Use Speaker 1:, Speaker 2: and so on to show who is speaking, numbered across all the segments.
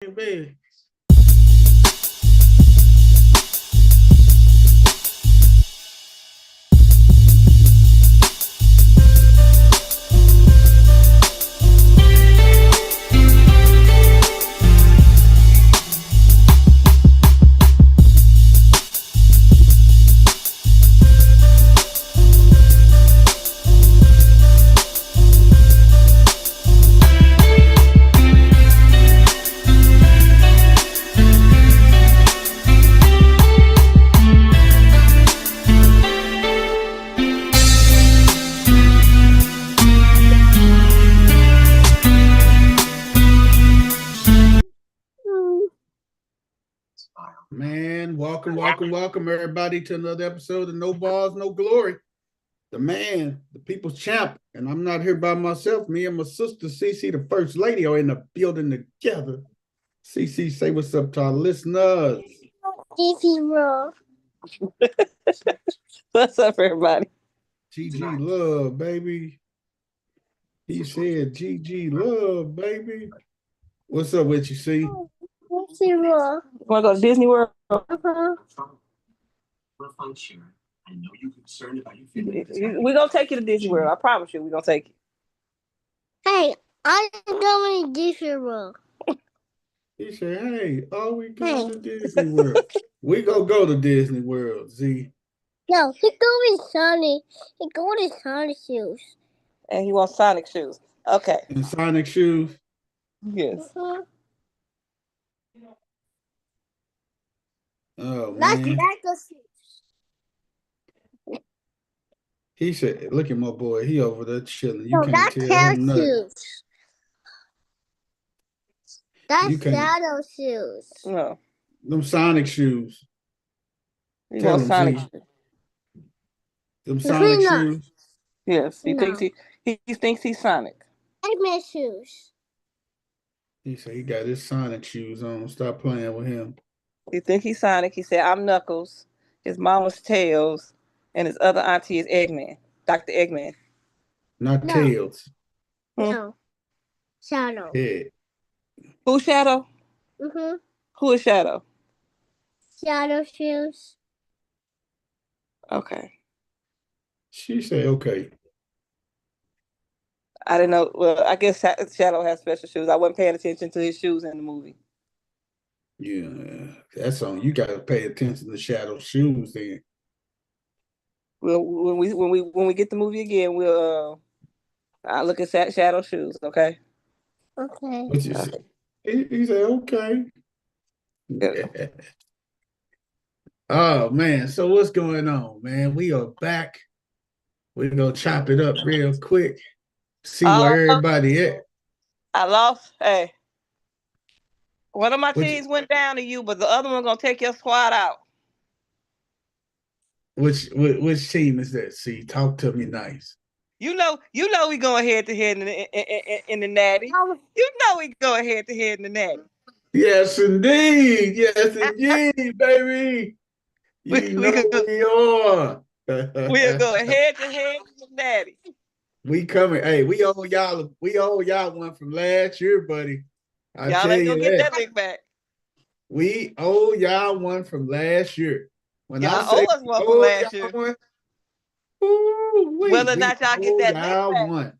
Speaker 1: Baby. Man, welcome, everybody, to another episode of No Balls, No Glory. The man, the people's champ, and I'm not here by myself. Me and my sister, CC, the first lady, are in the building together. CC, say what's up to our listeners.
Speaker 2: GG
Speaker 3: What's up, everybody?
Speaker 1: GG love, baby. He said GG love, baby. What's up with you, C?
Speaker 2: Disney World.
Speaker 3: You want to go to Disney World?
Speaker 2: Uh-huh.
Speaker 3: We're going to take you to Disney World. I promise you, we're going to take you.
Speaker 2: Hey, I'm going to Disney World.
Speaker 1: He said, hey, are we going to Disney World? We go to Disney World, Z.
Speaker 2: No, he's going to Sonic. He's going to Sonic shoes.
Speaker 3: And he wants Sonic shoes. Okay.
Speaker 1: And Sonic shoes?
Speaker 3: Yes.
Speaker 2: Uh-huh.
Speaker 1: Oh,
Speaker 2: That's
Speaker 1: man.
Speaker 2: Lego shoes.
Speaker 1: He said, look at my boy. He over there chilling. You
Speaker 2: No,
Speaker 1: can't
Speaker 2: that's
Speaker 1: tell
Speaker 2: Tail
Speaker 1: him nothing.
Speaker 2: shoes. That's
Speaker 1: You can't-
Speaker 2: Shadow shoes.
Speaker 3: No.
Speaker 1: Them Sonic shoes.
Speaker 3: He
Speaker 1: Tell
Speaker 3: wants
Speaker 1: him,
Speaker 3: Sonic
Speaker 1: Z.
Speaker 3: shoes.
Speaker 1: Them Sonic
Speaker 2: not?
Speaker 1: shoes.
Speaker 3: Yes. He
Speaker 2: No.
Speaker 3: thinks he thinks he's Sonic.
Speaker 2: Eggman shoes.
Speaker 1: He said he got his Sonic shoes on. Stop playing with him.
Speaker 3: He thinks he's Sonic. He said, I'm Knuckles. His mama's Tails. And his other auntie is Eggman. Dr. Eggman.
Speaker 1: Not
Speaker 2: No.
Speaker 1: Tails.
Speaker 3: Hmm.
Speaker 2: No. Shadow.
Speaker 1: Head.
Speaker 3: Who's Shadow?
Speaker 2: Mm-hmm.
Speaker 3: Who is Shadow?
Speaker 2: Shadow shoes.
Speaker 3: Okay.
Speaker 1: She said, okay.
Speaker 3: I didn't know. Well, I guess Shadow has special shoes. I wasn't paying attention to his shoes in the movie.
Speaker 1: Yeah, that's on. You got to pay attention to Shadow shoes then.
Speaker 3: Well, when we get the movie again, I'll look at Shadow shoes. Okay.
Speaker 2: Okay.
Speaker 1: What you say? He said, okay.
Speaker 3: Yeah.
Speaker 1: Oh, man. So what's going on, man? We are back. We're going to chop it up real quick. See where everybody at.
Speaker 3: I lost. Hey, one of my
Speaker 1: Which-
Speaker 3: teams went down to you, but the other one gonna take your squad out.
Speaker 1: Which team is that? See, talk to me nice.
Speaker 3: You know, we going head to head in the Natty. You know, we going head to head in the Natty.
Speaker 1: Yes, indeed. Yes, indeed, baby. You know we are.
Speaker 3: We're going head to head in the Natty.
Speaker 1: We coming. Hey, we owe y'all one from last year, buddy. I
Speaker 3: Y'all
Speaker 1: tell
Speaker 3: ain't
Speaker 1: you
Speaker 3: gonna
Speaker 1: that.
Speaker 3: get that lick back.
Speaker 1: We owe y'all one from last year. When
Speaker 3: Y'all
Speaker 1: I say
Speaker 3: owe us one from last year. Whether or not y'all get that lick back.
Speaker 1: One.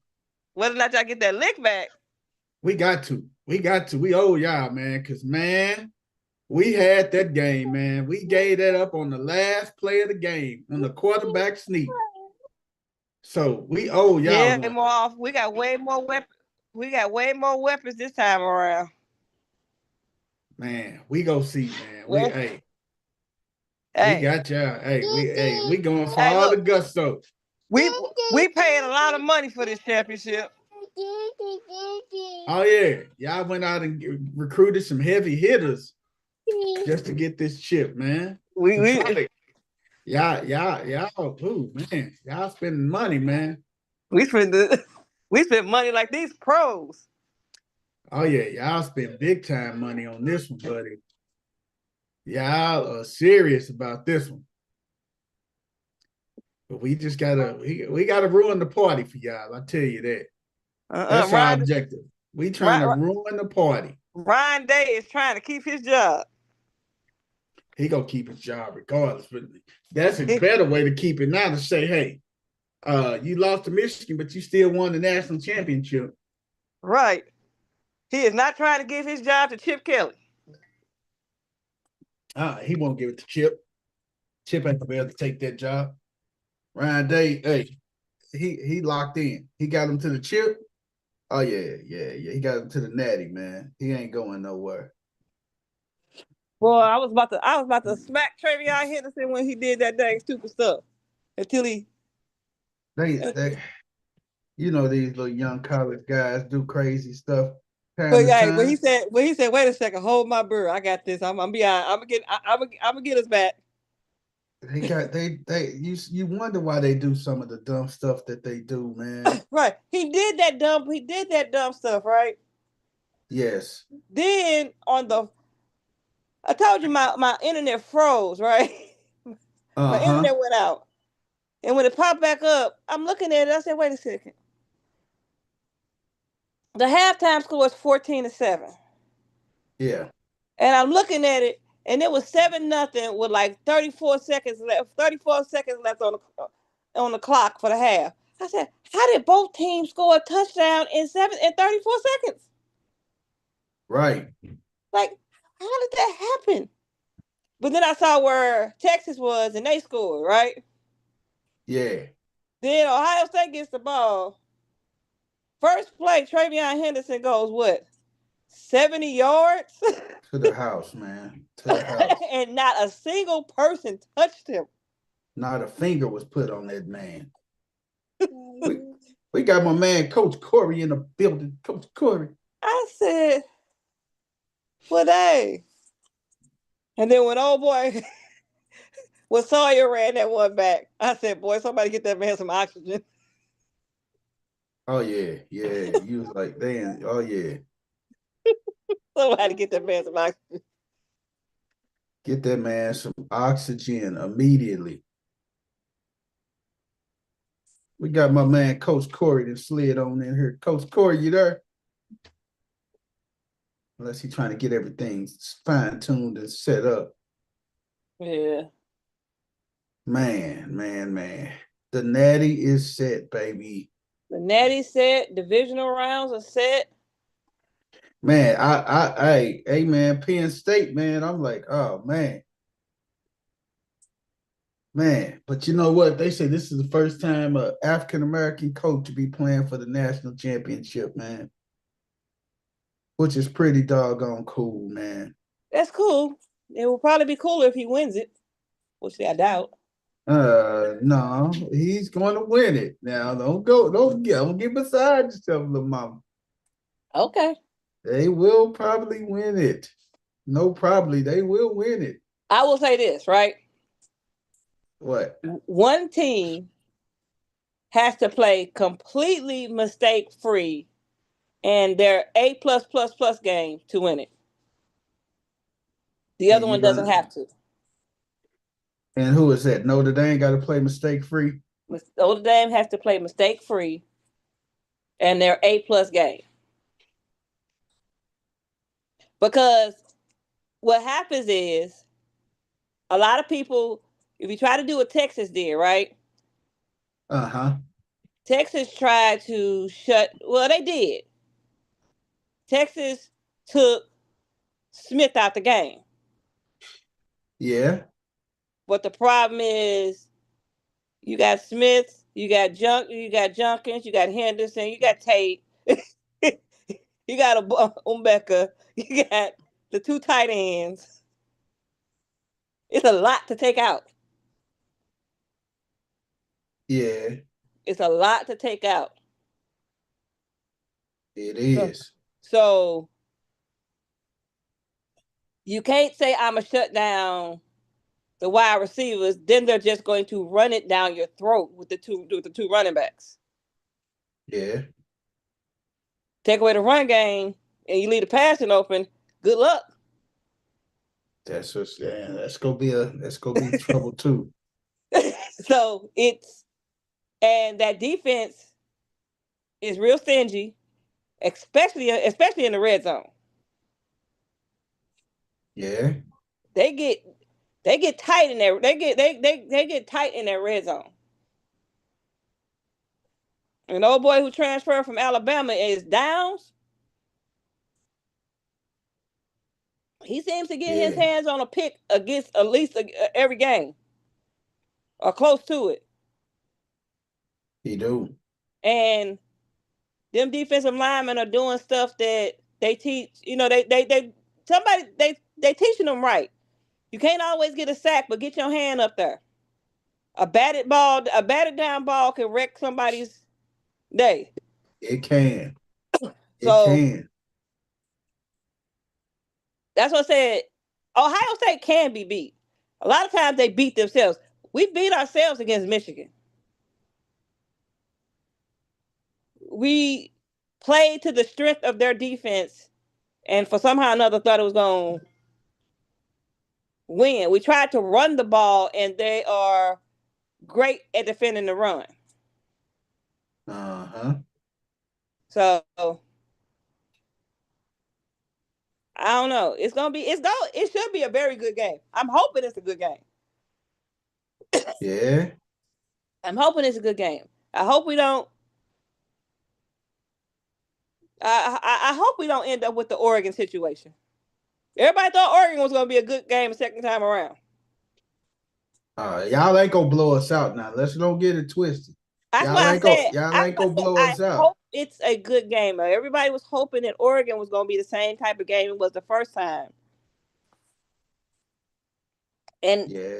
Speaker 3: Whether or not y'all get that lick back.
Speaker 1: We got to. We owe y'all, man, because, man, we had that game, man. We gave that up on the last play of the game, on the quarterback sneak. So we owe y'all.
Speaker 3: Yeah, more off. We got way more weapons. We got way more weapons this time around.
Speaker 1: Man, we go see, man.
Speaker 3: Hey.
Speaker 1: We got y'all. Hey, we going for all the gusto.
Speaker 3: We paying a lot of money for this championship.
Speaker 1: Oh yeah, y'all went out and recruited some heavy hitters just to get this chip, man. Y'all, ooh, man, y'all spending money, man.
Speaker 3: We spend money like these pros.
Speaker 1: Oh yeah, y'all spend big time money on this one, buddy. Y'all are serious about this one. But we just we gotta ruin the party for y'all. I tell you that. That's our objective. We trying to ruin the party.
Speaker 3: Ryan Day is trying to keep his job.
Speaker 1: He gonna keep his job regardless. But that's a better way to keep it now to say, hey, you lost to Michigan, but you still won the national championship.
Speaker 3: Right. He is not trying to give his job to Chip Kelly.
Speaker 1: He won't give it to Chip. Chip ain't gonna be able to take that job. Ryan Day, hey, he locked in. He got him to the chip. Oh yeah. He got him to the natty, man. He ain't going nowhere.
Speaker 3: Boy, I was about to smack Travion Henderson when he did that dang stupid stuff. Until he
Speaker 1: They you know, these little young college guys do crazy stuff.
Speaker 3: But yeah, when he said, wait a second, hold my beer. I got this. I'm gonna get us back.
Speaker 1: You wonder why they do some of the dumb stuff that they do, man.
Speaker 3: Right. He did that dumb stuff, right?
Speaker 1: Yes.
Speaker 3: Then I told you my internet froze, right? My internet went out. And when it popped back up, I'm looking at it, I said, wait a second. The halftime score was 14-7.
Speaker 1: Yeah.
Speaker 3: And I'm looking at it, and it was 7-0 with like 34 seconds left. 34 seconds left on the clock for the half. I said, how did both teams score a touchdown in 34 seconds?
Speaker 1: Right.
Speaker 3: Like, how did that happen? But then I saw where Texas was, and they scored, right?
Speaker 1: Yeah.
Speaker 3: Then Ohio State gets the ball. First play, Travion Henderson goes what? 70 yards?
Speaker 1: To the house, man. To the house.
Speaker 3: And not a single person touched him.
Speaker 1: Not a finger was put on that man. We got my man, Coach Corey, in the building. Coach Corey.
Speaker 3: I said, well, dang. And then when old boy, when Sawyer ran that one back, I said, boy, somebody get that man some oxygen.
Speaker 1: Oh, yeah. You was like, damn. Oh, yeah.
Speaker 3: Somebody get that man some oxygen.
Speaker 1: Get that man some oxygen immediately. We got my man, Coach Corey, that slid on in here. Coach Corey, you there? Unless he's trying to get everything fine-tuned and set up.
Speaker 3: Yeah.
Speaker 1: Man. The natty is set, baby.
Speaker 3: The natty set. Divisional rounds are set.
Speaker 1: Man, hey, man, Penn State, man, I'm like, oh, man. Man, but you know what? They say this is the first time an African-American coach to be playing for the national championship, man. Which is pretty doggone cool, man.
Speaker 3: That's cool. It will probably be cooler if he wins it, which I doubt.
Speaker 1: No, he's going to win it. Now, don't get beside yourself, little mama.
Speaker 3: Okay.
Speaker 1: They will probably win it. No, probably they will win it.
Speaker 3: I will say this, right?
Speaker 1: What?
Speaker 3: One team has to play completely mistake-free, and they're A+++ game to win it. The other one doesn't have to.
Speaker 1: And who is that? Notre Dame got to play mistake-free?
Speaker 3: Notre Dame has to play mistake-free, and they're A+ game. Because what happens is a lot of people, if you try to do what Texas did, right? Texas tried to they did. Texas took Smith out the game.
Speaker 1: Yeah.
Speaker 3: But the problem is you got Smith, you got Junkins, you got Henderson, you got Tate, you got Umbeka, you got the two tight ends. It's a lot to take out.
Speaker 1: Yeah.
Speaker 3: It's a lot to take out.
Speaker 1: It is.
Speaker 3: So you can't say I'm going to shut down the wide receivers, then they're just going to run it down your throat with the two running backs.
Speaker 1: Yeah.
Speaker 3: Take away the run game and you leave the passing open, good luck.
Speaker 1: That's gonna be trouble too.
Speaker 3: So and that defense is real stingy, especially in the red zone.
Speaker 1: Yeah.
Speaker 3: They get tight in there. They get tight in that red zone. An old boy who transferred from Alabama is Downs. He seems to get his
Speaker 1: Yeah.
Speaker 3: hands on a pick against at least every game, or close to it.
Speaker 1: He do.
Speaker 3: And them defensive linemen are doing stuff that they teach. You know, they teaching them right. You can't always get a sack, but get your hand up there. A batted down ball can wreck somebody's day.
Speaker 1: It can. It
Speaker 3: So
Speaker 1: can.
Speaker 3: that's what I said. Ohio State can be beat. A lot of times they beat themselves. We beat ourselves against Michigan. We played to the strength of their defense, and for somehow or another thought it was going to win. We tried to run the ball, and they are great at defending the run. So I don't know. It should be a very good game. I'm hoping it's a good game.
Speaker 1: Yeah.
Speaker 3: I'm hoping it's a good game. I hope we don't. I hope we don't end up with the Oregon situation. Everybody thought Oregon was going to be a good game the second time around.
Speaker 1: Y'all ain't gonna blow us out now. Let's don't get it twisted.
Speaker 3: That's why I said
Speaker 1: y'all ain't gonna blow us out.
Speaker 3: I hope it's a good game. Everybody was hoping that Oregon was going to be the same type of game it was the first time. And
Speaker 1: yeah.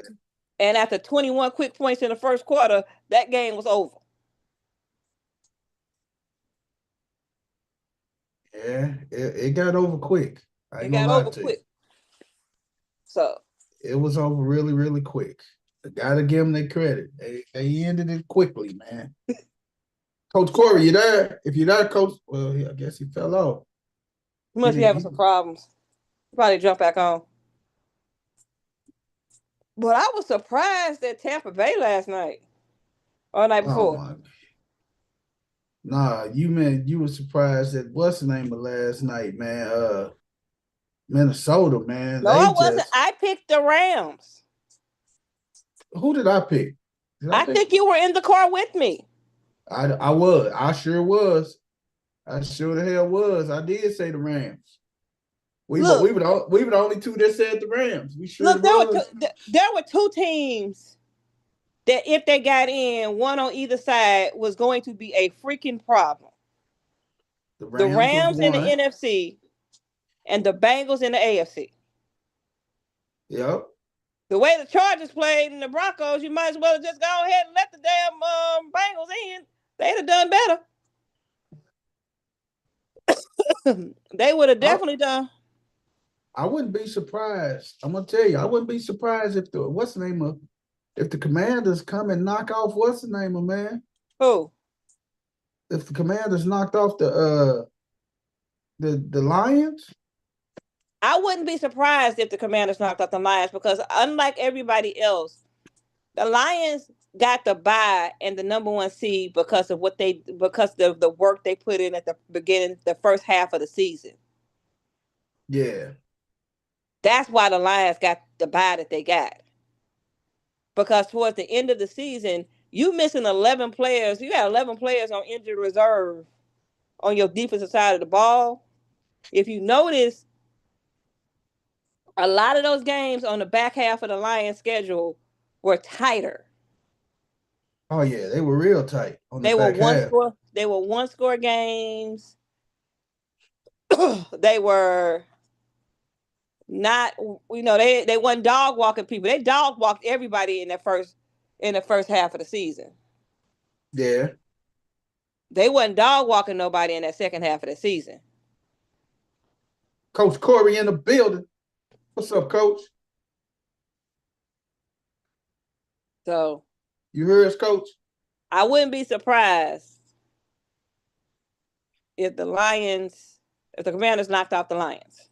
Speaker 3: And after 21 quick points in the first quarter, that game was over.
Speaker 1: Yeah, it got over quick.
Speaker 3: It got over quick. So
Speaker 1: it was over really, really quick. I gotta give them their credit. They ended it quickly, man. Coach Corey, you there? If you're there, Coach, well, I guess he fell off.
Speaker 3: He must be having some problems. He probably jumped back on. But I was surprised at Tampa Bay last night. Or the night before.
Speaker 1: Nah, you were surprised at what's the name of last night, man? Minnesota, man.
Speaker 3: No, I wasn't. I picked the Rams.
Speaker 1: Who did I pick?
Speaker 3: I think you were in the car with me.
Speaker 1: I was. I sure was. I sure the hell was. I did say the Rams. We were the only two that said the Rams. We sure
Speaker 3: there were two teams that if they got in, one on either side was going to be a freaking problem. The Rams in the NFC and the Bengals in the AFC.
Speaker 1: Yep.
Speaker 3: The way the Chargers played and the Broncos, you might as well just go ahead and let the damn Bengals in. They'd have done better. They would have definitely done.
Speaker 1: I wouldn't be surprised. I'm gonna tell you, I wouldn't be surprised if if the Commanders come and knock off what's the name of man?
Speaker 3: Who?
Speaker 1: If the Commanders knocked off the Lions?
Speaker 3: I wouldn't be surprised if the Commanders knocked off the Lions because unlike everybody else, the Lions got the bye and the number one seed because of the work they put in at the beginning, the first half of the season.
Speaker 1: Yeah.
Speaker 3: That's why the Lions got the bye that they got. Because towards the end of the season, you missing 11 players. You got 11 players on injured reserve on your defensive side of the ball. If you notice, a lot of those games on the back half of the Lions schedule were tighter.
Speaker 1: Oh yeah, they were real tight on the back half.
Speaker 3: They were one-score games. They were not, they wasn't dog walking people. They dog walked everybody in the first half of the season.
Speaker 1: Yeah.
Speaker 3: They wasn't dog walking nobody in that second half of the season.
Speaker 1: Coach Corey in the building. What's up, Coach?
Speaker 3: So
Speaker 1: you heard us, Coach?
Speaker 3: I wouldn't be surprised if the Commanders knocked off the Lions.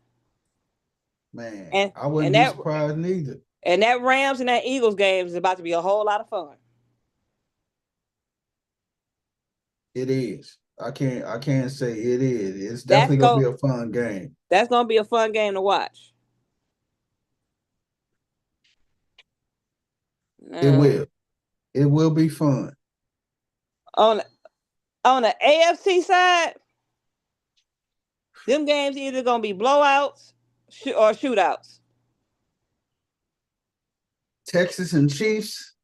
Speaker 1: Man, I wouldn't be surprised neither.
Speaker 3: And that Rams and that Eagles game is about to be a whole lot of fun.
Speaker 1: It is. I can't say it is. It's definitely gonna be a fun game.
Speaker 3: That's gonna be a fun game to watch.
Speaker 1: It will. It will be fun.
Speaker 3: On the AFC side, them games either gonna be blowouts or shootouts.
Speaker 1: Texas and Chiefs.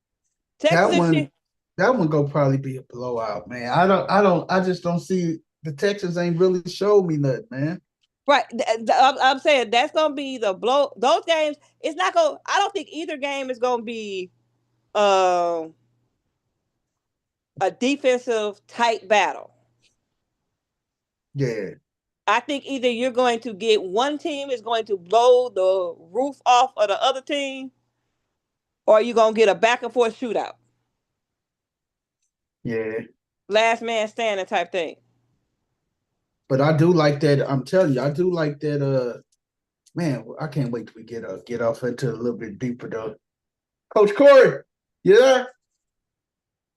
Speaker 3: Texas and Chiefs.
Speaker 1: That one go probably be a blowout, man. I just don't see the Texans ain't really showed me nothing, man.
Speaker 3: Right. I'm saying that's gonna be the blow. Those games, it's not gonna. I don't think either game is gonna be a defensive tight battle.
Speaker 1: Yeah.
Speaker 3: I think either you're going to get one team is going to blow the roof off of the other team, or you're gonna get a back and forth shootout.
Speaker 1: Yeah.
Speaker 3: Last man standing type thing.
Speaker 1: But I do like that. I'm telling you, I do like that. Man, I can't wait till we get off into a little bit deeper though. Coach Corey, you there?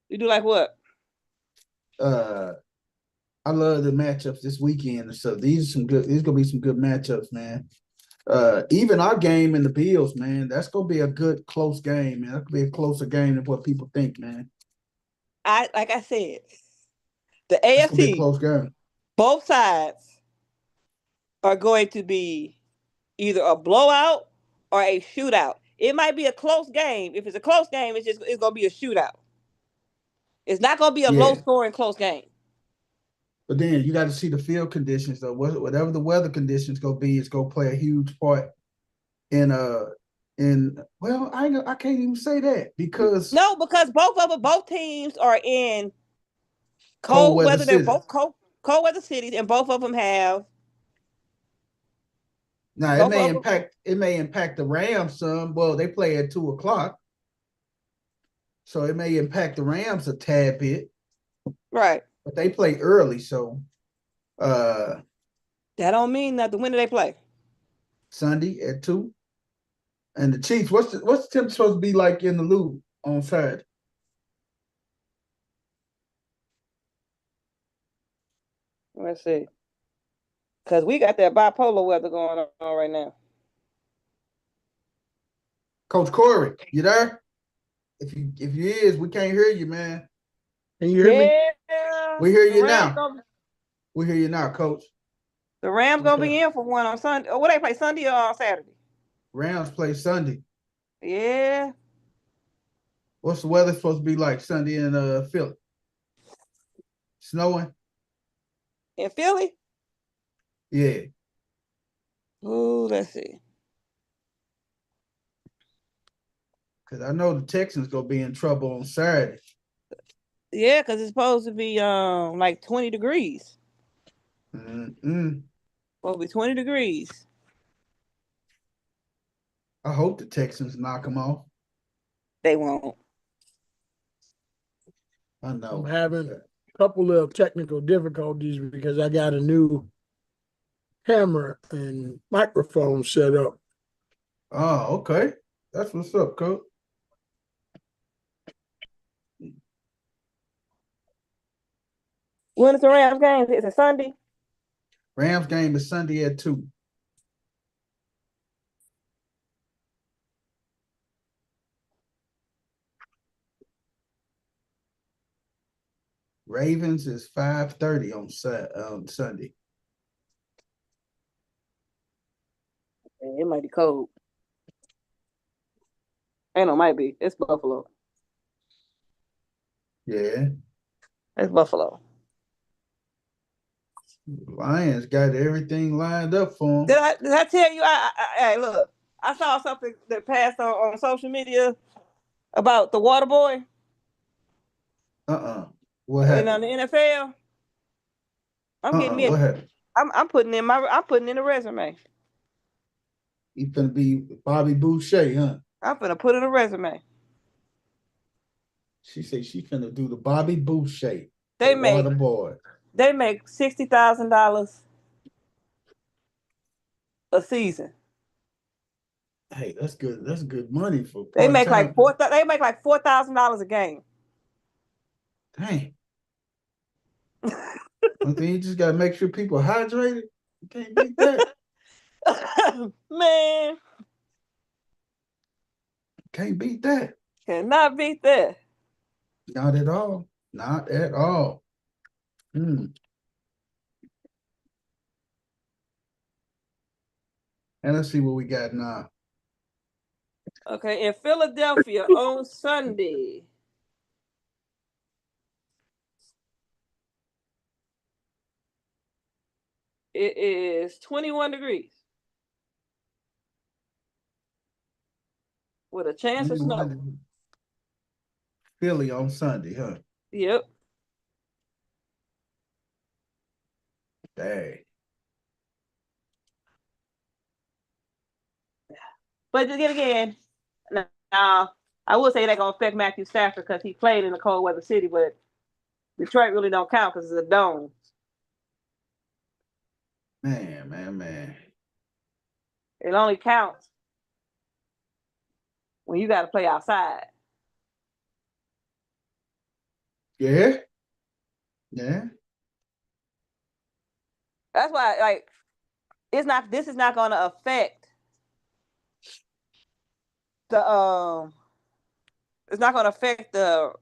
Speaker 3: You do like what?
Speaker 1: I love the matchups this weekend and stuff. These gonna be some good matchups, man. Even our game in the Bills, man, that's gonna be a good close game, man. That could be a closer game than what people think, man.
Speaker 3: Like I said, the AFC,
Speaker 1: close game.
Speaker 3: Both sides are going to be either a blowout or a shootout. It might be a close game. If it's a close game, it's gonna be a shootout. It's not gonna be a low scoring close game.
Speaker 1: But then you got to see the field conditions though. Whatever the weather conditions gonna be, it's gonna play a huge part in well, I can't even say that because
Speaker 3: both teams are in cold weather. They're both cold weather cities, and both of them have.
Speaker 1: Now it may impact the Rams some. Well, they play at 2:00, so it may impact the Rams a tad bit.
Speaker 3: Right.
Speaker 1: But they play early, so
Speaker 3: that don't mean nothing. When do they play?
Speaker 1: Sunday at 2:00. And the Chiefs, what's the temperature supposed to be like in the Loop on Saturday?
Speaker 3: Let's see. Because we got that bipolar weather going on right now.
Speaker 1: Coach Corey, you there? If you is, we can't hear you, man.
Speaker 4: Can you hear me?
Speaker 1: We hear you now. We hear you now, Coach.
Speaker 3: The Rams gonna be in for one on Sunday. What they play Sunday or on Saturday?
Speaker 1: Rams play Sunday.
Speaker 3: Yeah.
Speaker 1: What's the weather supposed to be like Sunday in Philly? Snowing?
Speaker 3: In Philly?
Speaker 1: Yeah.
Speaker 3: Ooh, let's see.
Speaker 1: Because I know the Texans gonna be in trouble on Saturday.
Speaker 3: Yeah, because it's supposed to be like 20 degrees. Supposed to be 20 degrees.
Speaker 1: I hope the Texans knock them off.
Speaker 3: They won't.
Speaker 1: I know.
Speaker 4: I'm having a couple of technical difficulties because I got a new camera and microphone set up.
Speaker 1: Oh, okay. That's what's up, Coach.
Speaker 3: When is the Rams game? Is it Sunday?
Speaker 1: Rams game is Sunday at 2:00. Ravens is 5:30 on Sunday.
Speaker 3: It might be cold. Ain't no might be. It's Buffalo.
Speaker 1: Yeah.
Speaker 3: It's Buffalo.
Speaker 1: Lions got everything lined up for them.
Speaker 3: Did I tell you? Hey, look, I saw something that passed on social media about the water boy.
Speaker 1: What happened?
Speaker 3: And on the NFL, I'm getting it.
Speaker 1: What happened?
Speaker 3: I'm putting in the resume.
Speaker 1: He's gonna be Bobby Boucher, huh?
Speaker 3: I'm gonna put in a resume.
Speaker 1: She said she finna do the Bobby Boucher.
Speaker 3: They make $60,000 a season.
Speaker 1: Hey, that's good. That's good money for part-time.
Speaker 3: They make like $4,000 a game.
Speaker 1: Dang. One thing you just gotta make sure people are hydrated. You can't beat that.
Speaker 3: Man.
Speaker 1: Can't beat that.
Speaker 3: Cannot beat that.
Speaker 1: Not at all. Not at all. And let's see what we got now.
Speaker 3: Okay, in Philadelphia on Sunday. It is 21 degrees. With a chance of snow.
Speaker 1: Philly on Sunday, huh?
Speaker 3: Yep.
Speaker 1: Dang.
Speaker 3: But again, now I will say that gonna affect Matthew Stafford because he played in a cold weather city, but Detroit really don't count because it's a dome.
Speaker 1: Man.
Speaker 3: It only counts when you got to play outside.
Speaker 1: Yeah.
Speaker 3: That's why, like, this is not going to affect the it's not going to affect the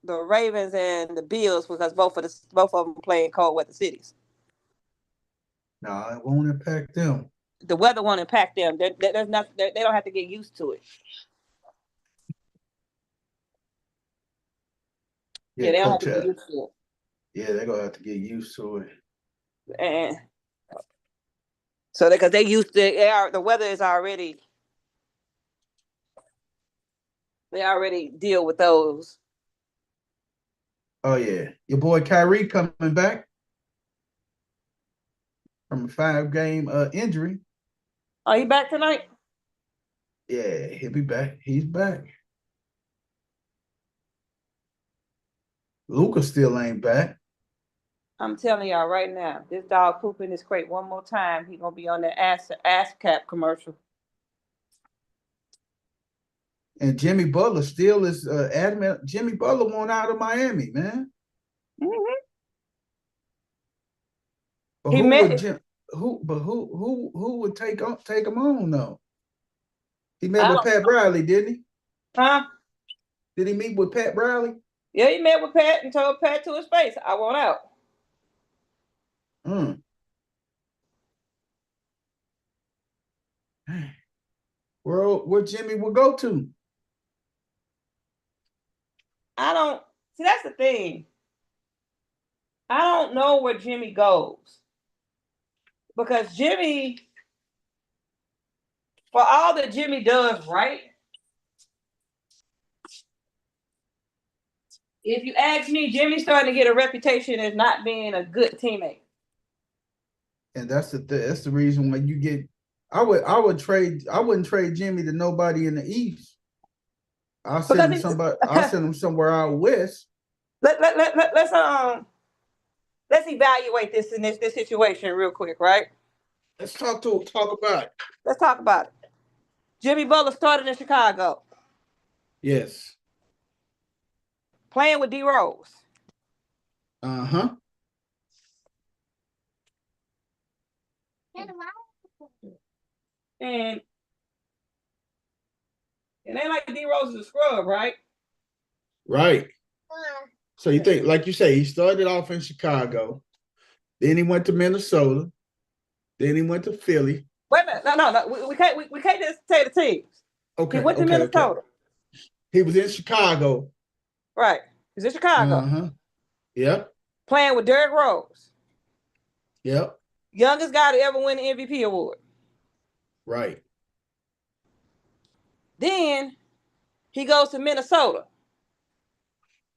Speaker 3: Ravens and the Bills because both of them play in cold weather cities.
Speaker 1: No, it won't impact them.
Speaker 3: The weather won't impact them. They don't have to get used to it.
Speaker 1: Yeah,
Speaker 3: they don't have
Speaker 1: Coach.
Speaker 3: to get used to it.
Speaker 1: Yeah, they're gonna have to get used to it.
Speaker 3: And so because they used to, the weather is already. They already deal with those.
Speaker 1: Oh yeah, your boy Kyrie coming back from a 5-game injury.
Speaker 3: Are you back tonight?
Speaker 1: Yeah, he'll be back. He's back. Luka still ain't back.
Speaker 3: I'm telling y'all right now, this dog pooping his crate one more time, he gonna be on the ass cap commercial.
Speaker 1: And Jimmy Butler still is adamant. Jimmy Butler want out of Miami, man.
Speaker 3: Mm-hmm.
Speaker 1: But who would take him on though? He met with Pat Riley, didn't he?
Speaker 3: Huh?
Speaker 1: Did he meet with Pat Riley?
Speaker 3: Yeah, he met with Pat and told Pat to his face, "I want out."
Speaker 1: Where Jimmy will go to?
Speaker 3: I don't see. That's the thing. I don't know where Jimmy goes because Jimmy, for all that Jimmy does right, if you ask me, Jimmy's starting to get a reputation as not being a good teammate.
Speaker 1: And that's the reason why you get. I wouldn't trade Jimmy to nobody in the East. I'll send him somewhere out west.
Speaker 3: Let's evaluate this situation real quick, right?
Speaker 1: Let's talk about it.
Speaker 3: Let's talk about it. Jimmy Butler started in Chicago.
Speaker 1: Yes.
Speaker 3: Playing with D Rose.
Speaker 1: Uh-huh.
Speaker 3: And it ain't like D Rose is a scrub, right?
Speaker 1: Right. So you think, like you say, he started off in Chicago, then he went to Minnesota, then he went to Philly.
Speaker 3: Wait a minute, no. We can't just say the teams.
Speaker 1: Okay.
Speaker 3: He went to Minnesota.
Speaker 1: Okay. He was in Chicago.
Speaker 3: Right. He's in Chicago.
Speaker 1: Uh-huh. Yep.
Speaker 3: Playing with Derrick Rose.
Speaker 1: Yep.
Speaker 3: Youngest guy to ever win the MVP award.
Speaker 1: Right.
Speaker 3: Then he goes to Minnesota.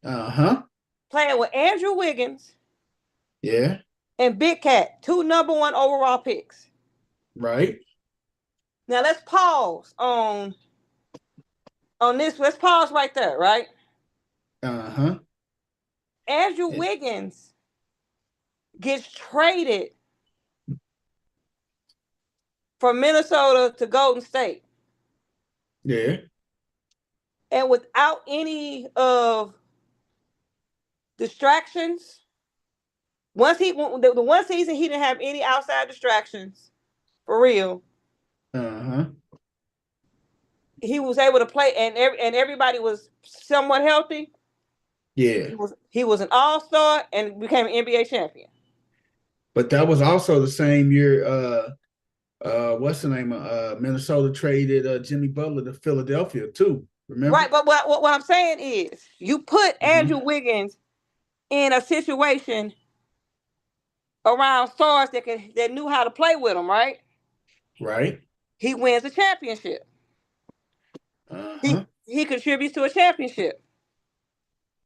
Speaker 1: Uh-huh.
Speaker 3: Playing with Andrew Wiggins.
Speaker 1: Yeah.
Speaker 3: And Big Cat, 2 number 1 overall picks.
Speaker 1: Right.
Speaker 3: Now let's pause on this. Let's pause right there, right?
Speaker 1: Uh-huh.
Speaker 3: Andrew Wiggins gets traded from Minnesota to Golden State.
Speaker 1: Yeah.
Speaker 3: And without any of distractions, the one season he didn't have any outside distractions for real.
Speaker 1: Uh-huh.
Speaker 3: he was able to play, and everybody was somewhat healthy.
Speaker 1: Yeah.
Speaker 3: He was an all-star and became an NBA champion.
Speaker 1: But that was also the same year. What's the name? Minnesota traded Jimmy Butler to Philadelphia too. Remember?
Speaker 3: Right, but what I'm saying is, you put Andrew Wiggins in a situation around stars that knew how to play with him, right?
Speaker 1: Right.
Speaker 3: He wins a championship. He contributes to a championship.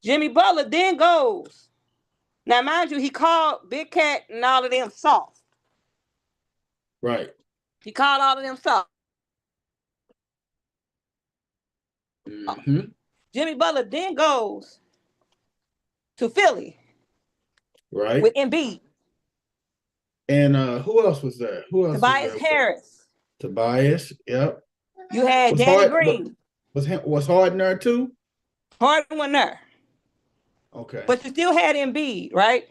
Speaker 3: Jimmy Butler then goes. Now, mind you, he called Big Cat and all of them soft.
Speaker 1: Right.
Speaker 3: He called all of them soft. Jimmy Butler then goes to Philly.
Speaker 1: Right.
Speaker 3: With Embiid.
Speaker 1: And who else was there?
Speaker 3: Tobias Harris.
Speaker 1: Tobias, yep.
Speaker 3: You had Danny Green.
Speaker 1: Was Harden there too?
Speaker 3: Harden wasn't there.
Speaker 1: Okay.
Speaker 3: But you still had Embiid, right?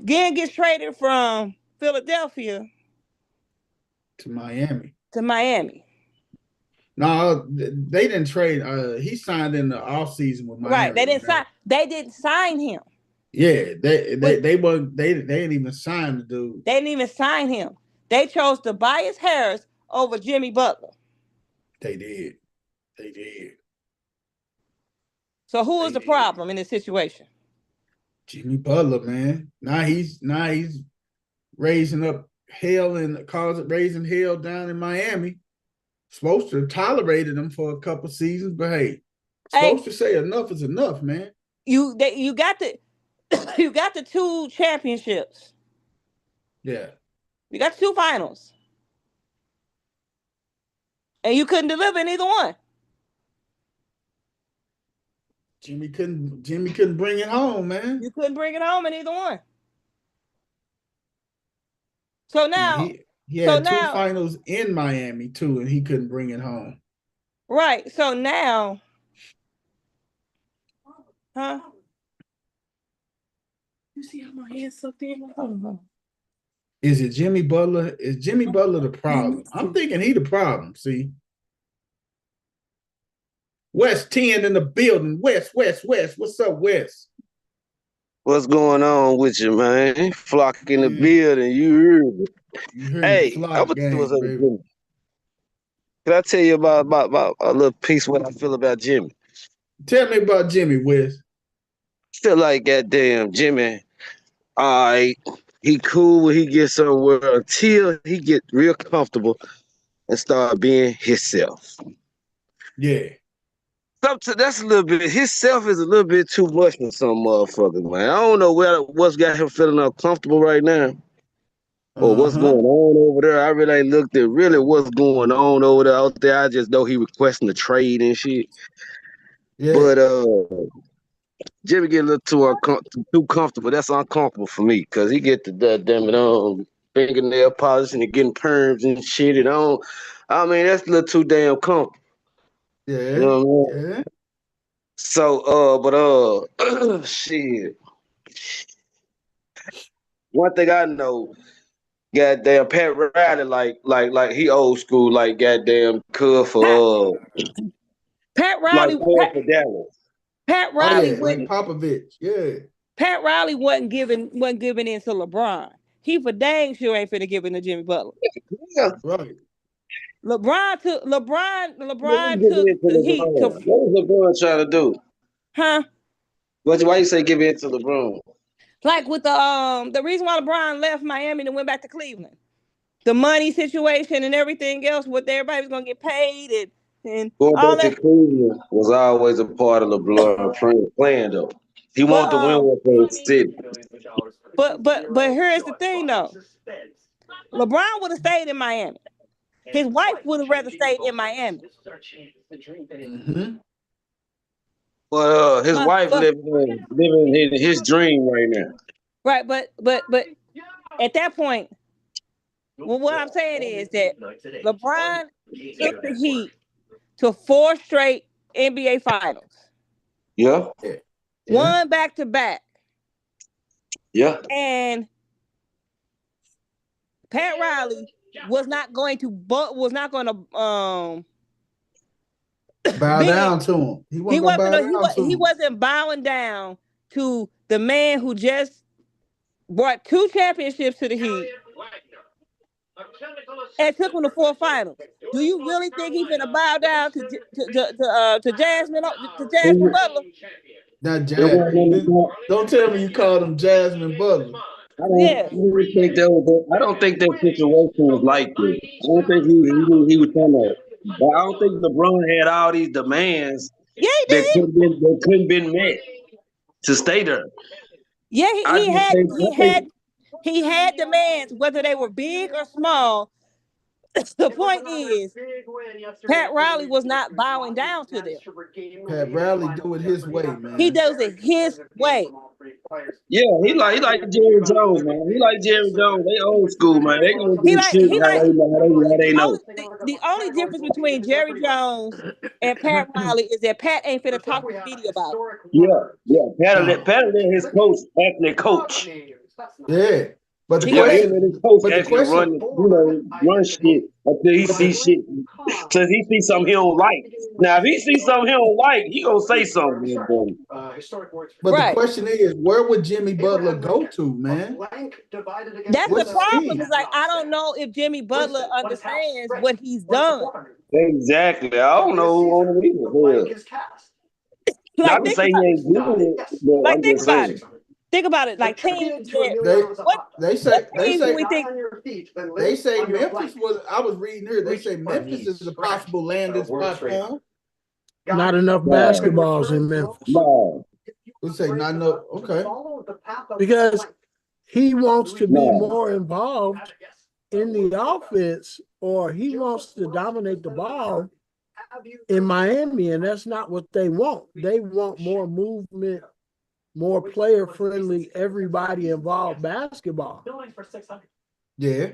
Speaker 3: Ginn gets traded from Philadelphia
Speaker 1: to Miami. No, they didn't trade. He signed in the offseason with Miami.
Speaker 3: Right. They didn't sign him.
Speaker 1: Yeah, they didn't even sign the dude.
Speaker 3: They didn't even sign him. They chose Tobias Harris over Jimmy Butler.
Speaker 1: They did.
Speaker 3: So who was the problem in this situation?
Speaker 1: Jimmy Butler, man. Now he's raising up hell and raising hell down in Miami. Supposed to have tolerated him for a couple seasons, but hey, supposed to say enough is enough, man.
Speaker 3: You got the 2 championships.
Speaker 1: Yeah.
Speaker 3: You got 2 finals. And you couldn't deliver in either one.
Speaker 1: Jimmy couldn't bring it home, man.
Speaker 3: You couldn't bring it home in either one. So now
Speaker 1: he had 2 finals in Miami too, and he couldn't bring it home.
Speaker 3: Right. So now, you see how my hands sucked in?
Speaker 1: Is it Jimmy Butler? Is Jimmy Butler the problem? I'm thinking he the problem. See, West 10 in the building. West. What's up, West?
Speaker 5: What's going on with you, man? Flock in the building. You heard me. Hey, can I tell you about a little piece what I feel about Jimmy?
Speaker 1: Tell me about Jimmy, West.
Speaker 5: Feel like goddamn Jimmy. All right, he cool when he gets somewhere until he get real comfortable and start being himself.
Speaker 1: Yeah.
Speaker 5: That's a little bit. Himself is a little bit too much for some motherfuckers, man. I don't know what's got him feeling uncomfortable right now, or what's going on over there. I really ain't looked at really what's going on over there out there. I just know he requesting the trade and shit. Yeah. But Jimmy get a little too comfortable. That's uncomfortable for me because he get the damn it fingernail polish and getting perms and shit. And I mean that's a little too damn comfortable.
Speaker 1: Yeah.
Speaker 5: You know what I mean? Yeah. So, shit. One thing I know, goddamn Pat Riley, like he old school, like goddamn cool for
Speaker 3: Pat Riley,
Speaker 5: like for Dallas.
Speaker 3: Pat Riley,
Speaker 1: like Popovich, yeah.
Speaker 3: Pat Riley wasn't giving in to LeBron. He for dang sure ain't finna give it to Jimmy Butler.
Speaker 1: Yeah, right.
Speaker 3: LeBron took the Heat.
Speaker 5: What was LeBron trying to do?
Speaker 3: Huh?
Speaker 5: Why you say give it to LeBron?
Speaker 3: Like with the reason why LeBron left Miami and went back to Cleveland, the money situation and everything else, what everybody was gonna get paid and
Speaker 5: going
Speaker 3: all
Speaker 5: back
Speaker 3: that.
Speaker 5: to Cleveland was always a part of LeBron plan though. He wanted to win with the city.
Speaker 3: But here's the thing though. LeBron would have stayed in Miami. His wife would have rather stayed in Miami.
Speaker 5: Well, his wife living his dream right now.
Speaker 3: Right, but at that point, what I'm saying is that LeBron took the Heat to 4 straight NBA finals.
Speaker 5: Yeah.
Speaker 3: Won back-to-back.
Speaker 5: Yeah.
Speaker 3: And Pat Riley was not going to
Speaker 1: Bow
Speaker 3: bend.
Speaker 1: down to him. He wasn't gonna bow down to
Speaker 3: He
Speaker 1: him.
Speaker 3: wasn't bowing down to the man who just brought 2 championships to the Heat and took him to 4 finals. Do you really think he's gonna bow down to Jasmine Butler?
Speaker 1: Not don't tell me you called him Jasmine Butler.
Speaker 5: I don't think that situation was like this. I don't think he was trying to. But I don't think LeBron had all these demands that couldn't been met to stay there.
Speaker 3: Yeah, he had demands, whether they were big or small. The point is, Pat Riley was not bowing down to them.
Speaker 1: Pat Riley do it his way, man.
Speaker 3: He does it his way.
Speaker 5: Yeah, he like Jerry Jones, man. He like Jerry Jones. They old school, man. They gonna do shit how they know.
Speaker 3: The only difference between Jerry Jones and Pat Riley is that Pat ain't finna talk to media about it.
Speaker 5: Yeah. Pat let his coach actually coach.
Speaker 1: Yeah. But the question,
Speaker 5: run shit until he sees shit. Till he sees something he don't like. Now, if he sees something he don't like, he gonna say something.
Speaker 1: But the question is, where would Jimmy Butler go to, man?
Speaker 3: That's the problem. It's like, I don't know if Jimmy Butler understands what he's done.
Speaker 5: Exactly. I don't know who on the league. Not to say he ain't doing it, but I'm just saying.
Speaker 3: Think about it, like teams.
Speaker 1: They say Memphis was. I was reading here. They say Memphis is a possible landing spot for him.
Speaker 4: Not enough basketballs in Memphis.
Speaker 5: No.
Speaker 1: We say not enough. Okay.
Speaker 4: Because he wants to be more involved in the offense, or he wants to dominate the ball in Miami, and that's not what they want. They want more movement, more player-friendly, everybody involved basketball.
Speaker 1: Yeah.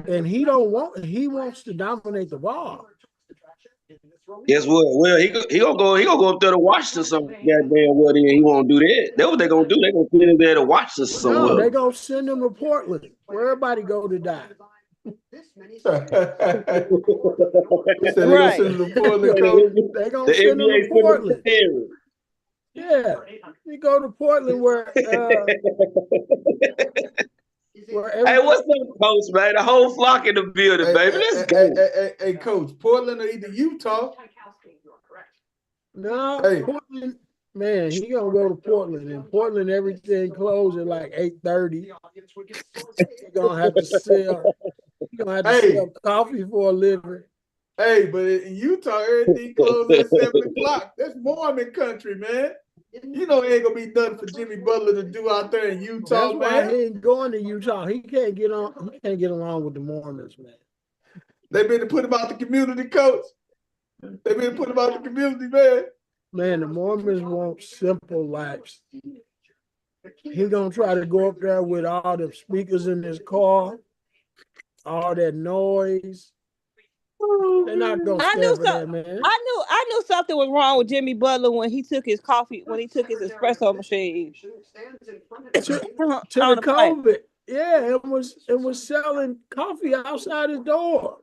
Speaker 4: And he wants to dominate the ball.
Speaker 5: Guess what? Well, he gonna go up there to Washington some goddamn well. Then he won't do that. That's what they gonna do. They gonna send him there to Washington somewhere.
Speaker 4: No, they gonna send him to Portland, where everybody go to die.
Speaker 1: Right.
Speaker 4: They gonna send him to Portland. Yeah, you go to Portland where
Speaker 5: hey, what's up, coach, man? The whole flock in the building, baby. Let's go.
Speaker 1: Hey, coach, Portland or either Utah.
Speaker 4: No, Portland, man, he gonna go to Portland. In Portland, everything closed at like 8:30. You're gonna have to sell. You're gonna have to sell coffee for a living.
Speaker 1: Hey, but in Utah, everything closes at 7 o'clock. That's Mormon country, man. You know, it ain't gonna be nothing for Jimmy Butler to do out there in Utah,
Speaker 4: That's why he ain't going to Utah. He can't get along with the Mormons, man.
Speaker 1: They been to put him out the community, coach. They been to put him out the community, man.
Speaker 4: Man, the Mormons want simple lives. He gonna try to go up there with all the speakers in his car, all that noise. They're not gonna stand for that, man.
Speaker 3: I knew something was wrong with Jimmy Butler when he took his coffee, when he took his espresso machine
Speaker 4: to the COVID. Yeah, it was selling coffee outside his door.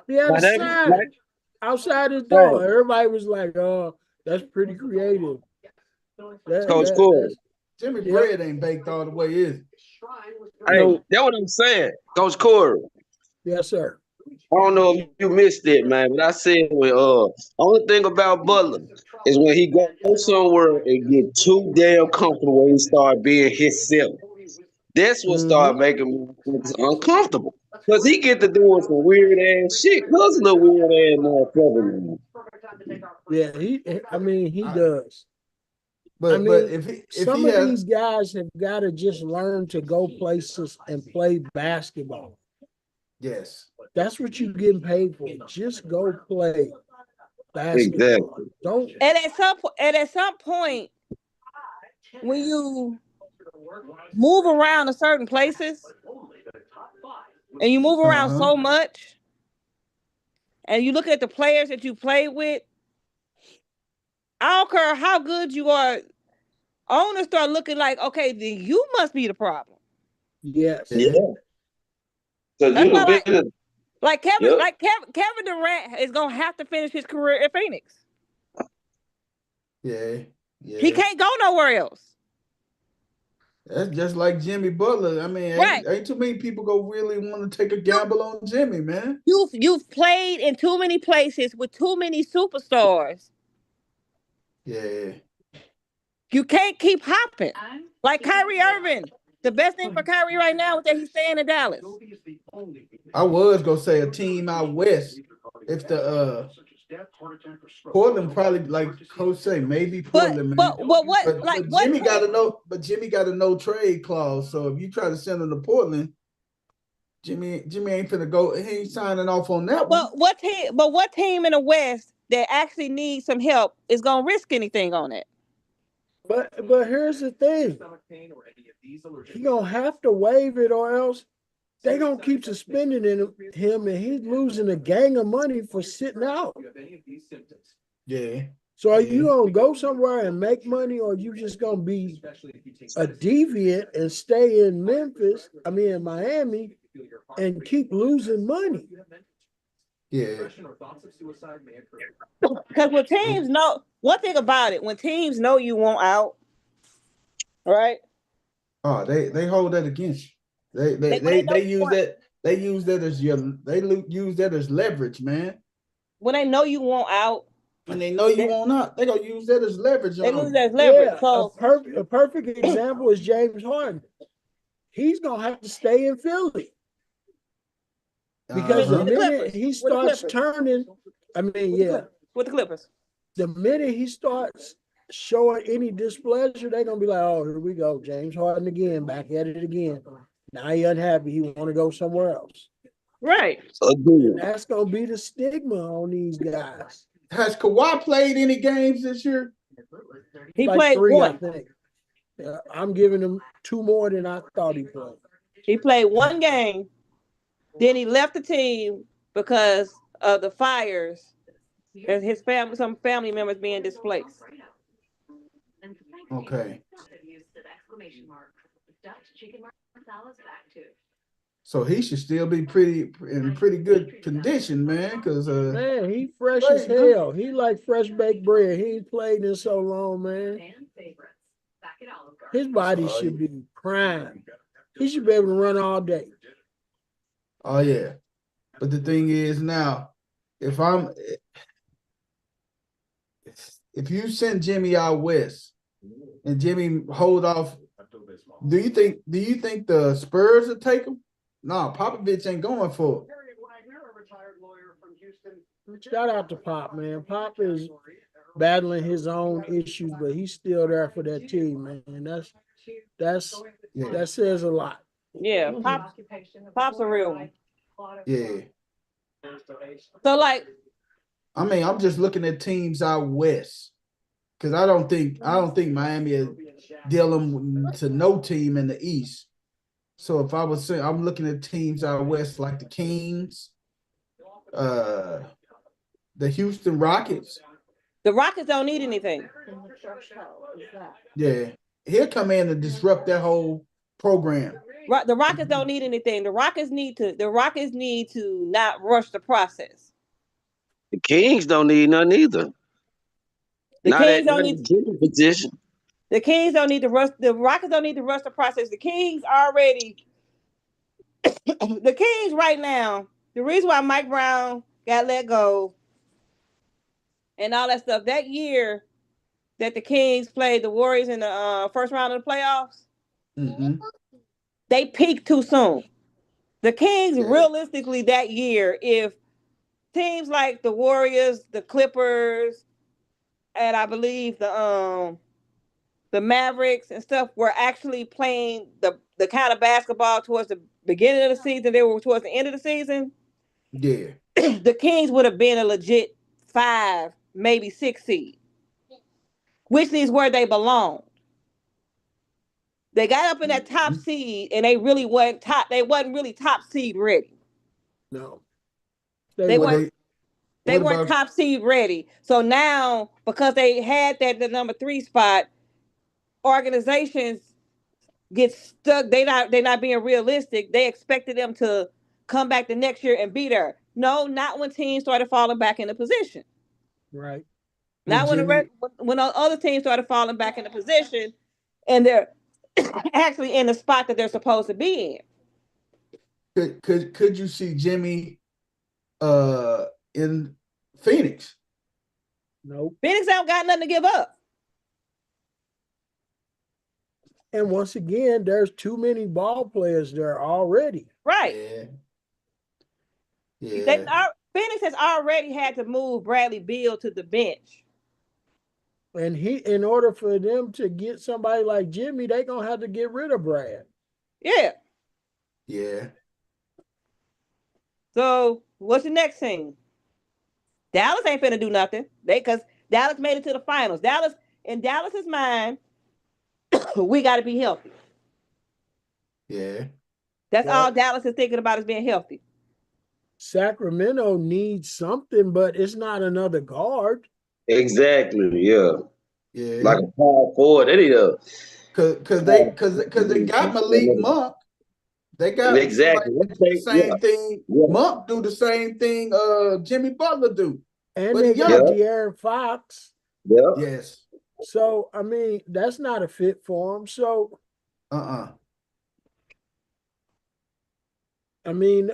Speaker 4: He had a sign outside his door. Everybody was like, "Oh, that's pretty creative."
Speaker 5: Coach Corey.
Speaker 1: Jimmy bread ain't baked all the way, is it?
Speaker 5: Hey, that's what I'm saying, Coach Corey.
Speaker 4: Yes, sir.
Speaker 5: I don't know if you missed it, man, but I said only thing about Butler is when he goes somewhere and get too damn comfortable when he start being himself. That's what started making me uncomfortable. Because he get to doing some weird ass shit. Cause a little weird ass motherfucker.
Speaker 4: Yeah, he does.
Speaker 1: But if
Speaker 4: these guys have got to just learn to go places and play basketball.
Speaker 1: Yes.
Speaker 4: That's what you're getting paid for. Just go play basketball.
Speaker 5: Exactly.
Speaker 3: And at some point, when you move around to certain places and you move around so much and you look at the players that you play with, I don't care how good you are, owners start looking like, okay, then you must be the problem.
Speaker 4: Yes.
Speaker 5: Yeah. Because
Speaker 3: That's
Speaker 5: you
Speaker 3: why,
Speaker 5: have been.
Speaker 3: Kevin Durant is gonna have to finish his career at Phoenix.
Speaker 1: Yeah.
Speaker 3: He can't go nowhere else.
Speaker 1: That's just like Jimmy Butler. I mean,
Speaker 3: Right.
Speaker 1: ain't too many people go really want to take a gamble on Jimmy, man.
Speaker 3: You've played in too many places with too many superstars.
Speaker 1: Yeah.
Speaker 3: You can't keep hopping. Like Kyrie Irving. The best thing for Kyrie right now is that he's staying in Dallas.
Speaker 1: I was gonna say a team out west. If the Portland probably, like Coach say, maybe Portland, man.
Speaker 3: But
Speaker 1: Jimmy got a no trade clause. So if you try to send him to Portland, Jimmy ain't finna go. He ain't signing off on that one.
Speaker 3: What team in the West that actually needs some help is gonna risk anything on it?
Speaker 4: But here's the thing. He gonna have to waive it, or else they gonna keep suspending him, and he's losing a gang of money for sitting out.
Speaker 1: Yeah.
Speaker 4: So are you gonna go somewhere and make money, or you just gonna be a deviant and stay in Miami, and keep losing money?
Speaker 1: Yeah.
Speaker 3: Because when teams know one thing about it, when teams know you want out, right?
Speaker 1: Oh, they hold that against you. They use that. They use that as use that as leverage, man.
Speaker 3: When they know you want out,
Speaker 1: and they know you want out, they gonna use that as leverage.
Speaker 3: They use that as leverage.
Speaker 4: Yeah,
Speaker 3: so
Speaker 4: a perfect example is James Harden. He's gonna have to stay in Philly. Because the minute he starts turning, with
Speaker 3: the Clippers,
Speaker 4: the minute he starts showing any displeasure, they're gonna be like, "Oh, here we go, James Harden again, back at it again." Now he unhappy. He want to go somewhere else.
Speaker 3: Right.
Speaker 4: And that's gonna be the stigma on these guys.
Speaker 1: Has Kawhi played any games this year?
Speaker 3: He played
Speaker 4: 3,
Speaker 3: one.
Speaker 4: I think. I'm giving him 2 more than I thought he played.
Speaker 3: He played 1 game. Then he left the team because of the fires and some family members being displaced.
Speaker 1: Okay. So he should still be in pretty good condition, man. Because
Speaker 4: man, he fresh as hell. He like fresh baked bread. He ain't played in so long, man. His body should be prime. He should be able to run all day.
Speaker 1: Oh yeah, but the thing is now, if you send Jimmy out west and Jimmy hold off, do you think the Spurs will take him? No, Popovich ain't going for it.
Speaker 4: Shout out to Pop, man. Pop is battling his own issues, but he's still there for that team, man. That says a lot.
Speaker 3: Yeah, Pop's a real one.
Speaker 1: Yeah.
Speaker 3: So
Speaker 1: I'm just looking at teams out west because I don't think Miami is dealing to no team in the East. So if I was saying, I'm looking at teams out west like the Kings, the Houston Rockets.
Speaker 3: The Rockets don't need anything.
Speaker 1: Yeah, he'll come in and disrupt that whole program.
Speaker 3: The Rockets don't need anything. The Rockets need to not rush the process.
Speaker 5: The Kings don't need nothing either.
Speaker 3: The Kings don't need
Speaker 5: position.
Speaker 3: The Kings don't need to rush. The Rockets don't need to rush the process. The Kings already. The Kings right now. The reason why Mike Brown got let go and all that stuff that year that the Kings played the Warriors in the first round of the playoffs.
Speaker 1: Mm-hmm.
Speaker 3: They peaked too soon. The Kings, realistically, that year, if teams like the Warriors, the Clippers, and I believe the Mavericks and stuff were actually playing the kind of basketball towards the beginning of the season, they were towards the end of the season.
Speaker 1: Yeah.
Speaker 3: The Kings would have been a legit 5, maybe 6 seed, which is where they belonged. They got up in that top seed, and they really wasn't top. They wasn't really top seed ready.
Speaker 4: No,
Speaker 3: they weren't top seed ready. So now, because they had the number 3 spot, organizations get stuck. They're not being realistic. They expected them to come back the next year and be there. No, not when teams started falling back into position.
Speaker 4: Right.
Speaker 3: Not when
Speaker 1: Jimmy,
Speaker 3: when the other teams started falling back into position, and they're actually in the spot that they're supposed to be in.
Speaker 1: could you see Jimmy in Phoenix?
Speaker 4: Nope.
Speaker 3: Phoenix don't got nothing to give up.
Speaker 4: And once again, there's too many ball players there already.
Speaker 3: Right.
Speaker 1: Yeah.
Speaker 3: Phoenix has already had to move Bradley Beal to the bench.
Speaker 4: And in order for them to get somebody like Jimmy, they're gonna have to get rid of Brad.
Speaker 3: Yeah.
Speaker 1: Yeah.
Speaker 3: So what's the next thing? Dallas ain't finna do nothing. Because Dallas made it to the finals. In Dallas's mind, we got to be healthy.
Speaker 1: Yeah.
Speaker 3: That's all Dallas is thinking about is being healthy.
Speaker 4: Sacramento needs something, but it's not another guard.
Speaker 5: Exactly. Yeah.
Speaker 1: Yeah.
Speaker 5: Like a power forward. They need a
Speaker 1: because they got Malik Monk. They got
Speaker 5: exactly
Speaker 1: the same thing. Yeah. Monk do the same thing Jimmy Butler do.
Speaker 4: And they got De'Aaron Fox.
Speaker 5: Yeah.
Speaker 1: Yes.
Speaker 4: So I mean, that's not a fit for him. So I mean,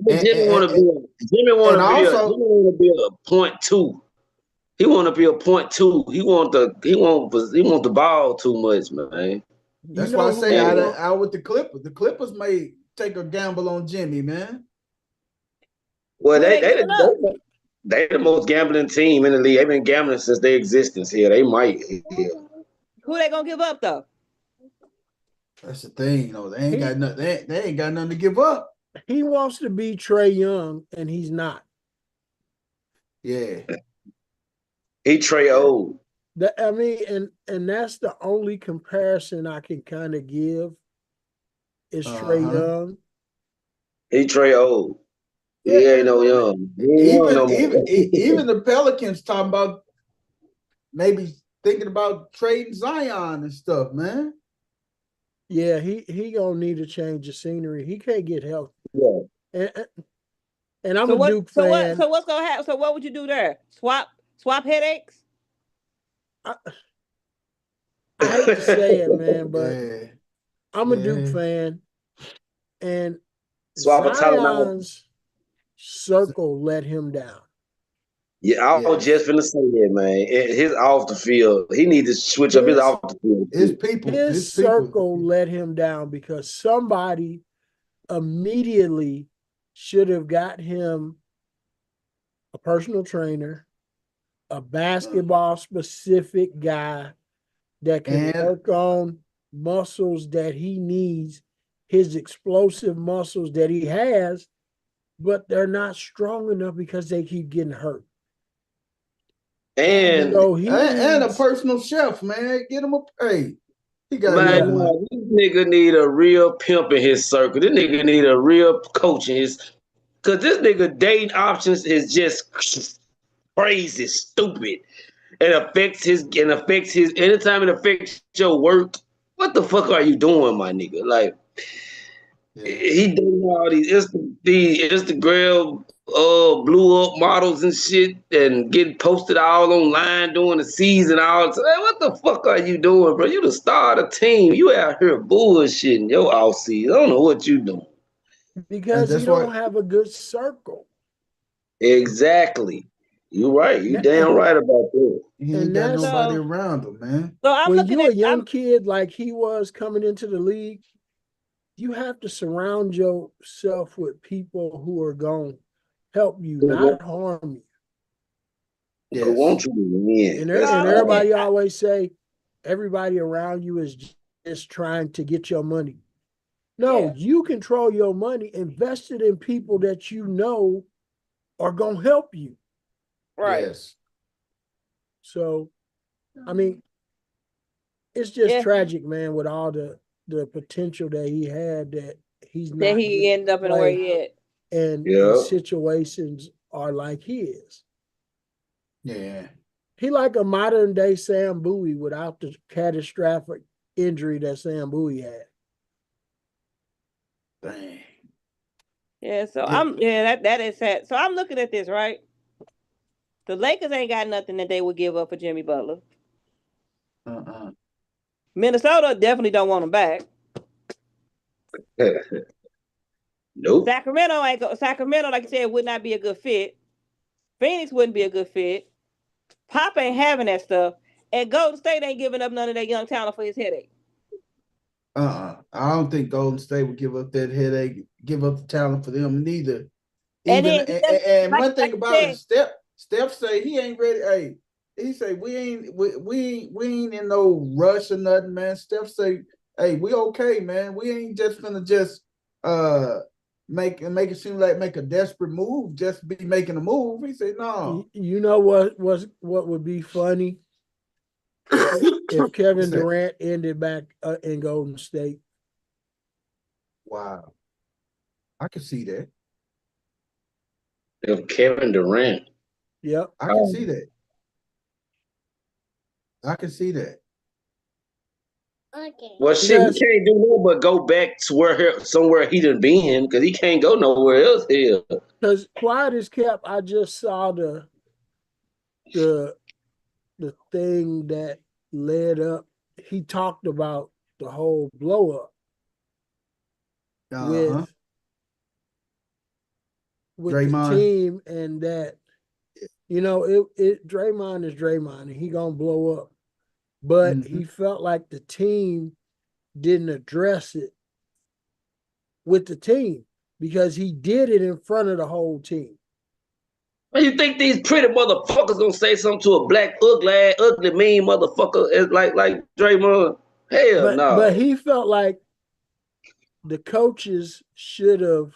Speaker 5: Jimmy want to be a point two. He want to be a point two. He want the ball too much, man.
Speaker 1: That's why I say out with the Clippers. The Clippers may take a gamble on Jimmy, man.
Speaker 5: Well, they the most gambling team in the league. They've been gambling since their existence here. They might. Yeah.
Speaker 3: Who they gonna give up though?
Speaker 1: That's the thing, you know. They ain't got nothing. They ain't got nothing to give up.
Speaker 4: He wants to be Trae Young, and he's not.
Speaker 1: Yeah.
Speaker 5: He Trae old.
Speaker 4: I mean, and that's the only comparison I can kind of give is Trae Young.
Speaker 5: He Trae old. He ain't no young.
Speaker 1: Even the Pelicans talking about maybe thinking about trading Zion and stuff, man.
Speaker 4: Yeah, he gonna need to change the scenery. He can't get healthy.
Speaker 5: Yeah.
Speaker 4: And I'm a Duke fan.
Speaker 3: So what's gonna happen? So what would you do there? Swap headaches?
Speaker 4: I hate to say it, man, but I'm a Duke fan, and Zion's circle let him down.
Speaker 5: Yeah, I was just finna say that, man. His off the field, he needs to switch up his off the field.
Speaker 4: His circle let him down because somebody immediately should have got him a personal trainer, a basketball specific guy that can work on muscles that he needs, his explosive muscles that he has, but they're not strong enough because they keep getting hurt.
Speaker 5: And
Speaker 1: a personal chef, man. Get him he got
Speaker 5: this nigga need a real pimp in his circle. This nigga need a real coach in his, cause this nigga dating options is just crazy, stupid. It affects his anytime it affects your work. What the fuck are you doing, my nigga? Like he dating all these Instagram blew up models and shit and getting posted all online during the season. What the fuck are you doing, bro? You the star of the team. You out here bullshitting your off season. I don't know what you doing.
Speaker 4: Because you don't have a good circle.
Speaker 5: Exactly. You right. You damn right about that.
Speaker 1: He ain't got nobody around him, man.
Speaker 3: So
Speaker 4: when you're a young kid like he was coming into the league, you have to surround yourself with people who are going to help you, not harm you.
Speaker 5: Yes. Want you to win.
Speaker 4: And everybody always say everybody around you is just trying to get your money. No, you control your money, invest it in people that you know are going to help you.
Speaker 3: Right.
Speaker 1: Yes.
Speaker 4: So, I mean, it's just tragic, man, with all the potential that he had that he's not.
Speaker 3: That he ended up in where he at.
Speaker 4: And situations are like his.
Speaker 1: Yeah.
Speaker 4: He like a modern day Sam Bowie without the catastrophic injury that Sam Bowie had.
Speaker 1: Dang.
Speaker 3: Yeah, so
Speaker 1: Yeah.
Speaker 3: that is sad. So I'm looking at this, right? The Lakers ain't got nothing that they would give up for Jimmy Butler. Minnesota definitely don't want him back.
Speaker 5: Nope.
Speaker 3: Sacramento, like you said, would not be a good fit. Phoenix wouldn't be a good fit. Pop ain't having that stuff. And Golden State ain't giving up none of that young talent for his headache.
Speaker 1: I don't think Golden State would give up that headache, give up the talent for them neither.
Speaker 3: And
Speaker 1: Even
Speaker 3: then,
Speaker 1: and one thing
Speaker 3: like
Speaker 1: about it, Steph say he ain't ready. Hey, he say we ain't in no rush or nothing, man. Steph say, hey, we okay, man. We ain't just gonna just make it seem like make a desperate move, just be making a move. He said, no.
Speaker 4: You know what would be funny? If Kevin Durant ended back in Golden State.
Speaker 1: Wow. I can see that.
Speaker 5: If Kevin Durant.
Speaker 4: Yep.
Speaker 1: I can see that. I can see that.
Speaker 2: Okay.
Speaker 5: Well, shit, he can't do nothing but go back to somewhere he done been, because he can't go nowhere else here.
Speaker 4: Because quiet as kept, I just saw the thing that led up. He talked about the whole blow up with
Speaker 1: Draymond.
Speaker 4: the team, and that Draymond is Draymond, and he gonna blow up. But he felt like the team didn't address it with the team because he did it in front of the whole team.
Speaker 5: You think these pretty motherfuckers gonna say something to a black, ugly, mean motherfucker like Draymond? Hell no.
Speaker 4: But he felt like the coaches should have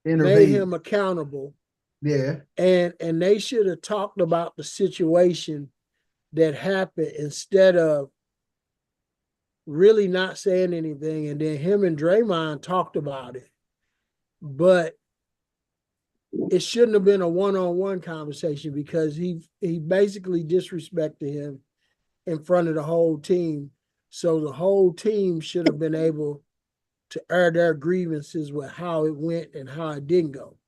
Speaker 4: made him accountable.
Speaker 1: Yeah.
Speaker 4: And they should have talked about the situation that happened instead of really not saying anything. And then him and Draymond talked about it. But it shouldn't have been a one-on-one conversation because he basically disrespected him in front of the whole team. So the whole team should have been able to air their grievances with how it went and how it didn't go.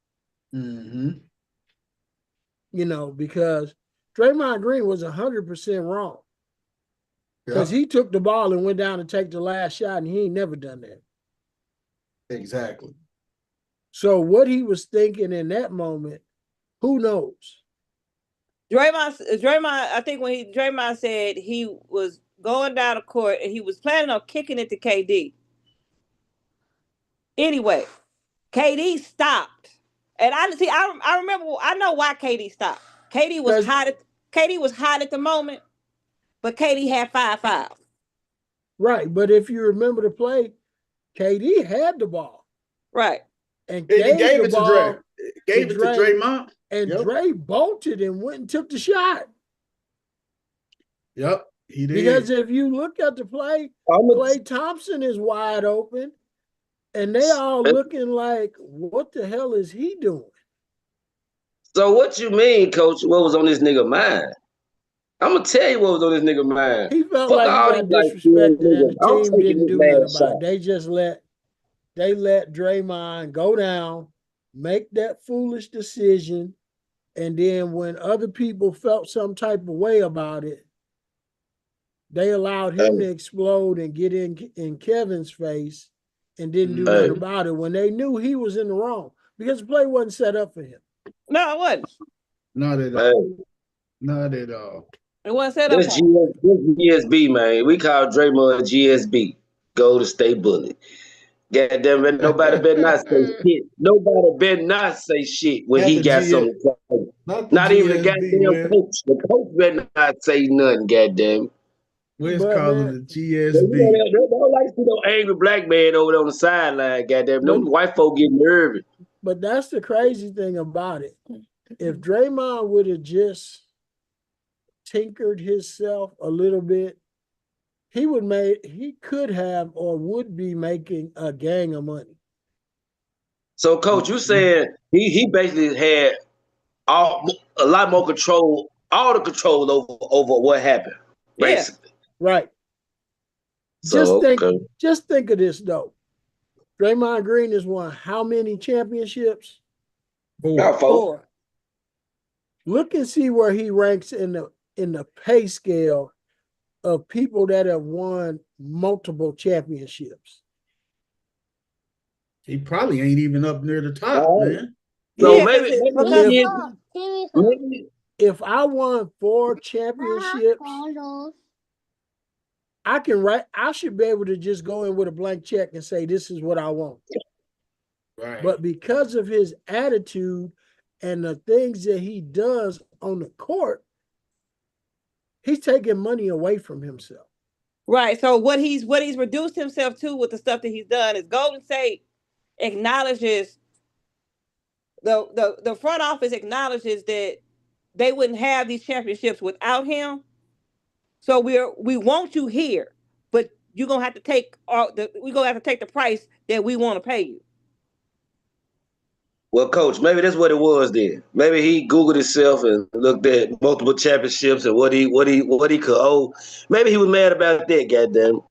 Speaker 4: Because Draymond Green was 100% wrong. Because he took the ball and went down to take the last shot, and he ain't never done that.
Speaker 1: Exactly.
Speaker 4: So what he was thinking in that moment, who knows?
Speaker 3: Draymond, I think when Draymond said he was going down the court and he was planning on kicking it to KD. Anyway, KD stopped. And I remember, I know why KD stopped. KD was hot at the moment, but KD had 5 fouls.
Speaker 4: Right, but if you remember the play, KD had the ball.
Speaker 3: Right.
Speaker 1: And he gave it to Dre. Gave it to Draymond.
Speaker 4: And Dre bolted and went and took the shot.
Speaker 1: Yep, he did.
Speaker 4: Because if you look at the play, Klay Thompson is wide open, and they all looking like, what the hell is he doing?
Speaker 5: So what you mean, Coach, what was on this nigga mind? I'm going to tell you what was on this nigga mind.
Speaker 4: He felt like he got disrespected and the team didn't do nothing about it. They just let Draymond go down, make that foolish decision, and then when other people felt some type of way about it, they allowed him to explode and get in Kevin's face and didn't do nothing about it when they knew he was in the wrong because the play wasn't set up for him.
Speaker 3: No, it wasn't.
Speaker 1: Not at all. Not at all.
Speaker 3: It wasn't set up.
Speaker 5: This GSB, man. We call Draymond GSB, Golden State Bully. Goddamn it, nobody better not say shit. Nobody better not say shit when he got something to say. Not even the goddamn coach. The coach better not say nothing, goddamn.
Speaker 1: We're calling it GSB.
Speaker 5: They don't like to see no angry black man over there on the sideline, goddamn. No white folk get nervous.
Speaker 4: But that's the crazy thing about it. If Draymond would have just tinkered himself a little bit, he could have or would be making a gang of money.
Speaker 5: So, Coach, you saying he basically had a lot more control, all the control over what happened, basically.
Speaker 4: Yeah. Right. Just think of this though. Draymond Green has won how many championships?
Speaker 5: About 4.
Speaker 3: 4.
Speaker 4: Look and see where he ranks in the pay scale of people that have won multiple championships.
Speaker 1: He probably ain't even up near the top,
Speaker 5: Right.
Speaker 1: man.
Speaker 5: So
Speaker 3: Yeah,
Speaker 5: maybe
Speaker 3: because
Speaker 5: he is-
Speaker 2: Give me some.
Speaker 5: maybe
Speaker 4: If I won 4 championships, I should be able to just go in with a blank check and say, this is what I want.
Speaker 1: Right.
Speaker 4: But because of his attitude and the things that he does on the court, he's taking money away from himself.
Speaker 3: right. So what he's reduced himself to with the stuff that he's done is Golden State acknowledges the front office acknowledges that they wouldn't have these championships without him. So we want you here, but you're gonna have to take the price that we want to pay you.
Speaker 5: Well, coach, maybe that's what it was then. Maybe he Googled himself and looked at multiple championships and what he could owe. Maybe he was mad about that, goddamn.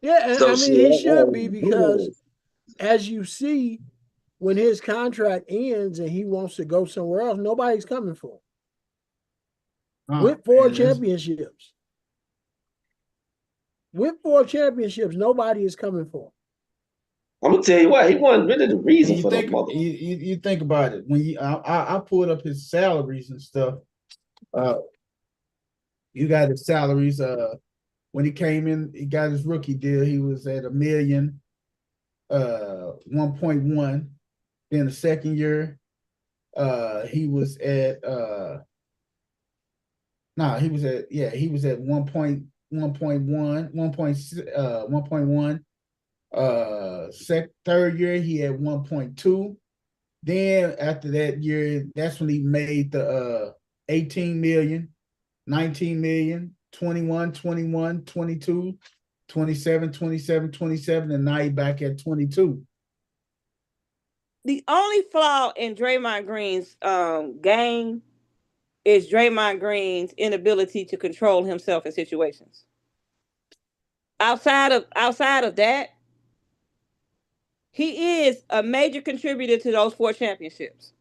Speaker 4: Yeah, and
Speaker 5: So
Speaker 4: I mean,
Speaker 5: shit,
Speaker 4: he should be,
Speaker 5: who
Speaker 4: because
Speaker 5: knows?
Speaker 4: as you see, when his contract ends and he wants to go somewhere else, nobody's coming for him. With 4
Speaker 1: Man, that's-
Speaker 4: championships. With 4 championships, nobody is coming for him.
Speaker 5: I'm gonna tell you why. He wasn't really the reason
Speaker 1: you
Speaker 5: for
Speaker 1: think
Speaker 5: that mother.
Speaker 1: you think about it when I pulled up his salaries and stuff. You got his salaries. When he came in, he got his rookie deal. He was at $1 million, 1.1. Then the second year, he was at he was at 1.1. Third year he had 1.2. Then after that year, that's when he made the 18 million, 19 million, 21, 22, 27, 27, 27, and now he back at 22.
Speaker 3: The only flaw in Draymond Green's game is Draymond Green's inability to control himself in situations. Outside of that, he is a major contributor to those 4 championships.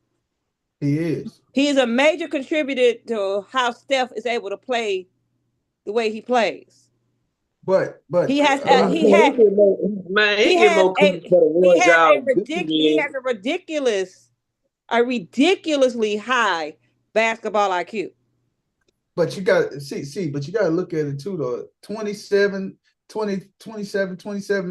Speaker 1: He is.
Speaker 3: He is a major contributor to how Steph is able to play the way he plays.
Speaker 1: But
Speaker 3: He has
Speaker 5: He has
Speaker 3: a ridiculously high basketball IQ.
Speaker 1: But you got but you got to look at it too, though. 27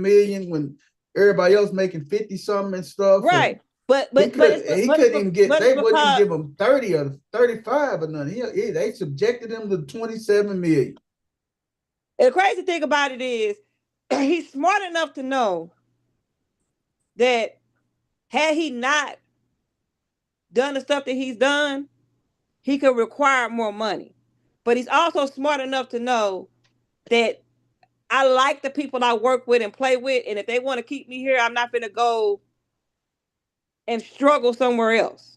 Speaker 1: million when everybody else making 50 something and stuff.
Speaker 3: Right. But
Speaker 1: he couldn't even get. They wouldn't even give him 30 or 35 or nothing. They subjected him to 27 million.
Speaker 3: And the crazy thing about it is, he's smart enough to know that had he not done the stuff that he's done, he could require more money. But he's also smart enough to know that I like the people I work with and play with, and if they want to keep me here, I'm not going to go and struggle somewhere else.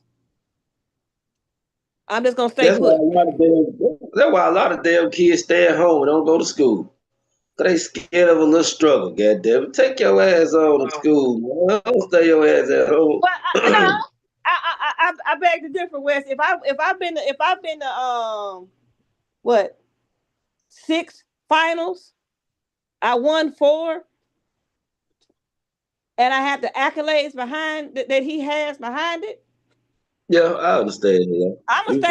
Speaker 3: I'm just going to stay put.
Speaker 5: That's why a lot of damn kids stay at home and don't go to school. Because they scared of a little struggle, goddamn. Take your ass on to school, man. Don't stay your ass at home.
Speaker 3: But I beg to differ, Wes. If I've been to 6 finals, I won 4, and I have the accolades behind that he has behind it.
Speaker 5: Yeah, I understand. Yeah.
Speaker 3: I'm gonna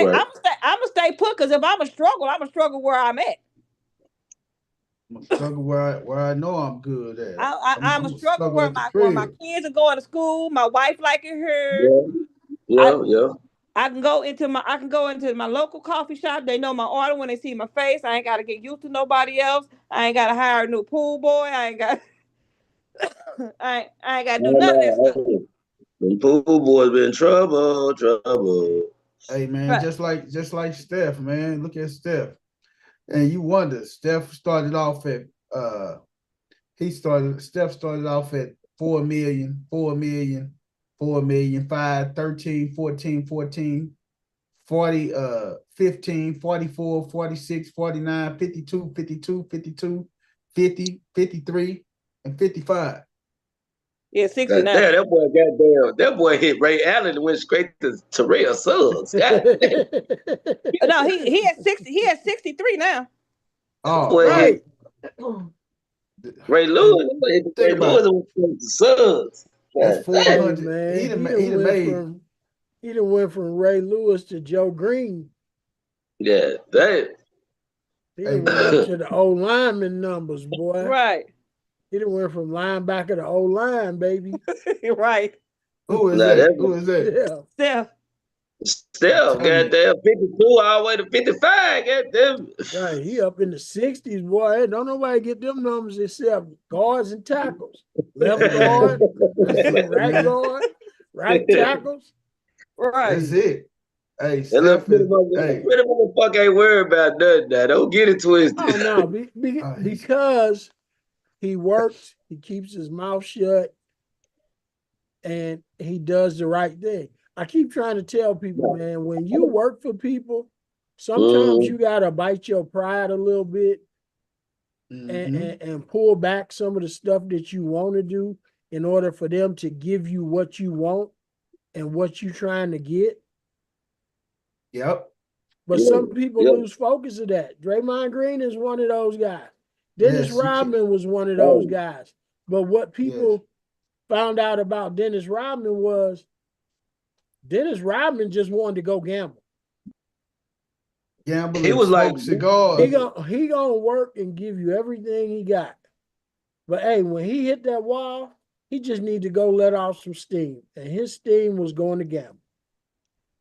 Speaker 3: stay put, because if I'm a struggle where I'm at.
Speaker 1: I'm a struggle where I know I'm good at.
Speaker 3: I'm a struggle where my kids are going to school. My wife liking her.
Speaker 5: Yeah.
Speaker 3: I can go into my local coffee shop. They know my order when they see my face. I ain't got to get used to nobody else. I ain't got to hire a new pool boy. I ain't got I ain't got to do none of that stuff.
Speaker 5: The pool boys been trouble.
Speaker 1: Hey man,
Speaker 3: Right.
Speaker 1: just like Steph, man. Look at Steph. And you wonder, Steph started off at Steph started off at 4 million, 5, 13, 14, 14, 40, 15, 44, 46, 49, 52, 52, 52, 50, 53, and 55.
Speaker 3: Yeah, 60 now.
Speaker 5: Damn, that boy hit Ray Allen and went straight to Terrell Suggs. God,
Speaker 3: No, he had 60. He had 63 now.
Speaker 1: Oh,
Speaker 5: boy
Speaker 4: Right.
Speaker 5: hit Ray Lewis. That boy hit
Speaker 1: Think
Speaker 5: Ray
Speaker 1: about
Speaker 5: Lewis and went to Suggs.
Speaker 1: That's
Speaker 5: God, damn.
Speaker 1: 400.
Speaker 4: Man,
Speaker 1: He done
Speaker 4: went from Ray Lewis to Joe Green.
Speaker 5: Yeah, damn.
Speaker 4: He
Speaker 1: Hey,
Speaker 4: done went up to the old lineman numbers, boy.
Speaker 3: Right.
Speaker 4: He done went from linebacker to old line, baby.
Speaker 3: Right.
Speaker 1: Who is
Speaker 5: Nah,
Speaker 1: that?
Speaker 5: that-
Speaker 1: Who is that?
Speaker 4: Yeah.
Speaker 3: Steph.
Speaker 5: Still,
Speaker 1: I'm telling you.
Speaker 5: goddamn, 52 all the way to 55. Goddamn.
Speaker 4: Right. He up in the 60s, boy. Don't nobody get them numbers except guards and tackles. Left
Speaker 1: Man,
Speaker 4: guard,
Speaker 1: that's it,
Speaker 4: right
Speaker 1: man.
Speaker 4: guard, right tackles.
Speaker 3: Right.
Speaker 1: That's it. Hey,
Speaker 5: That little
Speaker 1: Steph is, hey,
Speaker 5: pretty motherfucker ain't worried about nothing now. Don't get it twisted.
Speaker 4: Oh no,
Speaker 1: he's-
Speaker 4: because he works, he keeps his mouth shut, and he does the right thing. I keep trying to tell people, man, when you work for people, sometimes you gotta bite your pride a little bit
Speaker 1: mhm.
Speaker 4: and pull back some of the stuff that you want to do in order for them to give you what you want and what you're trying to get.
Speaker 1: Yep.
Speaker 4: But
Speaker 5: Yeah,
Speaker 4: some people
Speaker 5: yeah.
Speaker 4: lose focus of that. Draymond Green is one of those guys. Dennis
Speaker 1: Yes, you
Speaker 4: Rodman was one of those
Speaker 5: Oh.
Speaker 4: guys. But what people found out about Dennis Rodman was Dennis Rodman just wanted to go gamble.
Speaker 1: Gamble
Speaker 5: He
Speaker 1: and
Speaker 5: was like-
Speaker 1: smoke cigars.
Speaker 4: He gonna work and give you everything he got. But hey, when he hit that wall, he just need to go let off some steam. And his steam was going to gamble.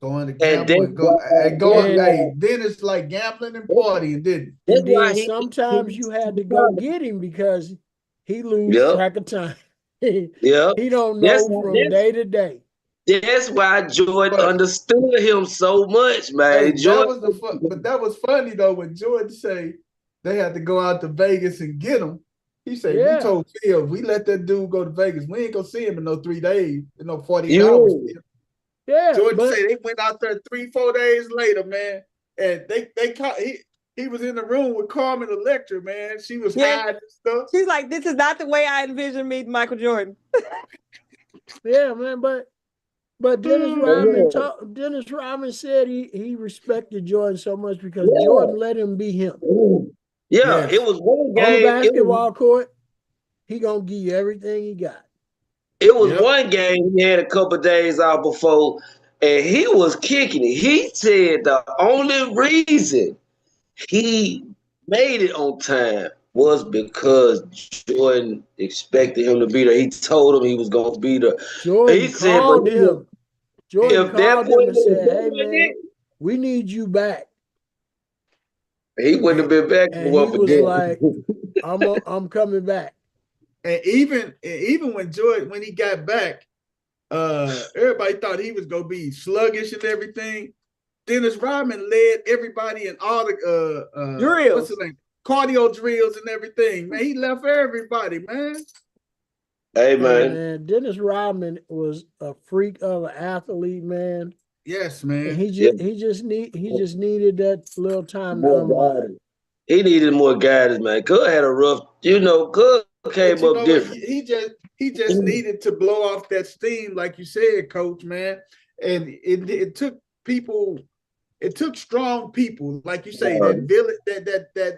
Speaker 1: Going to
Speaker 5: And
Speaker 1: gamble and go and going.
Speaker 4: Yeah.
Speaker 1: Hey, then it's like gambling and partying, didn't
Speaker 5: That's
Speaker 4: And
Speaker 5: why
Speaker 4: then
Speaker 5: he-
Speaker 4: sometimes you had to go get him because he lose
Speaker 5: Yep.
Speaker 4: track of time. he
Speaker 5: Yeah.
Speaker 4: don't
Speaker 5: That's-
Speaker 4: know from
Speaker 5: that's-
Speaker 4: day to day.
Speaker 5: That's why Jordan
Speaker 1: But-
Speaker 5: understood him so much, man.
Speaker 1: Hey, that
Speaker 5: Jordan,
Speaker 1: was but that was funny though when Jordan say they had to go out to Vegas and get him. He said,
Speaker 4: Yeah.
Speaker 1: we told Phil, we let that dude go to Vegas. We ain't gonna see him in no 3 days, in no 48
Speaker 5: You-
Speaker 1: hours.
Speaker 4: Yeah,
Speaker 1: Jordan
Speaker 4: but
Speaker 1: said they went out there 3-4 days later, man. And they caught he was in the room with Carmen Electra, man. She was
Speaker 3: Yeah.
Speaker 1: hiding and stuff.
Speaker 3: She's like, this is not the way I envisioned meeting Michael Jordan.
Speaker 4: yeah, man, but Dennis Rodman said he respected Jordan so much because
Speaker 5: Yeah.
Speaker 4: Jordan let him be him.
Speaker 5: Yeah,
Speaker 1: Yes.
Speaker 5: it was one
Speaker 4: On the
Speaker 5: game.
Speaker 4: basketball court, he gonna give you everything he got.
Speaker 5: It was
Speaker 1: Yep.
Speaker 5: one game he had a couple days out before, and he was kicking it. He said the only reason he made it on time was because Jordan expected him to be there. He told him he was going to be there.
Speaker 4: Jordan
Speaker 5: He said,
Speaker 4: called
Speaker 5: but
Speaker 4: him. Jordan
Speaker 5: if that
Speaker 4: called
Speaker 5: boy
Speaker 4: him and said, "Hey
Speaker 5: was
Speaker 4: man, we need you back."
Speaker 5: he wouldn't have been back
Speaker 4: And
Speaker 5: for
Speaker 4: he
Speaker 5: one
Speaker 4: was
Speaker 5: for
Speaker 4: like, I'm coming back.
Speaker 1: And even when Jordan, when he got back, everybody thought he was gonna be sluggish and everything. Dennis Rodman led everybody in all the
Speaker 3: Drills.
Speaker 1: what's his name? Cardio drills and everything. Man, he left everybody, man.
Speaker 5: Hey
Speaker 4: Hey,
Speaker 5: man,
Speaker 4: man, Dennis Rodman was a freak of an athlete, man.
Speaker 1: Yes,
Speaker 4: And
Speaker 1: man.
Speaker 4: he just needed that little time to
Speaker 5: more
Speaker 4: unwind.
Speaker 5: guidance. He needed more guidance, man. Cuz had a rough, Cuz came
Speaker 1: But you know
Speaker 5: up
Speaker 1: what?
Speaker 5: different.
Speaker 1: He just needed to blow off that steam, like you said, Coach, man. And it took people, it took strong people, like you say, that village,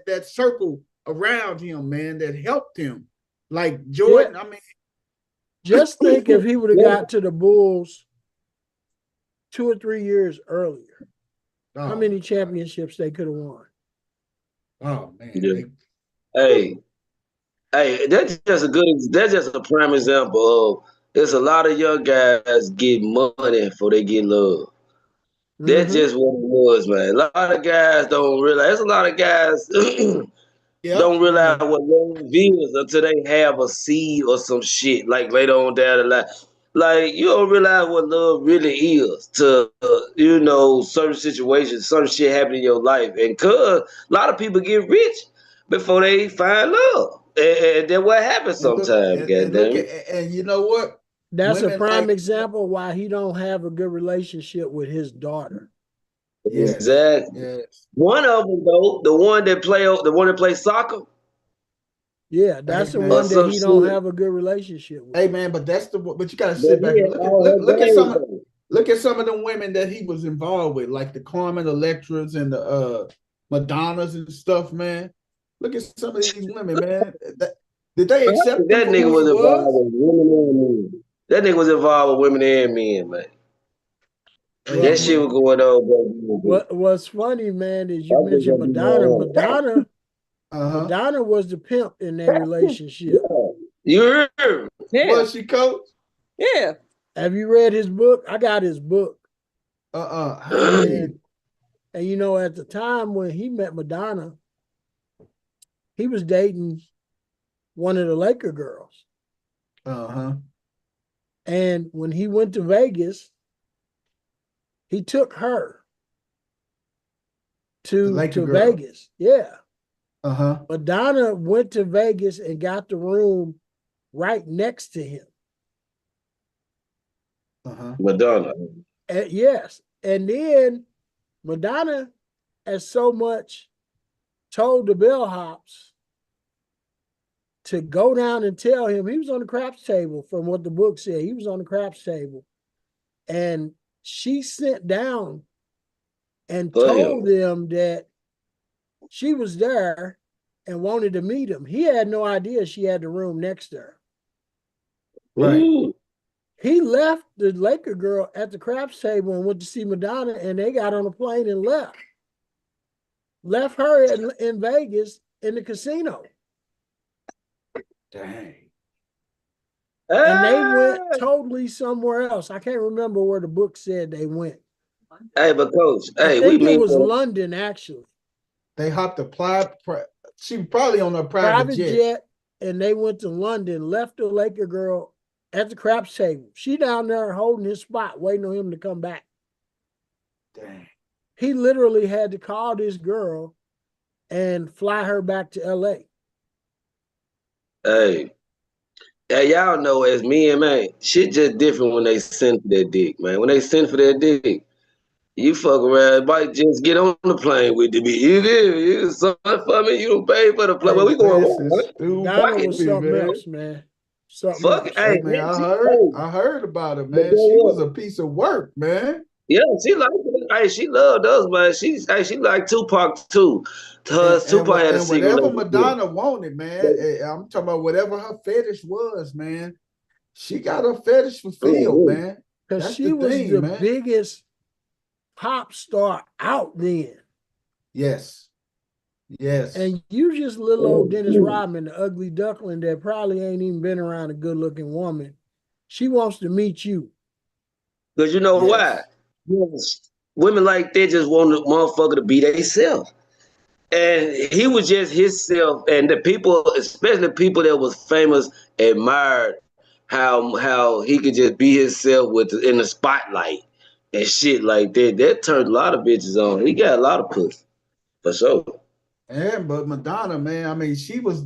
Speaker 1: that circle around him, man, that helped him. Like Jordan, I mean,
Speaker 4: Just think if he would have
Speaker 5: Yeah.
Speaker 4: got to the Bulls 2 or 3 years earlier, how
Speaker 1: oh,
Speaker 4: many championships they could have won.
Speaker 1: Oh man,
Speaker 5: Yeah. Hey, that's just a prime example of there's a lot of young guys get money before they get love. That's
Speaker 4: Mhm.
Speaker 5: just what it was, man. A lot of guys don't realize. There's a lot of guys
Speaker 1: Yep.
Speaker 5: don't realize what love is until they have a seed or some shit like later on down the line. Like you don't realize what love really is to certain situations, certain shit happen in your life, and cause a lot of people get rich before they find love, and then what happens sometimes,
Speaker 1: and look
Speaker 5: goddamn.
Speaker 1: and you know what?
Speaker 4: That's a
Speaker 1: Women
Speaker 4: prime
Speaker 1: like-
Speaker 4: example why he don't have a good relationship with his daughter.
Speaker 1: Yes.
Speaker 5: Exactly.
Speaker 1: Yes.
Speaker 5: One of them though, the one that play soccer,
Speaker 4: Yeah, that's
Speaker 1: Hey,
Speaker 4: the
Speaker 1: man.
Speaker 4: one
Speaker 5: Or
Speaker 4: that
Speaker 5: some
Speaker 4: he don't
Speaker 5: shit.
Speaker 4: have a good relationship with.
Speaker 1: Hey man, but that's the but you gotta
Speaker 5: But
Speaker 1: sit back
Speaker 5: he
Speaker 1: and
Speaker 5: had all her
Speaker 1: look at
Speaker 5: days,
Speaker 1: some of
Speaker 5: though.
Speaker 1: look at some of them women that he was involved with, like the Carmen Electras and the Madonnas and stuff, man. Look at some of these women, man. Did they
Speaker 5: I
Speaker 1: accept
Speaker 5: think
Speaker 1: him
Speaker 5: that
Speaker 1: for
Speaker 5: nigga
Speaker 1: who he
Speaker 5: was involved
Speaker 1: was?
Speaker 5: with women and men. That nigga was involved with women and men, man.
Speaker 1: Hey
Speaker 4: Well,
Speaker 5: That shit was
Speaker 1: man.
Speaker 5: going on, bro.
Speaker 4: what's funny, man, is you
Speaker 5: I think
Speaker 4: mentioned
Speaker 5: that'd be
Speaker 4: Madonna.
Speaker 5: more.
Speaker 1: Uh-huh.
Speaker 4: Madonna was the pimp in their relationship.
Speaker 5: Yeah. You heard?
Speaker 3: Yeah,
Speaker 1: Was she coach?
Speaker 3: yeah.
Speaker 4: Have you read his book? I got his book.
Speaker 1: Uh-uh.
Speaker 4: And you know, at the time when he met Madonna, he was dating one of the Laker girls.
Speaker 1: Uh-huh.
Speaker 4: And when he went to Vegas, he took her
Speaker 1: The
Speaker 4: to
Speaker 1: Laker girl.
Speaker 4: Vegas. Yeah.
Speaker 1: Uh-huh.
Speaker 4: Madonna went to Vegas and got the room right next to him.
Speaker 1: Uh-huh.
Speaker 5: Madonna.
Speaker 4: And yes. And then Madonna has so much told the bellhops to go down and tell him he was on the craps table from what the book said. He was on the craps table. And she sent down and told them that she was there and wanted to meet him. He had no idea she had the room next to her.
Speaker 1: Right.
Speaker 5: Ooh.
Speaker 4: He left the Laker girl at the craps table and went to see Madonna, and they got on a plane and left. Left her in Vegas in the casino.
Speaker 1: Dang.
Speaker 4: And they went
Speaker 5: Ah.
Speaker 4: totally somewhere else. I can't remember where the book said they went.
Speaker 5: Hey, but coach,
Speaker 4: I
Speaker 5: hey, we
Speaker 4: think it
Speaker 5: mean
Speaker 4: was London, actually.
Speaker 1: They hopped she probably on a private jet.
Speaker 4: And they went to London, left the Laker girl at the craps table. She down there holding his spot, waiting on him to come back.
Speaker 1: Dang.
Speaker 4: He literally had to call this girl and fly her back to LA.
Speaker 5: Hey. Hey, y'all know as me and man, shit just different when they send for that dick, man. When they send for that dick, you fuck around, might just get on the plane with the bitch. You did, you something for me, you don't pay for the plane.
Speaker 1: Hey,
Speaker 5: Well, we going
Speaker 1: this
Speaker 5: wrong.
Speaker 1: is
Speaker 4: Madonna
Speaker 5: Fuck it.
Speaker 4: was
Speaker 1: stupid,
Speaker 4: something
Speaker 1: man.
Speaker 4: else, man. Something
Speaker 5: Fuck it.
Speaker 4: else.
Speaker 5: Hey,
Speaker 1: Hey man,
Speaker 5: hey,
Speaker 1: I heard about it,
Speaker 5: but
Speaker 1: man.
Speaker 5: guess
Speaker 1: She was
Speaker 5: what?
Speaker 1: a piece of work, man.
Speaker 5: Yeah, she like it. Hey, she loved us, man. She like Tupac too. Tupac had a
Speaker 1: And
Speaker 5: secret
Speaker 1: whatever
Speaker 5: relationship.
Speaker 1: Madonna wanted, man. I'm talking about whatever her fetish was, man. She got her fetish fulfilled,
Speaker 5: Mhm.
Speaker 1: man.
Speaker 4: Because
Speaker 1: That's
Speaker 4: she
Speaker 1: the
Speaker 4: was
Speaker 1: thing,
Speaker 4: the
Speaker 1: man.
Speaker 4: biggest pop star out then.
Speaker 1: Yes. Yes.
Speaker 4: And you just little old Dennis
Speaker 5: Mhm.
Speaker 4: Rodman, the ugly duckling that probably ain't even been around a good looking woman. She wants to meet you.
Speaker 5: Cause you know why?
Speaker 1: Yes.
Speaker 5: Yes. Women like that just want the motherfucker to be themselves. And he was just himself, and the people, especially people that was famous, admired how he could just be himself in the spotlight and shit like that. That turned a lot of bitches on. He got a lot of pussy for sure.
Speaker 1: And but Madonna, man, I mean, she was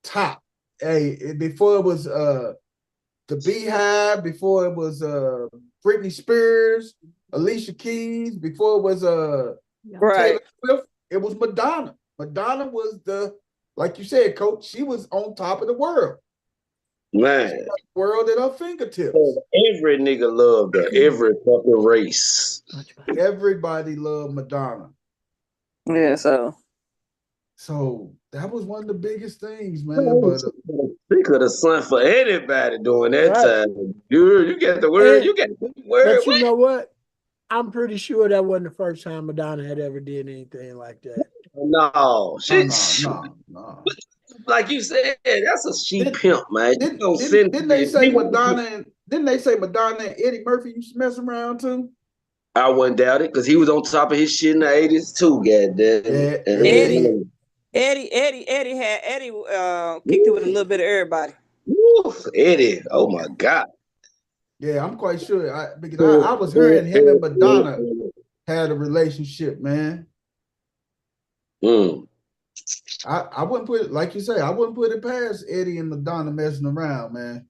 Speaker 1: top. Hey, before it was the Beehive, before it was Britney Spears, Alicia Keys, before it was
Speaker 3: Right.
Speaker 1: Taylor Swift, it was Madonna. Madonna was like you said, Coach, she was on top of the world.
Speaker 5: Man,
Speaker 1: World at her fingertips.
Speaker 5: every nigga loved her, every fucking race.
Speaker 1: Everybody loved Madonna.
Speaker 3: Yeah, so
Speaker 1: So that was one of the biggest things, man. But
Speaker 5: She could have sung for anybody during that
Speaker 4: Right.
Speaker 5: time. You got the word. You got the word.
Speaker 4: But you
Speaker 5: What?
Speaker 4: know what? I'm pretty sure that wasn't the first time Madonna had ever did anything like that.
Speaker 5: No,
Speaker 1: no.
Speaker 5: like you said, that's a she pimp, man. You don't send
Speaker 1: Didn't they say Madonna and Eddie Murphy used to mess around too?
Speaker 5: I wouldn't doubt it because he was on top of his shit in the 80s too, goddamn.
Speaker 1: Yeah.
Speaker 3: Eddie kicked it with a little bit of everybody.
Speaker 5: Eddie, oh my God.
Speaker 1: Yeah, I'm quite sure. Because I was hearing him and Madonna had a relationship, man.
Speaker 5: Mm.
Speaker 1: I wouldn't put it, like you say, I wouldn't put it past Eddie and Madonna messing around, man.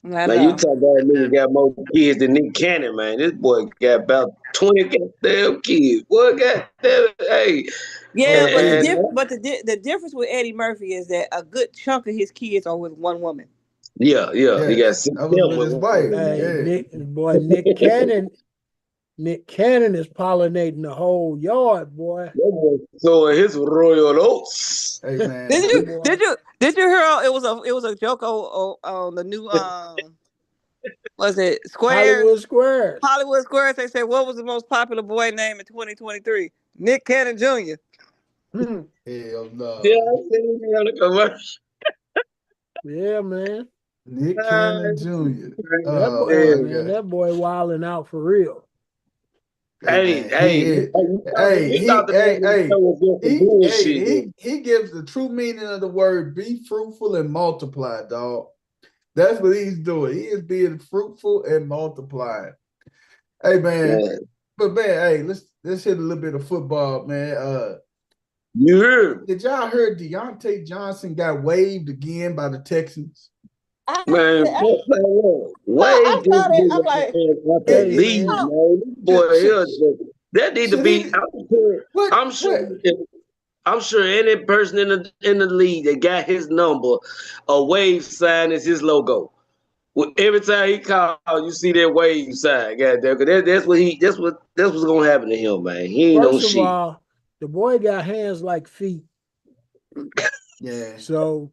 Speaker 3: I
Speaker 5: Man, you
Speaker 3: know.
Speaker 5: talk about a nigga got more kids than Nick Cannon, man. This boy got about 20 goddamn kids. Boy, goddamn, hey.
Speaker 3: Yeah,
Speaker 1: Oh,
Speaker 3: but
Speaker 1: hey,
Speaker 3: the difference with Eddie Murphy is that a good chunk of his kids are with one woman.
Speaker 5: Yeah, he got
Speaker 1: yes,
Speaker 5: 6
Speaker 1: I was
Speaker 5: them
Speaker 1: with
Speaker 5: with
Speaker 1: his
Speaker 5: one
Speaker 1: wife.
Speaker 5: woman,
Speaker 4: Hey,
Speaker 1: Yeah,
Speaker 4: Nick Cannon is pollinating the whole yard, boy.
Speaker 5: That boy sowing his royal oats.
Speaker 1: hey man,
Speaker 3: Did
Speaker 4: That
Speaker 3: you
Speaker 1: he,
Speaker 4: boy.
Speaker 3: did you did you hear? It was a joke on the new was it Squares,
Speaker 4: Hollywood Squares.
Speaker 3: Hollywood Squares? They said what was the most popular boy name in 2023? Nick Cannon Jr.
Speaker 4: Hmm.
Speaker 1: hell
Speaker 5: Yeah,
Speaker 1: no.
Speaker 5: I seen him on the commercial.
Speaker 4: Yeah, man.
Speaker 1: Nick Cannon Jr.
Speaker 4: That boy,
Speaker 1: Oh
Speaker 4: hey
Speaker 1: my
Speaker 4: man,
Speaker 1: God.
Speaker 4: that boy wilding out for real.
Speaker 1: Hey man, he is.
Speaker 5: He thought was just some bullshit.
Speaker 1: He gives the true meaning of the word be fruitful and multiply, dog. That's what he's doing. He is being fruitful and multiplying. Hey man,
Speaker 5: Man,
Speaker 1: but man, hey, let's hit a little bit of football, man.
Speaker 5: you heard me.
Speaker 1: Did y'all hear Deontay Johnson got waived again by the Texans?
Speaker 5: Man, fuck that one.
Speaker 3: I
Speaker 5: Wave this
Speaker 3: saw that. I'm
Speaker 5: nigga
Speaker 3: like,
Speaker 5: out the
Speaker 1: It,
Speaker 4: Hey
Speaker 1: it,
Speaker 5: league,
Speaker 4: man.
Speaker 5: man. This boy
Speaker 1: should,
Speaker 5: here, that need to
Speaker 1: should
Speaker 5: be.
Speaker 1: he? What?
Speaker 5: I'm sure.
Speaker 1: What?
Speaker 5: I'm sure any person in the league that got his number, a wave sign is his logo. Well, every time he call, you see that wave sign. Goddamn, 'cause that's what's gonna happen to him, man. He ain't no
Speaker 4: First of
Speaker 5: shit.
Speaker 4: all, the boy got hands like feet.
Speaker 1: Yeah.
Speaker 4: So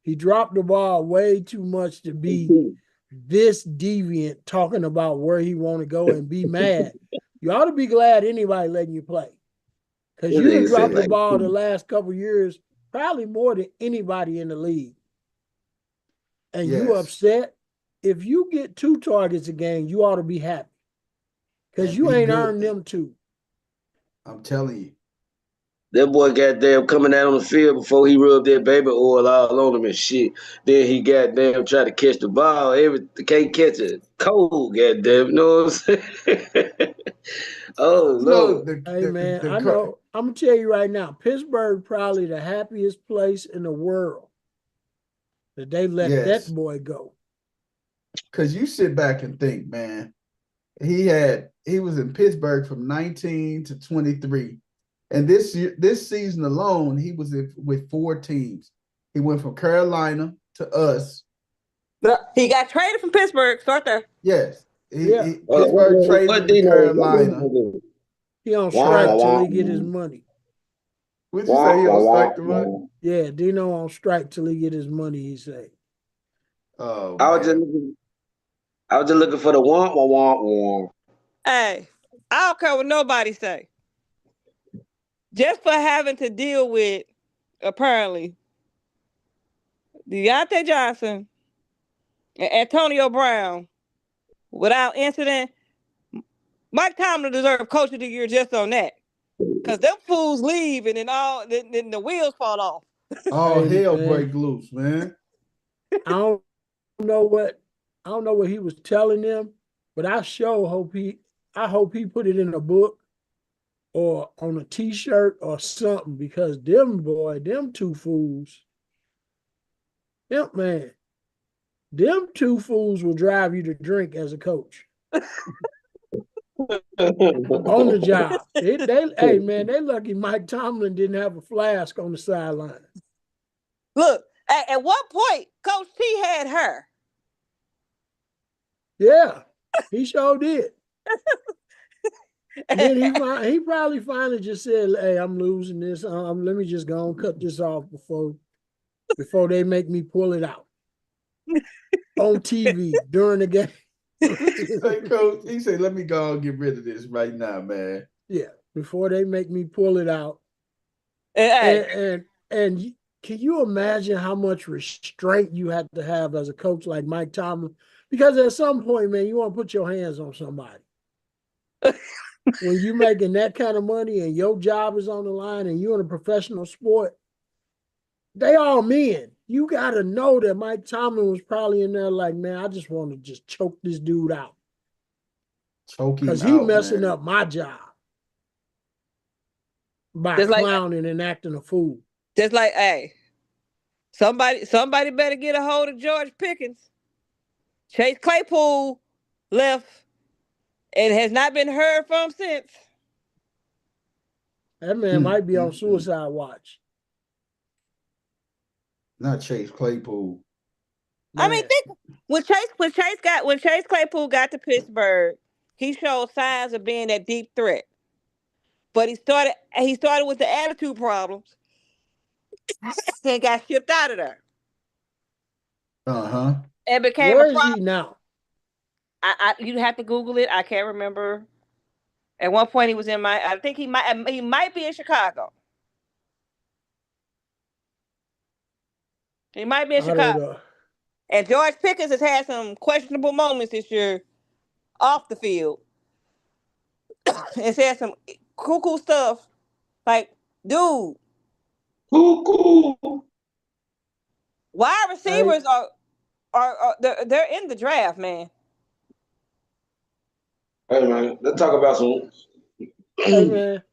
Speaker 4: he dropped the ball way too much to be this deviant talking about where he want to go and be mad. You ought to be glad anybody letting you play. Because
Speaker 5: That
Speaker 4: you done
Speaker 5: nigga said
Speaker 4: dropped the
Speaker 5: like,
Speaker 4: ball the last couple years, probably more than anybody in the league. And you
Speaker 1: Yes.
Speaker 4: upset. If you get 2 targets a game, you ought to be happy. Because
Speaker 1: And
Speaker 4: you
Speaker 1: be
Speaker 4: ain't
Speaker 1: good.
Speaker 4: earned them 2.
Speaker 1: I'm telling you.
Speaker 5: that boy goddamn coming out on the field before he rubbed that baby oil all on him and shit. Then he goddamn tried to catch the ball. Can't catch it. Cold, goddamn. You know what I'm saying? Oh
Speaker 1: You know
Speaker 5: Lord.
Speaker 4: Hey man, I know. I'm gonna tell you right now, Pittsburgh probably the happiest place in the world that they let that
Speaker 1: yes,
Speaker 4: boy go.
Speaker 1: because you sit back and think, man, he was in Pittsburgh from 19 to 23. And this season alone, he was with 4 teams. He went from Carolina to us.
Speaker 3: but he got traded from Pittsburgh. Start there.
Speaker 1: Yes.
Speaker 4: Yeah,
Speaker 1: Pittsburgh traded
Speaker 5: What
Speaker 1: him to
Speaker 5: Dino? What
Speaker 1: Carolina.
Speaker 5: Dino?
Speaker 4: he on
Speaker 5: Wah,
Speaker 4: strike till
Speaker 5: wah,
Speaker 4: he get his money.
Speaker 1: Would you say he
Speaker 5: wah,
Speaker 1: on
Speaker 5: wah,
Speaker 1: strike the money?
Speaker 5: wah.
Speaker 4: Yeah, Dino on strike till he get his money. He say.
Speaker 1: Oh
Speaker 5: I was just
Speaker 1: man.
Speaker 5: looking, I was just looking for the womp womp womp womp.
Speaker 3: Hey, I don't care what nobody say. Just for having to deal with apparently Deontay Johnson and Antonio Brown without incident, Mike Tomlin deserved Coach of the Year just on that. Cause them fools leave and then the wheels fall off.
Speaker 1: All
Speaker 4: Hey
Speaker 1: hell
Speaker 4: man,
Speaker 1: break loose, man.
Speaker 4: I don't know what he was telling them, but I hope he put it in a book or on a T-shirt or something because them 2 fools, them 2 fools will drive you to drink as a coach on the job. Hey man, they lucky Mike Tomlin didn't have a flask on the sideline.
Speaker 3: Look, at one point, Coach T had her.
Speaker 4: Yeah, he sure did. And then he probably finally just said, "Hey, I'm losing this. Let me just go and cut this off before they make me pull it out on TV during the game."
Speaker 1: Hey, Coach, he said, let me go and get rid of this right now, man.
Speaker 4: Yeah, before they make me pull it out.
Speaker 3: Hey,
Speaker 4: And can you imagine how much restraint you had to have as a coach like Mike Tomlin? Because at some point, man, you want to put your hands on somebody. When you're making that kind of money and your job is on the line and you're in a professional sport, they all men. You got to know that Mike Tomlin was probably in there like, man, I just want to just choke this dude out.
Speaker 1: Choke him
Speaker 4: Because he
Speaker 1: out,
Speaker 4: messing
Speaker 1: man.
Speaker 4: up my job by
Speaker 3: just like
Speaker 4: clowning and acting a fool.
Speaker 3: hey, somebody better get a hold of George Pickens. Chase Claypool left and has not been heard from since.
Speaker 4: That man might be on suicide watch.
Speaker 1: Not Chase Claypool.
Speaker 3: I mean, think when Chase Claypool got to Pittsburgh, he showed signs of being that deep threat. But he started with the attitude problems and got shipped out of there.
Speaker 1: Uh-huh.
Speaker 3: And became
Speaker 4: Where
Speaker 3: a
Speaker 4: is
Speaker 3: problem.
Speaker 4: he now?
Speaker 3: You'd have to Google it. I can't remember. At one point, he was in I think he might be in Chicago. He might be in Chicago. And George Pickens has had some questionable moments this year off the field. And said some cuckoo stuff. Like, dude.
Speaker 5: Cuckoo.
Speaker 3: Wide receivers are they're in the draft, man.
Speaker 5: Hey man, let's talk about some.
Speaker 4: Hey man,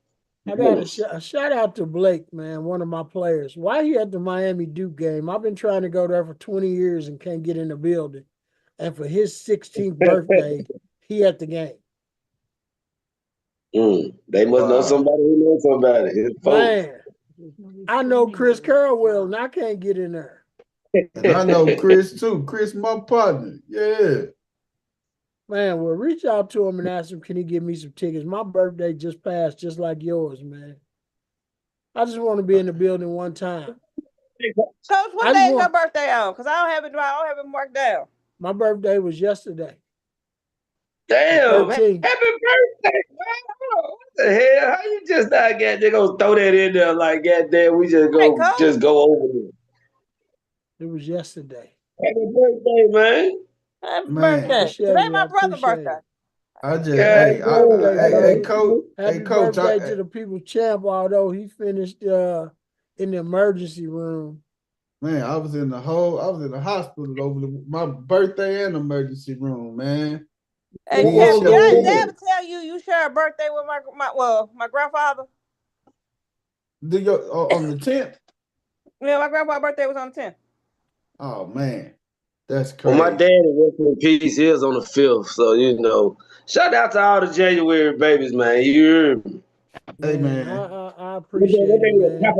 Speaker 4: I got a shout out to Blake, man, one of my players. Why he at the Miami Duke game? I've been trying to go there for 20 years and can't get in the building. And for his 16th birthday, he at the game.
Speaker 5: They must know somebody who knows somebody.
Speaker 4: Man, I know Chris Carroll and I can't get in there.
Speaker 1: And I know Chris too. Chris, my partner. Yeah.
Speaker 4: Man, well, reach out to him and ask him, can he give me some tickets? My birthday just passed, just like yours, man. I just want to be in the building one time.
Speaker 3: Coach, what day is your birthday on? Because I don't have it marked down.
Speaker 4: My birthday was yesterday.
Speaker 5: Damn, happy birthday, man. What the hell? How you just not get they gonna throw that in there like goddamn we just go over it.
Speaker 4: It was yesterday.
Speaker 5: Happy birthday, man.
Speaker 3: Happy birthday. Today my brother's birthday.
Speaker 1: I just hey coach.
Speaker 4: Happy birthday to the People's Champ, although he finished in the emergency room.
Speaker 1: Man, I was in the hospital over my birthday and emergency room, man.
Speaker 3: Hey, did I ever tell you share a birthday with my grandfather?
Speaker 1: On the 10th?
Speaker 3: Yeah, my grandpa's birthday was on the 10th.
Speaker 1: Oh man, that's crazy.
Speaker 5: Well, my daddy rest in peace. He was on the 5th, so you know. Shout out to all the January babies, man. You hear me?
Speaker 1: Hey man,
Speaker 4: I appreciate it, man.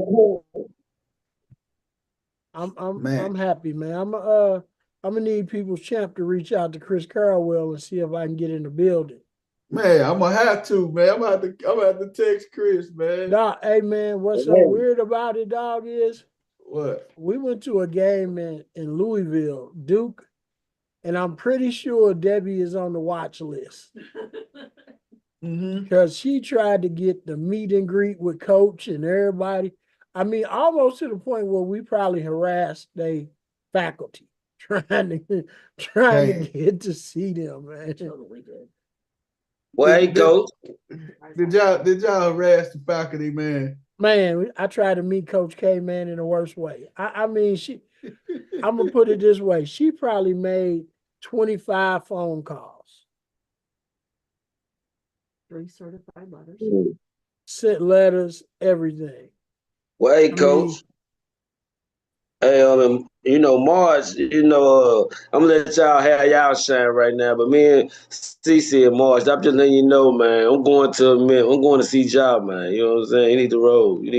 Speaker 4: I'm happy, man. I'm gonna need People's Champ to reach out to Chris Carroll and see if I can get in the building.
Speaker 1: Man, I'm gonna have to, man. I'm gonna have to text Chris, man.
Speaker 4: Dog, hey man, what's so weird about it, dog, is
Speaker 1: what?
Speaker 4: We went to a game in Louisville, Duke, and I'm pretty sure Debbie is on the watch list. Because she tried to get the meet and greet with Coach and everybody. I mean, almost to the point where we probably harassed the faculty trying to get to see them, man.
Speaker 5: Well, hey, Coach.
Speaker 1: Did y'all harass the faculty, man?
Speaker 4: Man, I tried to meet Coach K, man, in the worst way. I mean, I'm gonna put it this way: she probably made 25 phone calls,
Speaker 6: 3 certified letters,
Speaker 4: sent letters, everything.
Speaker 5: Well, hey, Coach. Hey, you know, March, I'm gonna let y'all have y'all shine right now, but me and CC and March, I'm just letting you know, man, I'm going to see y'all, man. You know what I'm saying? You need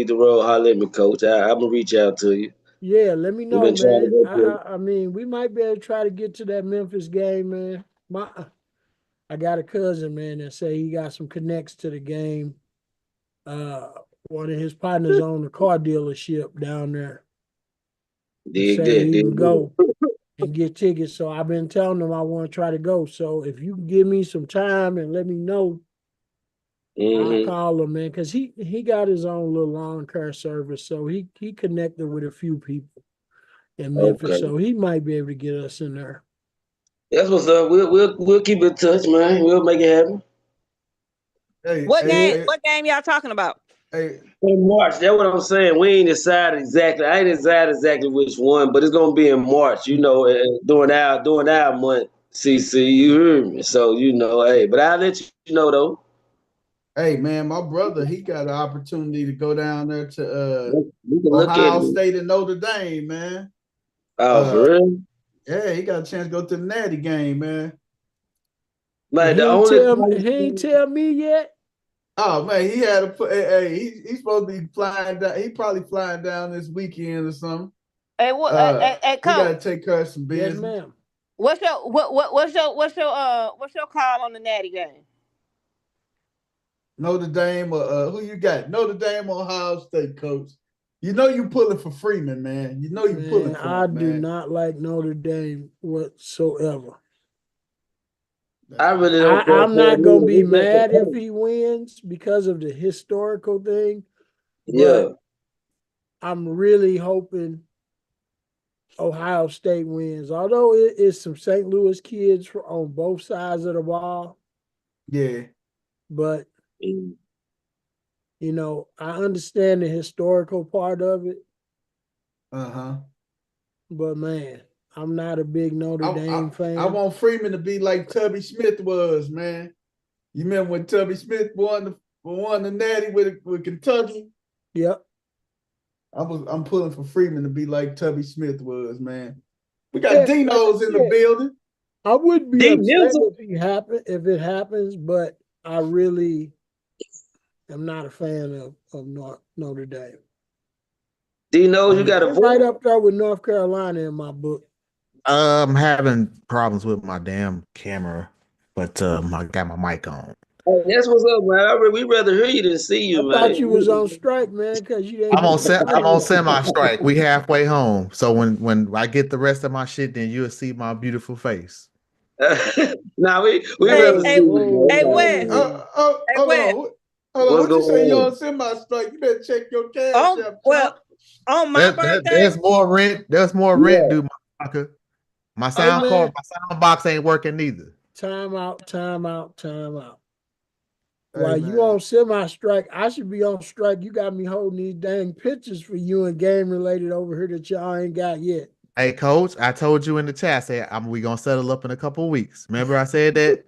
Speaker 5: to roll. Holler at me, Coach. I'm gonna reach out to you.
Speaker 4: Yeah, let me know, man. I mean, we might be able to try to get to that Memphis game, man. I got a cousin, man, that say he got some connects to the game. One of his partners owned a car dealership down there. He would go and get tickets. So I've been telling him I want to try to go. So if you can give me some time and let me know, I'll call him, man, because he got his own little lawn care service. So he connected with a few people in Memphis. So he might be able to get us in there.
Speaker 5: That's what's up. We'll keep in touch, man. We'll make it happen.
Speaker 3: Hey, what game y'all talking about?
Speaker 1: Hey,
Speaker 5: in March, that's what I'm saying. We ain't decided exactly. I ain't decided exactly which one, but it's gonna be in March. During our month, CC. You heard me? So hey. But I'll let you know though.
Speaker 1: Hey man, my brother, he got an opportunity to go down there to Ohio State and Notre Dame, man.
Speaker 5: Oh, for real?
Speaker 1: Yeah, he got a chance to go to the Natty game, man.
Speaker 5: Man,
Speaker 4: He
Speaker 5: the
Speaker 4: ain't
Speaker 5: only
Speaker 4: he ain't tell me yet.
Speaker 1: Oh man, he had a he's supposed to be flying down. He probably flying down this weekend or something.
Speaker 3: Hey, what? Hey,
Speaker 1: We gotta
Speaker 3: coach.
Speaker 1: take care of some
Speaker 4: Yes,
Speaker 1: business.
Speaker 4: ma'am.
Speaker 3: What's your call on the Natty game?
Speaker 1: Notre Dame or who you got? Notre Dame or Ohio State, coach. You know you pulling for Freeman, man. You know you pulling
Speaker 4: Man,
Speaker 1: for
Speaker 4: I
Speaker 1: him,
Speaker 4: do
Speaker 1: man.
Speaker 4: not like Notre Dame whatsoever.
Speaker 5: I really don't care
Speaker 4: I'm
Speaker 5: for
Speaker 4: not
Speaker 5: him
Speaker 4: gonna
Speaker 5: either.
Speaker 4: be
Speaker 5: He's just a
Speaker 4: mad if
Speaker 5: coach.
Speaker 4: he wins because of the historical thing,
Speaker 5: Yeah.
Speaker 4: but I'm really hoping Ohio State wins. Although it is some St. Louis kids on both sides of the ball,
Speaker 1: Yeah.
Speaker 4: but
Speaker 5: Mm.
Speaker 4: you know, I understand the historical part of it,
Speaker 1: Uh-huh.
Speaker 4: but man, I'm not a big Notre Dame fan.
Speaker 1: I want Freeman to be like Tubby Smith was, man. You remember when Tubby Smith won the Natty with Kentucky?
Speaker 4: Yep.
Speaker 1: I'm pulling for Freeman to be like Tubby Smith was, man. We got Dino's in the
Speaker 4: Yeah.
Speaker 1: building.
Speaker 4: I wouldn't be
Speaker 5: D.
Speaker 4: upset
Speaker 5: Newsom?
Speaker 4: if it happens, but I really am not a fan of Notre Dame.
Speaker 5: Dino, you got a
Speaker 4: They're
Speaker 5: voice?
Speaker 4: right up there with North Carolina in my book.
Speaker 7: I'm having problems with my damn camera, but I got my mic on.
Speaker 5: Hey, that's what's up, man. We'd rather hear you than see you,
Speaker 4: I
Speaker 5: man.
Speaker 4: thought you was on strike, man, because you didn't.
Speaker 7: I'm on semi-strike. We halfway home. So when I get the rest of my shit, then you'll see my beautiful face.
Speaker 5: Nah, we
Speaker 3: Hey,
Speaker 5: rather see you,
Speaker 3: hey,
Speaker 5: man.
Speaker 3: Wes.
Speaker 1: Hold on.
Speaker 3: Wes.
Speaker 1: Hold on.
Speaker 5: What's
Speaker 1: What you say?
Speaker 5: going
Speaker 1: You
Speaker 5: on?
Speaker 1: on semi-strike? You better check your cash
Speaker 3: Oh,
Speaker 1: app.
Speaker 3: well, on my birthday.
Speaker 7: There's more rent. There's more rent due, motherfucker. My sound
Speaker 4: man.
Speaker 7: card, my sound box ain't working neither.
Speaker 4: Time out.
Speaker 1: Hey,
Speaker 4: While
Speaker 1: man.
Speaker 4: you on semi-strike, I should be on strike. You got me holding these dang pictures for you and game related over here that y'all ain't got yet.
Speaker 7: Hey, coach, I told you in the chat, I said we gonna settle up in a couple of weeks. Remember I said that?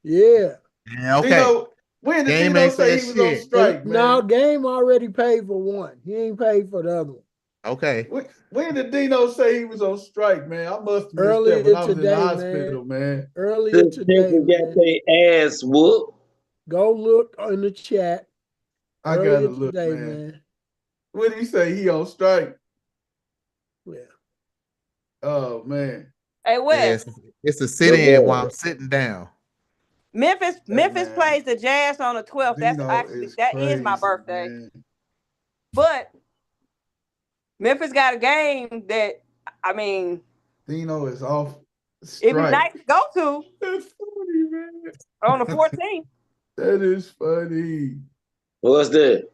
Speaker 4: Yeah.
Speaker 7: Yeah, okay.
Speaker 1: Dino, when did
Speaker 7: Game
Speaker 1: Dino
Speaker 7: ain't
Speaker 1: say
Speaker 7: said
Speaker 1: he was on
Speaker 7: shit.
Speaker 1: strike,
Speaker 4: No,
Speaker 1: man?
Speaker 4: game already paid for one. He ain't paid for the other one.
Speaker 7: Okay.
Speaker 1: When did Dino say he was on strike, man? I must have missed
Speaker 4: Earlier
Speaker 1: that when I was in the
Speaker 4: today,
Speaker 1: hospital, man.
Speaker 4: Earlier
Speaker 5: The
Speaker 4: today,
Speaker 5: nigga got
Speaker 4: man.
Speaker 5: their ass whooped.
Speaker 4: Go look in the chat.
Speaker 1: I
Speaker 4: Earlier
Speaker 1: gotta look,
Speaker 4: today,
Speaker 1: man. When did he say he on strike?
Speaker 4: Yeah.
Speaker 1: Oh man.
Speaker 3: Hey, Wes.
Speaker 7: Yes, it's a sit-in while I'm sitting down.
Speaker 3: Memphis
Speaker 1: man.
Speaker 3: plays the Jazz on the 12th. That's
Speaker 1: Dino
Speaker 3: actually
Speaker 1: is
Speaker 3: that is my
Speaker 1: crazy,
Speaker 3: birthday.
Speaker 1: man.
Speaker 3: But Memphis got a game that
Speaker 1: Dino is off
Speaker 3: it'd be
Speaker 1: strike.
Speaker 3: nice to go to
Speaker 1: That's funny, man.
Speaker 3: on the 14th.
Speaker 1: That is funny.
Speaker 5: What's that?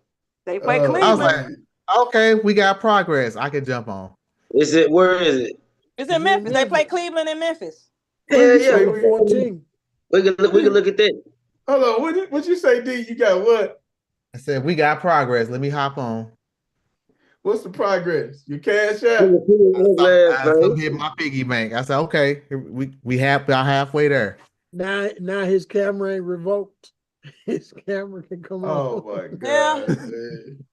Speaker 3: They play
Speaker 1: Oh,
Speaker 3: Cleveland.
Speaker 7: I was like,
Speaker 1: man.
Speaker 7: okay, we got progress. I can jump on.
Speaker 5: Is it? Where is it?
Speaker 3: It's in Memphis. They play Cleveland in Memphis.
Speaker 5: Hell
Speaker 1: you
Speaker 5: yeah.
Speaker 1: say,
Speaker 4: The 14.
Speaker 5: We can look at that.
Speaker 1: Hold on. What you say, D? You got what?
Speaker 7: I said, we got progress. Let me hop on.
Speaker 1: What's the progress? Your cash app?
Speaker 7: Some hit my piggy bank. I said, okay, we halfway there.
Speaker 4: Now his camera ain't revoked. His camera can come on.
Speaker 1: Oh my god, man.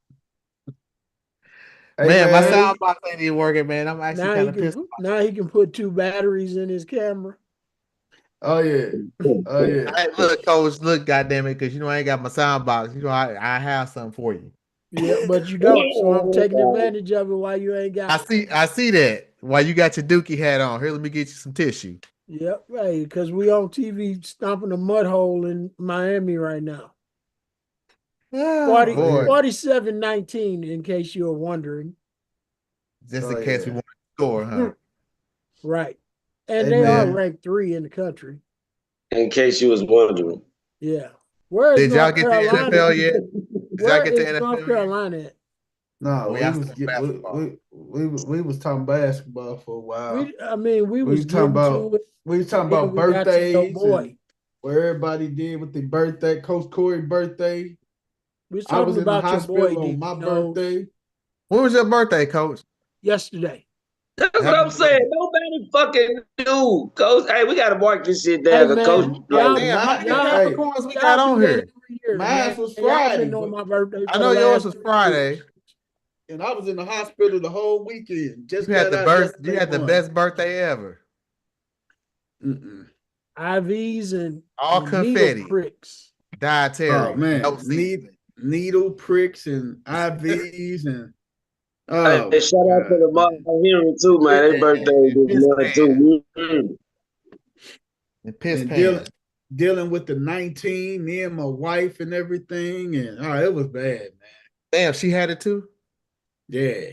Speaker 1: Hey,
Speaker 7: man, my sound box ain't even working, man. I'm actually kind of pissed.
Speaker 4: Now he can put 2 batteries in his camera.
Speaker 1: Oh yeah. Oh yeah.
Speaker 7: Hey, look, coach, look, goddamn it, because I ain't got my sound box. I have something for you.
Speaker 4: Yeah, but you don't. So I'm taking advantage of it while you ain't got it.
Speaker 7: I see that. While you got your Dookie hat on. Here, let me get you some tissue.
Speaker 4: Yep, right. Because we on TV stomping a mud hole in Miami right now. 47-19, in case you're wondering.
Speaker 7: Just in case we want to score, huh?
Speaker 4: Right. And they are ranked 3 in the country.
Speaker 5: In case you was wondering.
Speaker 4: Yeah. Where is
Speaker 7: Did y'all
Speaker 4: North
Speaker 7: get
Speaker 4: Carolina?
Speaker 7: the NFL yet?
Speaker 4: Where is North Carolina at?
Speaker 1: No, we was talking basketball for a while.
Speaker 4: We was talking
Speaker 1: about birthdays and what everybody did with their birthday. Coach Corey birthday.
Speaker 4: I was in the
Speaker 1: hospital on my birthday.
Speaker 7: When was your birthday, Coach?
Speaker 4: Yesterday.
Speaker 5: That's what I'm saying. Nobody fucking knew, Coach. Hey, we gotta mark this shit down.
Speaker 4: Hey, man,
Speaker 5: Coach,
Speaker 7: how many Capricorns we got on here?
Speaker 1: Mine was Friday.
Speaker 4: My birthday
Speaker 7: I know yours was Friday.
Speaker 1: And I was in the hospital the whole weekend.
Speaker 7: You had the best birthday ever.
Speaker 4: IVs and
Speaker 7: All
Speaker 4: and
Speaker 7: confetti.
Speaker 4: needle pricks.
Speaker 7: Dietary.
Speaker 1: Oh man,
Speaker 7: No seasoning.
Speaker 1: needle pricks and IVs and
Speaker 5: Hey, shout out to the
Speaker 1: man.
Speaker 5: mom hearing too, man. Their birthday this
Speaker 7: Piss
Speaker 5: month
Speaker 7: pan.
Speaker 5: too.
Speaker 7: And piss
Speaker 1: And
Speaker 7: pan.
Speaker 1: dealing with the 19, me and my wife and everything, and it was bad, man.
Speaker 7: Damn, she had it too.
Speaker 1: Yeah.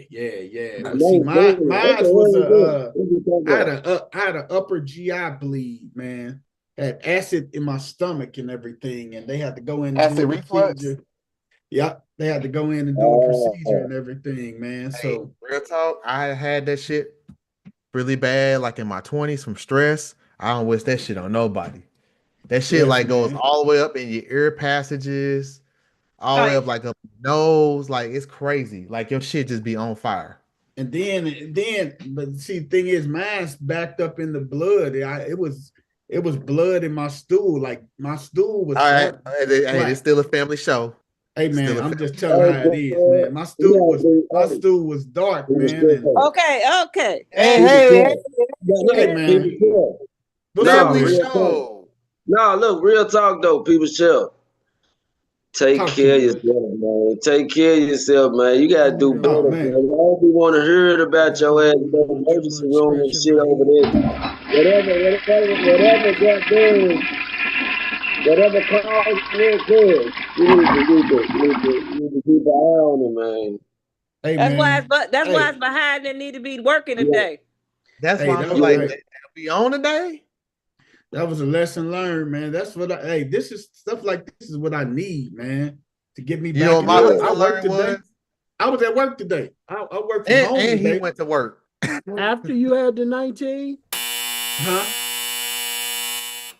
Speaker 1: But see,
Speaker 5: What
Speaker 1: mine
Speaker 5: the
Speaker 1: was
Speaker 5: hell is that? What you talking about?
Speaker 1: I had an upper GI bleed, man. Had acid in my stomach and everything, and they had to go in and
Speaker 7: Acid
Speaker 1: do a
Speaker 7: reflux?
Speaker 1: procedure. Yeah, they had to go in and do a procedure and everything, man.
Speaker 7: Hey,
Speaker 1: So
Speaker 7: real talk, I had that shit really bad, like in my 20s from stress. I don't wish that shit on nobody. That shit
Speaker 1: yes,
Speaker 7: like goes
Speaker 1: man.
Speaker 7: all the way up in your ear passages, all the way up like up your nose. Like it's crazy. Like your shit just be on fire.
Speaker 1: And then, but see, thing is, mine's backed up in the blood. It was blood in my stool. Like my stool was
Speaker 7: All right,
Speaker 1: dark.
Speaker 7: hey, it's still a family show.
Speaker 1: Hey
Speaker 7: Still
Speaker 1: man,
Speaker 7: a
Speaker 1: I'm
Speaker 7: family
Speaker 1: just telling how it is, man. My stool was dark, man. And
Speaker 3: Okay.
Speaker 7: Hey,
Speaker 1: hey man, what's up,
Speaker 7: family
Speaker 1: man?
Speaker 7: show.
Speaker 5: No, look, real talk though, people chill. Take
Speaker 1: Talk to
Speaker 5: care of
Speaker 1: me,
Speaker 5: yourself, man. Take care of yourself, man. You gotta do better,
Speaker 1: Oh
Speaker 5: man.
Speaker 1: man.
Speaker 5: I don't be want to hear it about your ass in the
Speaker 4: Too
Speaker 5: emergency
Speaker 4: much
Speaker 5: room and
Speaker 4: scratching
Speaker 5: shit
Speaker 4: my
Speaker 5: over
Speaker 4: head.
Speaker 5: there. Whatever cause it is, you need to keep an eye on it, man.
Speaker 1: Hey
Speaker 3: That's why
Speaker 1: man.
Speaker 3: that's why it's behind and need to be working today.
Speaker 7: That's
Speaker 1: Hey,
Speaker 7: why
Speaker 1: that
Speaker 7: I'm
Speaker 1: was
Speaker 7: like,
Speaker 1: hey,
Speaker 7: we on today.
Speaker 1: that was a lesson learned, man. That's what this is stuff like this is what I need, man, to get me
Speaker 7: You
Speaker 1: back
Speaker 7: know
Speaker 1: in
Speaker 7: what my
Speaker 1: work.
Speaker 7: lesson
Speaker 1: I worked
Speaker 7: learned
Speaker 1: today.
Speaker 7: was,
Speaker 1: I was at work today. I worked from home
Speaker 7: and he
Speaker 1: today.
Speaker 7: went to work.
Speaker 4: After you had the 19,
Speaker 1: Huh?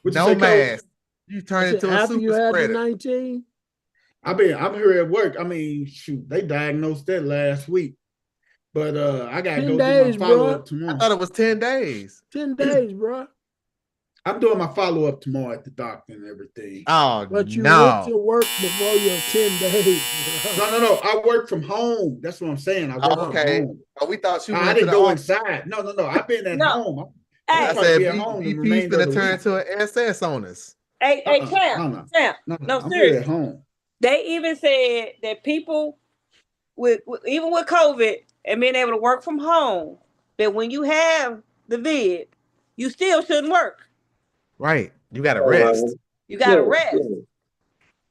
Speaker 1: What you
Speaker 7: No
Speaker 1: say, Coach?
Speaker 7: mask. You
Speaker 4: I
Speaker 7: turned
Speaker 4: said
Speaker 7: into a
Speaker 4: after you
Speaker 7: super
Speaker 4: had the
Speaker 7: spreader.
Speaker 4: 19,
Speaker 1: I'm here at work. I mean, shoot, they diagnosed that last week. But I gotta
Speaker 4: 10
Speaker 1: go
Speaker 4: days,
Speaker 1: do my follow-up
Speaker 4: bro.
Speaker 1: tomorrow.
Speaker 7: I thought it was 10 days.
Speaker 4: 10 days, bro.
Speaker 1: I'm doing my follow-up tomorrow at the doctor and everything.
Speaker 7: Oh,
Speaker 4: But you went to
Speaker 7: no.
Speaker 4: work before your 10 days, bro.
Speaker 1: No. I work from home. That's what I'm saying. I work from
Speaker 7: Okay.
Speaker 1: home.
Speaker 7: Oh, we thought you
Speaker 1: I
Speaker 7: went to
Speaker 1: didn't
Speaker 7: the
Speaker 1: go
Speaker 7: office.
Speaker 1: inside. No. I've been at
Speaker 3: No.
Speaker 1: home. I'm
Speaker 3: Hey,
Speaker 7: I
Speaker 1: gonna probably
Speaker 7: said,
Speaker 1: be at home the
Speaker 7: VP's
Speaker 1: remainder of
Speaker 7: gonna
Speaker 1: the
Speaker 7: turn
Speaker 1: week.
Speaker 7: into an SS on us.
Speaker 3: Champ.
Speaker 1: No. I'm here
Speaker 3: Seriously.
Speaker 1: at home.
Speaker 3: They even said that people with even with COVID and being able to work from home, that when you have the vid, you still shouldn't work.
Speaker 7: Right. You got to rest.
Speaker 3: You got to rest.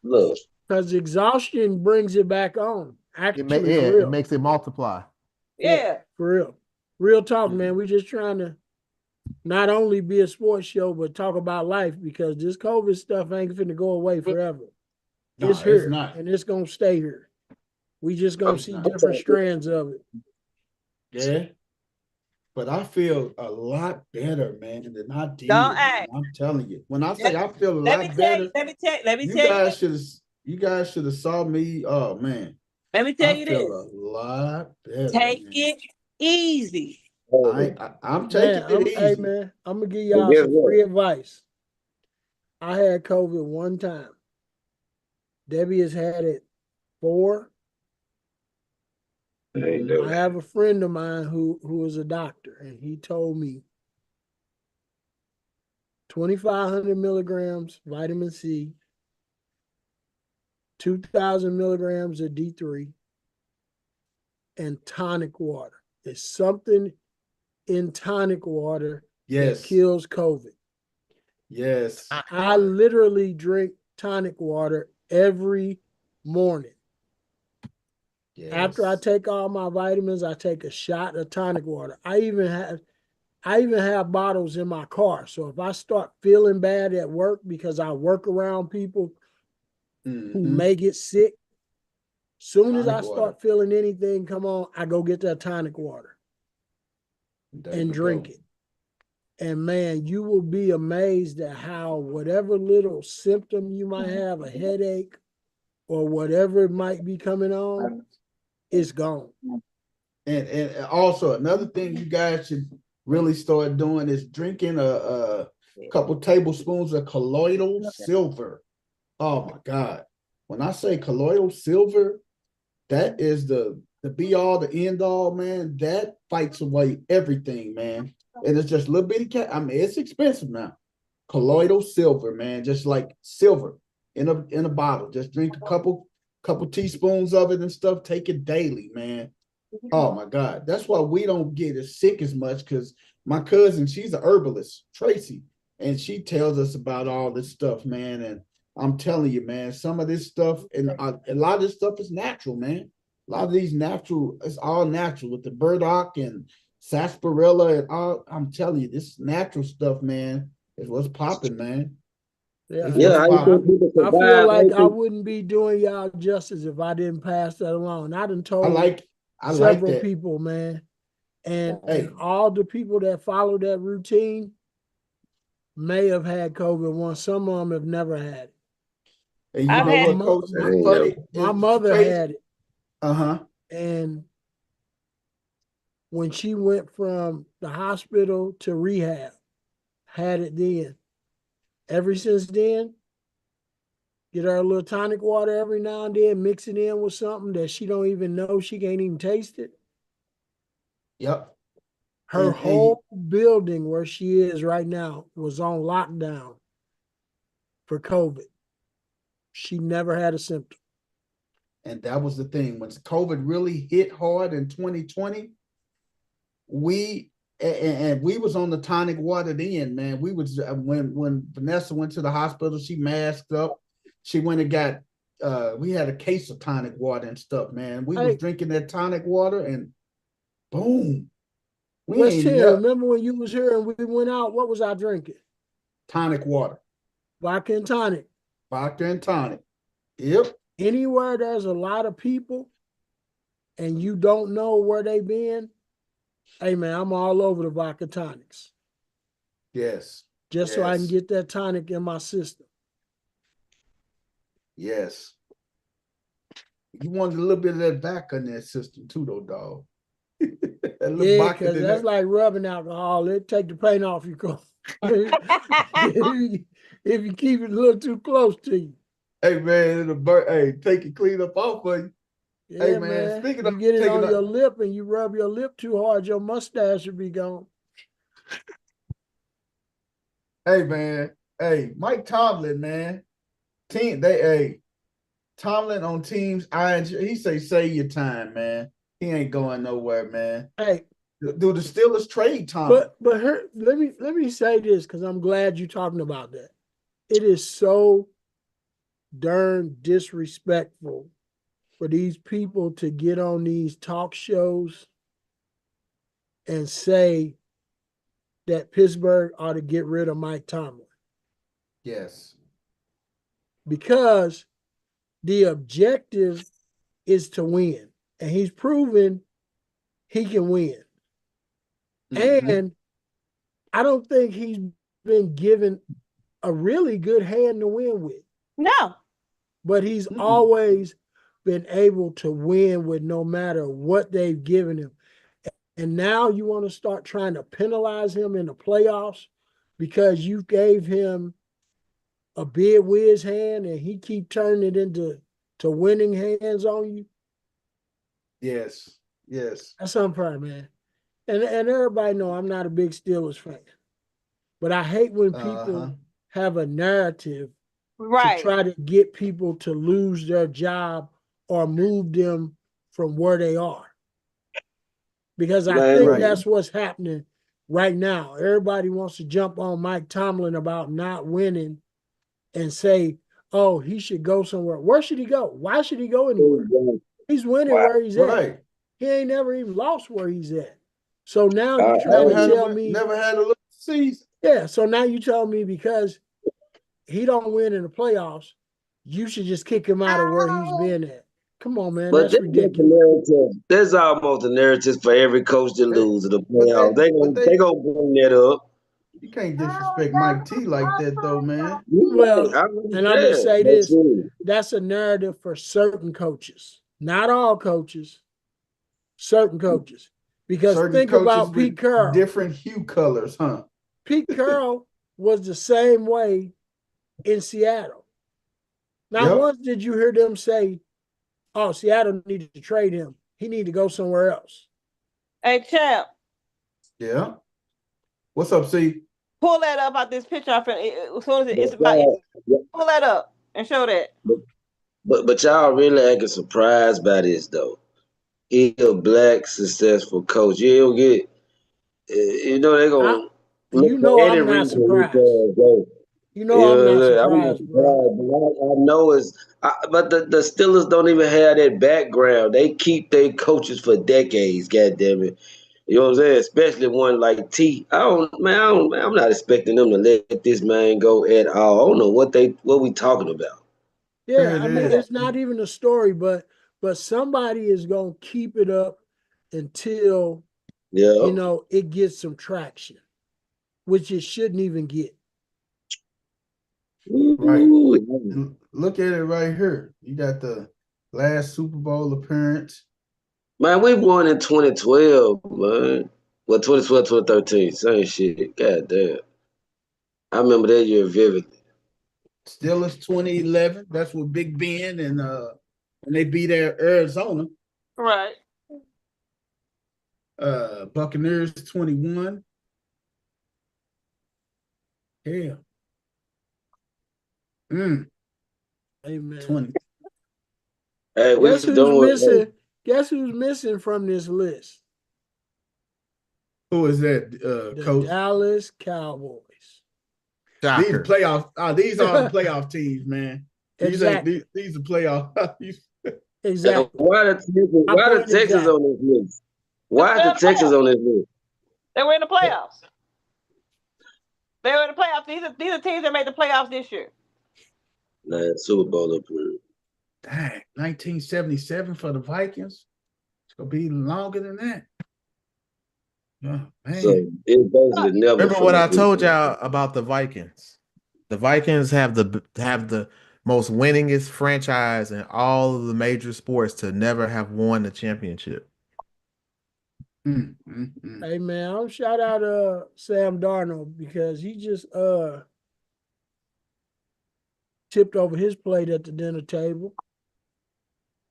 Speaker 5: Look.
Speaker 4: Because exhaustion brings it back on. Actually,
Speaker 7: It makes it multiply.
Speaker 3: Yeah.
Speaker 4: For real. Real talk, man. We just trying to not only be a sports show, but talk about life, because this COVID stuff ain't finna go away forever.
Speaker 1: No,
Speaker 4: it's here,
Speaker 1: it's not.
Speaker 4: and it's gonna stay here. We just gonna see different strands of it.
Speaker 1: Yeah. But I feel a lot better, man, than I did.
Speaker 3: Don't act.
Speaker 1: I'm telling you. When I say I feel a lot better,
Speaker 3: let me tell
Speaker 1: you guys should have saw me. Oh man.
Speaker 3: Let me tell you
Speaker 1: I feel
Speaker 3: this.
Speaker 1: a lot better.
Speaker 3: Take it easy.
Speaker 1: I'm taking it easy.
Speaker 4: Hey man, I'm gonna give y'all some free advice. I had COVID one time. Debbie has had it 4. I have a friend of mine who is a doctor, and he told me 2,500 milligrams vitamin C, 2,000 milligrams of D3, and tonic water. There's something in tonic water that kills COVID.
Speaker 1: Yes.
Speaker 4: I literally drink tonic water every morning. Yes. After I take all my vitamins, I take a shot of tonic water. I even have bottles in my car. So if I start feeling bad at work, because I work around people who may get sick, soon as I start feeling anything come on, I go get that tonic water and drink it. And man, you will be amazed at how whatever little symptom you might have, a headache or whatever might be coming on, it's gone.
Speaker 1: And also another thing you guys should really start doing is drinking a couple tablespoons of colloidal silver. Oh my God. When I say colloidal silver, that is the be all, the end all, man. That fights away everything, man. and it's just little bitty cat. I mean, it's expensive now. Colloidal silver, man, just like silver in a bottle. Just drink a couple teaspoons of it and stuff. Take it daily, man. Oh my God, that's why we don't get as sick as much. Because my cousin, she's a herbalist, Tracy, and she tells us about all this stuff, man. And I'm telling you, man, some of this stuff and a lot of this stuff is natural, man. A lot of these natural, it's all natural with the burdock and sarsaparilla and all. I'm telling you, this natural stuff, man, is what's popping, man.
Speaker 4: Yeah,
Speaker 1: It's
Speaker 5: Yeah,
Speaker 1: what's
Speaker 5: how you
Speaker 1: popping.
Speaker 5: think people
Speaker 4: I feel
Speaker 5: survive?
Speaker 4: like I wouldn't be doing y'all justice if I didn't pass that along. I done
Speaker 1: I
Speaker 4: told
Speaker 1: like
Speaker 4: several
Speaker 1: that.
Speaker 4: people, man, and
Speaker 1: Hey,
Speaker 4: all the people that follow that routine may have had COVID once. Some of them have never had it.
Speaker 1: and you
Speaker 3: I've
Speaker 1: know
Speaker 3: had
Speaker 1: what, Coach?
Speaker 5: That
Speaker 1: It's
Speaker 5: ain't
Speaker 1: funny.
Speaker 4: My
Speaker 1: It's
Speaker 4: mother
Speaker 1: crazy.
Speaker 4: had it,
Speaker 1: Uh-huh.
Speaker 4: and when she went from the hospital to rehab, had it then. Ever since then, get her a little tonic water every now and then, mix it in with something that she don't even know, she can't even taste it.
Speaker 1: Yep.
Speaker 4: Her
Speaker 1: And
Speaker 4: whole building where she is right now was on lockdown for COVID. She never had a symptom.
Speaker 1: And that was the thing. When COVID really hit hard in 2020, we was on the tonic water then, man. We was when Vanessa went to the hospital, she masked up. She went and got we had a case of tonic water and stuff, man. We was drinking that tonic water and boom. We
Speaker 4: West
Speaker 1: ain't
Speaker 4: Tim,
Speaker 1: never
Speaker 4: remember when you was here and we went out, what was I drinking?
Speaker 1: tonic water.
Speaker 4: Vodka and tonic.
Speaker 1: Vodka and tonic. Yep.
Speaker 4: Anywhere there's a lot of people and you don't know where they been, hey man, I'm all over the vodka tonics.
Speaker 1: Yes.
Speaker 4: Just so I can
Speaker 1: Yes.
Speaker 4: get that tonic in my system.
Speaker 1: Yes. You wanted a little bit of that vodka in that system too, though, dog. That little
Speaker 4: Yeah,
Speaker 1: vodka
Speaker 4: because
Speaker 1: in
Speaker 4: that's
Speaker 1: there.
Speaker 4: like rubbing alcohol. It take the paint off your clothes. If you keep it a little too close to you.
Speaker 1: Hey man, it'll burn. Hey, take it clean up off of you.
Speaker 4: Yeah,
Speaker 1: Hey man, speaking of
Speaker 4: you get it
Speaker 1: taking
Speaker 4: on your
Speaker 1: up,
Speaker 4: lip and you rub your lip too hard, your mustache will be gone.
Speaker 1: hey man, hey Mike Tomlin, man, Tomlin on teams. He say your time, man. He ain't going nowhere, man.
Speaker 4: Hey,
Speaker 1: Do the Steelers trade Tomlin?
Speaker 4: but let me say this because I'm glad you're talking about that. It is so darn disrespectful for these people to get on these talk shows and say that Pittsburgh ought to get rid of Mike Tomlin.
Speaker 1: Yes.
Speaker 4: Because the objective is to win. And he's proven he can win.
Speaker 1: Mhm.
Speaker 4: And I don't think he's been given a really good hand to win with.
Speaker 3: No.
Speaker 4: But he's
Speaker 1: Mm-mm.
Speaker 4: always been able to win with no matter what they've given him. And now you want to start trying to penalize him in the playoffs because you gave him a bid whiz hand and he keep turning it into winning hands on you.
Speaker 1: Yes. Yes.
Speaker 4: That's unfair, man. And everybody know I'm not a big Steelers fan. But I hate when people have a narrative to try to get people to lose their job or move them from where they are. Because I think that's what's happening right now. Everybody wants to jump on Mike Tomlin about not winning and say, oh, he should go somewhere. Where should he go? Why should he go anywhere? He's winning where he's at.
Speaker 1: Right.
Speaker 4: He ain't never even lost where he's at. So now you're trying to tell me.
Speaker 1: Never had a little season.
Speaker 4: Yeah, so now you tell me because he don't win in the playoffs, you should just kick him out of where he's been at. Come on, man.
Speaker 5: But
Speaker 4: That's ridiculous.
Speaker 5: There's almost a narrative for every coach that loses the playoffs. They gonna bring that up.
Speaker 1: You can't disrespect Mike T like that, though, man.
Speaker 4: Well, and I'm gonna say this: that's a narrative for certain coaches, not all coaches. Certain coaches, because think about Pete Carroll.
Speaker 1: Different hue colors, huh?
Speaker 4: Pete Carroll was the same way in Seattle. Not once did you hear them say, oh, Seattle needed to trade him. He needed to go somewhere else.
Speaker 3: Hey, champ.
Speaker 1: Yeah. What's up, C?
Speaker 3: Pull that up out this picture. As soon as it's
Speaker 5: But
Speaker 3: about,
Speaker 5: y'all,
Speaker 3: pull that up and show that.
Speaker 5: but y'all really acting surprised by this though. He a black successful coach. You don't get, you know they gonna look
Speaker 4: You
Speaker 5: for
Speaker 4: know
Speaker 5: any
Speaker 4: I'm not
Speaker 5: reason to
Speaker 4: surprised.
Speaker 5: go.
Speaker 4: You know I'm not
Speaker 5: I'm not
Speaker 4: surprised, bro.
Speaker 5: surprised, but I know but the Steelers don't even have that background. They keep their coaches for decades, God damn it. You know what I'm saying? Especially one like T. I'm not expecting them to let this man go at all. I don't know what we talking about.
Speaker 4: Yeah,
Speaker 1: There it
Speaker 4: I mean
Speaker 1: is.
Speaker 4: it's not even a story, but somebody is gonna keep it up until
Speaker 5: Yeah.
Speaker 4: it gets some traction, which it shouldn't even get.
Speaker 1: Right.
Speaker 5: Ooh.
Speaker 1: And look at it right here. You got the last Super Bowl appearance.
Speaker 5: Man, we won in 2012, man. Well, 2012, 2013, same shit. God damn. I remember that year vividly.
Speaker 1: Steelers 2011. That's with Big Ben and when they beat Arizona.
Speaker 3: Right.
Speaker 1: Buccaneers 21. Yeah.
Speaker 4: Amen.
Speaker 1: 20.
Speaker 5: Hey, we
Speaker 4: Guess who's
Speaker 5: don't
Speaker 4: missing? Guess who's missing from this list?
Speaker 1: Who is that,
Speaker 4: The
Speaker 1: coach?
Speaker 4: Dallas Cowboys.
Speaker 1: These
Speaker 7: Shocker.
Speaker 1: playoff. These are the playoff teams, man. These
Speaker 4: Exactly.
Speaker 1: ain't these are playoff.
Speaker 4: Exactly.
Speaker 5: Why the
Speaker 4: point
Speaker 5: Texans
Speaker 4: exactly.
Speaker 5: on this list? Why is the Texans on this list?
Speaker 3: They were in the playoffs. They were in the playoffs. These are teams that made the playoffs this year.
Speaker 5: Man, Super Bowl approved.
Speaker 1: Dang, 1977 for the Vikings. It's gonna be longer than that. Oh, man.
Speaker 5: So it basically never.
Speaker 7: Remember what I told y'all about the Vikings? The Vikings have the most winningest franchise in all of the major sports to never have won the championship.
Speaker 4: Hey man, I'm shout out Sam Darnold because he just tipped over his plate at the dinner table.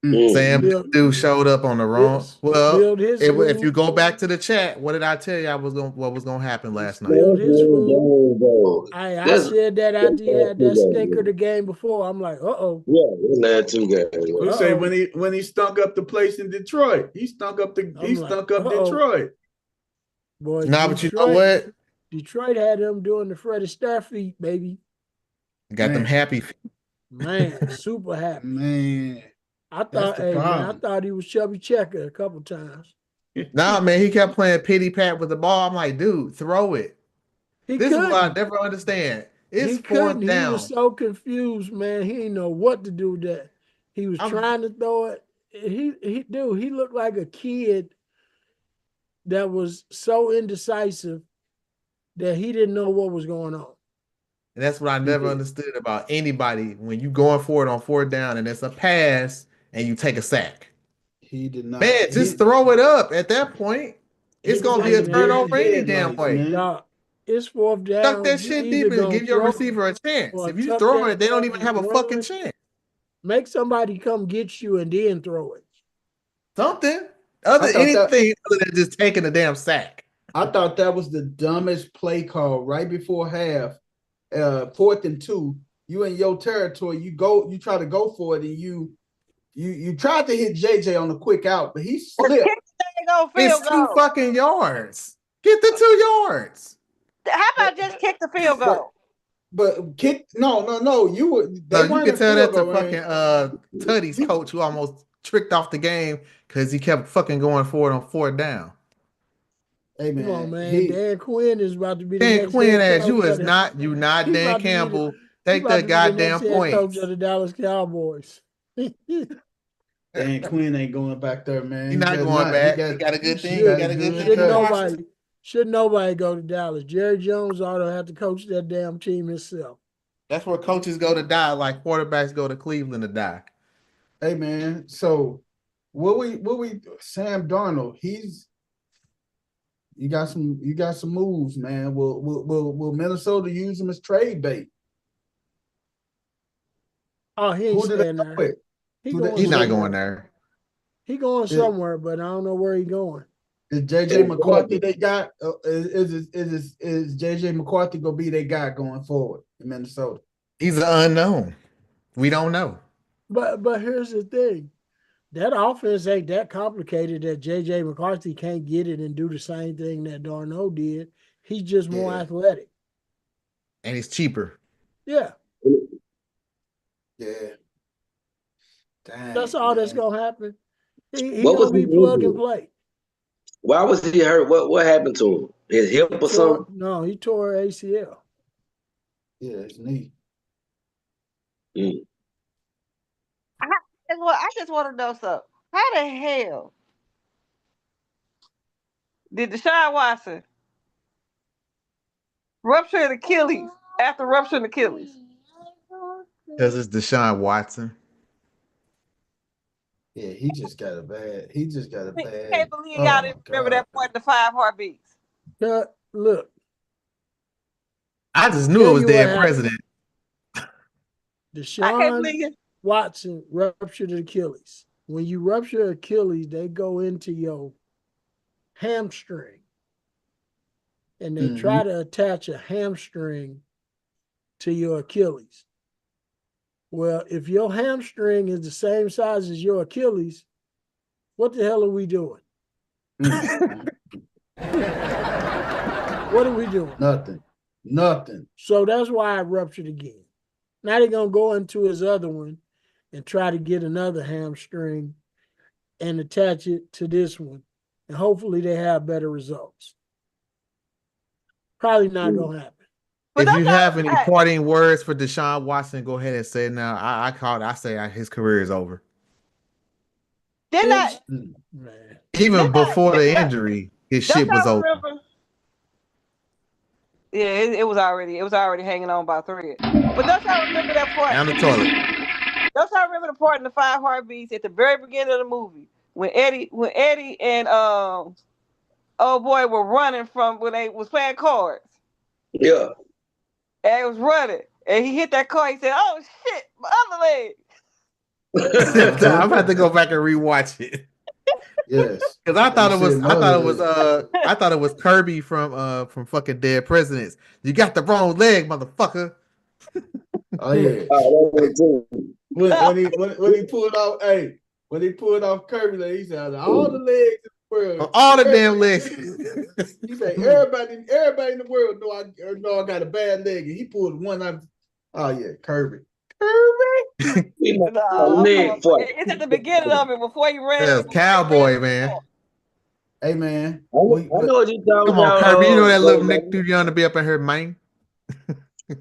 Speaker 7: Sam dude showed up on the wrong. Well, if you go back to the chat, what did I tell you what was gonna happen last night?
Speaker 4: Build his food. I said that after he had that stinker the game before. I'm like,
Speaker 5: Yeah, it's not too good.
Speaker 1: Who say when he stunk up the place in Detroit? He stunk up Detroit.
Speaker 4: Boy,
Speaker 7: nah, but you know what?
Speaker 4: Detroit had him doing the Freddie Starfeet, baby.
Speaker 7: Got them happy feet.
Speaker 4: Man, super happy.
Speaker 1: Man.
Speaker 4: I thought he was Chubby Checker a couple times.
Speaker 7: Nah, man, he kept playing pity pat with the ball. I'm like, dude, throw it. This is what I never understand. It's fourth down.
Speaker 4: He was so confused, man. He didn't know what to do with that. He was trying to throw it. He looked like a kid that was so indecisive that he didn't know what was going on.
Speaker 7: And that's what I never understood about anybody when you going for it on fourth down and it's a pass and you take a sack.
Speaker 1: He did not.
Speaker 7: Man, just throw it up at that point. It's gonna be a turnover any damn way.
Speaker 4: Nah, it's fourth down.
Speaker 7: Tuck that shit deep and give your receiver a chance. If you throw it, they don't even have a fucking chance.
Speaker 4: Make somebody come get you and then throw it.
Speaker 7: Something. Anything other than just taking a damn sack.
Speaker 1: I thought that was the dumbest play call right before half. 4th and 2. You in your territory. You try to go for it and you tried to hit JJ on a quick out, but he slipped.
Speaker 7: It's 2 fucking yards. Get the 2 yards.
Speaker 3: How about just kick the field goal?
Speaker 1: But kick no. You
Speaker 7: can tell that to fucking Tutty's coach who almost tricked off the game because he kept fucking going for it on fourth down.
Speaker 1: Hey man,
Speaker 4: come on, man. Dan Quinn is about to be the
Speaker 7: Dan
Speaker 4: next
Speaker 7: Quinn
Speaker 4: head
Speaker 7: as you
Speaker 4: coach
Speaker 7: is not Dan Campbell. Take
Speaker 4: the
Speaker 7: the goddamn
Speaker 4: head
Speaker 7: points.
Speaker 4: coach of the Dallas Cowboys.
Speaker 1: Dan Quinn ain't going back there, man.
Speaker 7: He's not going back. He got a good thing. He got a good thing.
Speaker 4: Should nobody go to Dallas? Jerry Jones ought to have to coach that damn team himself.
Speaker 7: That's where coaches go to die, like quarterbacks go to Cleveland to die.
Speaker 1: Hey man, so what we Sam Darnold, you got some moves, man. Will Minnesota use him as trade bait?
Speaker 4: Oh, he ain't staying there.
Speaker 7: He's not going there.
Speaker 4: He going somewhere, but I don't know where he going.
Speaker 1: Is JJ McCarthy they got? Is JJ McCarthy gonna be their guy going forward in Minnesota?
Speaker 7: He's an unknown. We don't know.
Speaker 4: But here's the thing. That offense ain't that complicated that JJ McCarthy can't get it and do the same thing that Darnold did. He's just more athletic.
Speaker 7: And he's cheaper.
Speaker 4: Yeah.
Speaker 1: Yeah. Dang,
Speaker 4: That's all that's
Speaker 1: man.
Speaker 4: gonna happen. He
Speaker 5: What was
Speaker 4: gonna be
Speaker 5: he
Speaker 4: plug
Speaker 5: injured?
Speaker 4: and play.
Speaker 5: Why was he hurt? What happened to him? His hip or something?
Speaker 4: No, he tore ACL.
Speaker 1: Yeah, it's neat.
Speaker 5: Mm.
Speaker 3: I just want to know something. How the hell did Deshaun Watson rupture an Achilles after rupturing Achilles?
Speaker 7: Because it's Deshaun Watson.
Speaker 1: Yeah, he just got a bad. He just got a
Speaker 3: I
Speaker 1: bad.
Speaker 3: can't believe
Speaker 1: oh
Speaker 3: y'all
Speaker 1: my
Speaker 3: didn't remember
Speaker 1: God.
Speaker 3: that part in the 5 heartbeats.
Speaker 4: Look,
Speaker 7: I just knew
Speaker 4: Tell
Speaker 7: it was
Speaker 4: you what
Speaker 7: dead
Speaker 4: happened.
Speaker 7: president.
Speaker 3: I can't
Speaker 4: Deshaun
Speaker 3: believe it.
Speaker 4: Watson ruptured Achilles. When you rupture Achilles, they go into your hamstring and they try to attach a hamstring to your Achilles. Well, if your hamstring is the same size as your Achilles, what the hell are we doing? What are we doing?
Speaker 1: Nothing.
Speaker 4: So that's why I ruptured again. Now they're going to go into his other one and try to get another hamstring and attach it to this one. And hopefully they have better results. Probably not going to happen.
Speaker 3: But
Speaker 7: If
Speaker 3: don't
Speaker 7: you
Speaker 3: y'all-
Speaker 7: have any
Speaker 3: hey,
Speaker 7: parting words for Deshaun Watson, go ahead and say it now. I say his career is over.
Speaker 3: didn't I?
Speaker 4: Man.
Speaker 7: Even before the injury, his
Speaker 3: Don't
Speaker 7: shit was
Speaker 3: y'all
Speaker 7: over.
Speaker 3: remember? Yeah, it was already hanging on by a thread. But don't y'all remember that part?
Speaker 7: Down the toilet.
Speaker 3: Don't y'all remember the part in the 5 heartbeats at the very beginning of the movie when Eddie and old boy were running from when they was playing cards?
Speaker 5: Yeah.
Speaker 3: And he was running. And he hit that car. He said, "Oh shit, my other leg."
Speaker 7: I'm about to go back and rewatch it.
Speaker 1: Yes.
Speaker 7: Because I thought it was Kirby from fucking Dead Presidents. You got the wrong leg, motherfucker.
Speaker 1: Oh yeah. When he pulled off, when he pulled off Kirby, like, he said, all the legs in the world,
Speaker 7: All the damn legs.
Speaker 1: He said, everybody in the world know I got a bad leg, and he pulled one out. Oh yeah, Kirby.
Speaker 3: It's at the beginning of it before he ran.
Speaker 7: That's Cowboy, man.
Speaker 1: Hey man,
Speaker 5: I know what you're talking
Speaker 7: Come on,
Speaker 5: about.
Speaker 7: Kirby. You know that little Nick Dudion to be up in her, man.
Speaker 5: I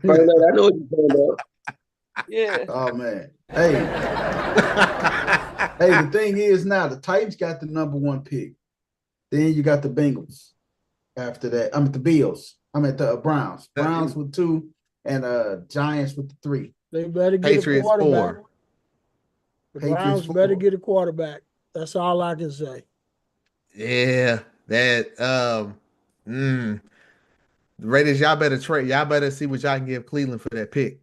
Speaker 5: know what you're talking about.
Speaker 3: Yeah.
Speaker 1: Oh man. Hey, the thing is now the Titans got the #1 pick. Then you got the Bengals. After that, I'm at the Bills. I'm at the Browns. Browns with 2, and Giants with the 3.
Speaker 4: They better get
Speaker 7: Patriots
Speaker 4: a quarterback.
Speaker 7: 4.
Speaker 4: The Browns better get a quarterback. That's all I can say.
Speaker 7: Yeah, that Raiders, y'all better trade. Y'all better see what y'all can give Cleveland for that pick.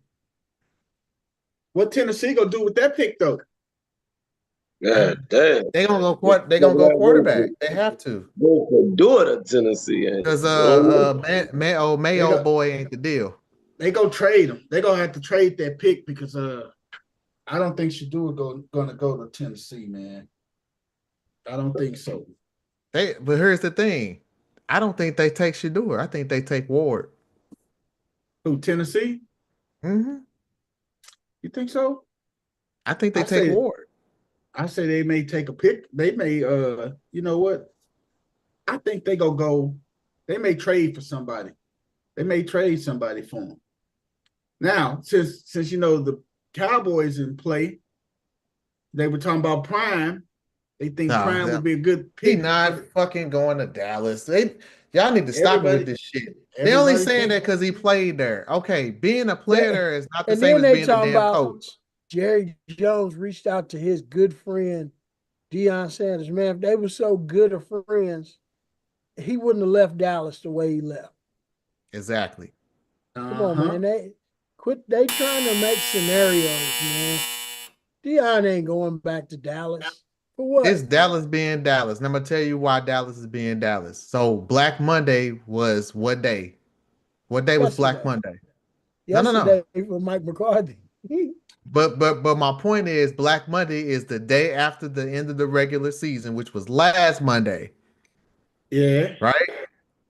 Speaker 1: What Tennessee gonna do with that pick though?
Speaker 5: God damn.
Speaker 7: They gonna go quarterback. They have to.
Speaker 5: Do it at Tennessee.
Speaker 7: Because Mayo boy ain't the deal.
Speaker 1: They go trade him. They gonna have to trade that pick because I don't think Shador gonna go to Tennessee, man. I don't think so.
Speaker 7: But here's the thing. I don't think they take Shador. I think they take Ward.
Speaker 1: Who, Tennessee?
Speaker 7: Mm-hmm.
Speaker 1: You think so?
Speaker 7: I think they take Ward.
Speaker 1: I say they may take a pick. They may you know what? I think they they may trade for somebody. They may trade somebody for him. Now, since you know the Cowboys in play, they were talking about Prime. They think Prime would be a good pick.
Speaker 7: He's not fucking going to Dallas. Y'all need to stop with this shit. They only saying that because he played there. Okay, being a player there is not the same as being a damn coach.
Speaker 4: Jerry Jones reached out to his good friend Deion Sanders. Man, if they were so good of friends, he wouldn't have left Dallas the way he left.
Speaker 7: Exactly.
Speaker 4: Come on, man. They trying to make scenarios, man. Deion ain't going back to Dallas. For what?
Speaker 7: It's Dallas being Dallas. And I'm gonna tell you why Dallas is being Dallas. So Black Monday was what day? What day was Black
Speaker 4: Yesterday.
Speaker 7: Monday? No.
Speaker 4: Yesterday for Mike McCarthy.
Speaker 7: But my point is Black Monday is the day after the end of the regular season, which was last Monday.
Speaker 1: Yeah.
Speaker 7: Right?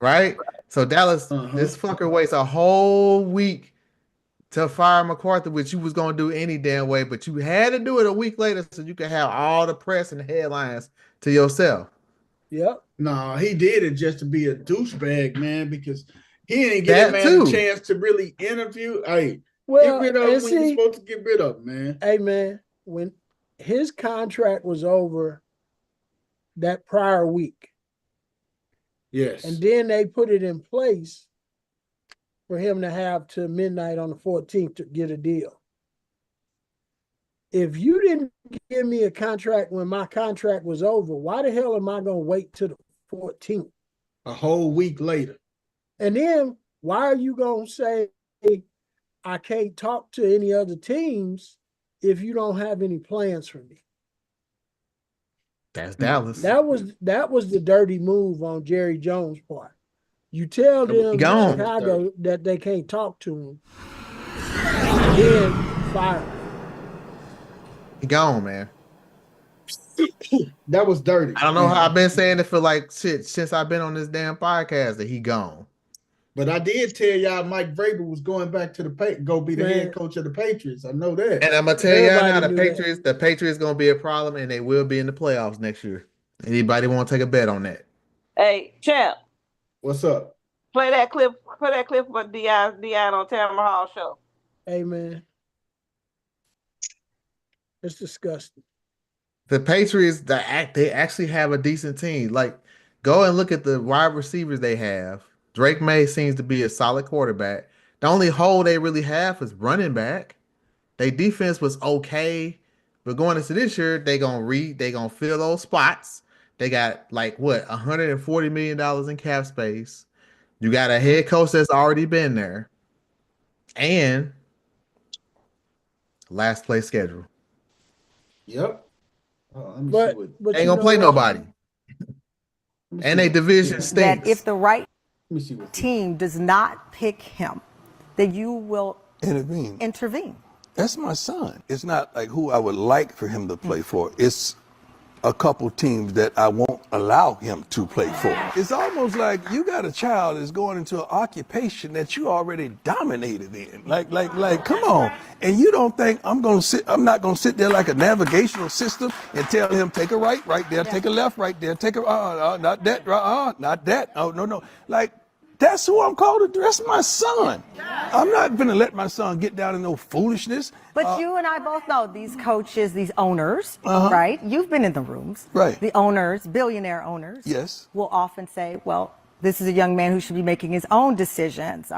Speaker 7: Right? So Dallas, this fucker waits a whole week to fire McCarthy, which you was gonna do any damn way, but you had to do it a week later so you could have all the press and headlines to yourself.
Speaker 4: Yep.
Speaker 1: No, he did it just to be a douchebag, man, because he didn't give
Speaker 7: That
Speaker 1: man
Speaker 7: too.
Speaker 1: a chance to really interview. Hey,
Speaker 4: Well,
Speaker 1: get rid of him
Speaker 4: and
Speaker 1: when you're
Speaker 4: see,
Speaker 1: supposed to get rid of him, man.
Speaker 4: hey man, when his contract was over that prior week,
Speaker 1: Yes.
Speaker 4: and then they put it in place for him to have to midnight on the 14th to get a deal. If you didn't give me a contract when my contract was over, why the hell am I going to wait till the 14th?
Speaker 1: A whole week later.
Speaker 4: And then why are you going to say I can't talk to any other teams if you don't have any plans for me?
Speaker 7: That's Dallas.
Speaker 4: That was the dirty move on Jerry Jones' part. You tell them in
Speaker 7: gone.
Speaker 4: Chicago that they can't talk to him, then fire him.
Speaker 7: He gone, man.
Speaker 1: That was dirty.
Speaker 7: I don't know
Speaker 1: man.
Speaker 7: how I've been saying it for like shit since I've been on this damn podcast that he gone.
Speaker 1: But I did tell y'all Mike Vrabel was going back to go be the
Speaker 4: Man.
Speaker 1: head coach of the Patriots. I know that.
Speaker 7: And I'm gonna tell y'all now,
Speaker 4: Everybody knew
Speaker 7: the Patriots gonna be a problem, and they will be in the playoffs next year. Anybody want to take a bet on that?
Speaker 3: Hey, champ,
Speaker 1: What's up?
Speaker 3: play that clip. Play that clip for Dion on Tamara Hall show.
Speaker 4: Hey man, it's disgusting.
Speaker 7: The Patriots, they actually have a decent team. Like, go and look at the wide receivers they have. Drake May seems to be a solid quarterback. The only hole they really have is running back. Their defense was okay, but going into this year, they gonna fill those spots. They got like what $140 million in cap space. You got a head coach that's already been there, and last place schedule.
Speaker 1: Yep. Oh, let me
Speaker 4: But
Speaker 1: see what,
Speaker 4: but
Speaker 7: Ain't
Speaker 4: you
Speaker 7: gonna
Speaker 4: know
Speaker 7: play
Speaker 4: what?
Speaker 7: nobody,
Speaker 1: let me
Speaker 7: and
Speaker 1: see
Speaker 7: they
Speaker 1: what-
Speaker 7: division
Speaker 1: yeah.
Speaker 7: stinks.
Speaker 6: That if the right
Speaker 1: Let me see what
Speaker 6: team does not pick him, then you will
Speaker 8: Intervene.
Speaker 6: intervene.
Speaker 8: That's my son. It's not like who I would like for him to play for. It's a couple teams that I won't allow him to play for. It's almost like you got a child that's going into an occupation that you already dominated in. Like, come on. And you don't think I'm not gonna sit there like a navigational system and tell him take a right there, take a left right there, take a not that, not that. Oh no. Like, that's who I'm called to do. That's my son. I'm not gonna let my son get down in no foolishness.
Speaker 6: But you and I both know these coaches, these owners, right? You've been in the rooms.
Speaker 8: Right.
Speaker 6: The owners, billionaire owners,
Speaker 8: Yes.
Speaker 6: will often say, well, this is a young man who should be making his own decisions.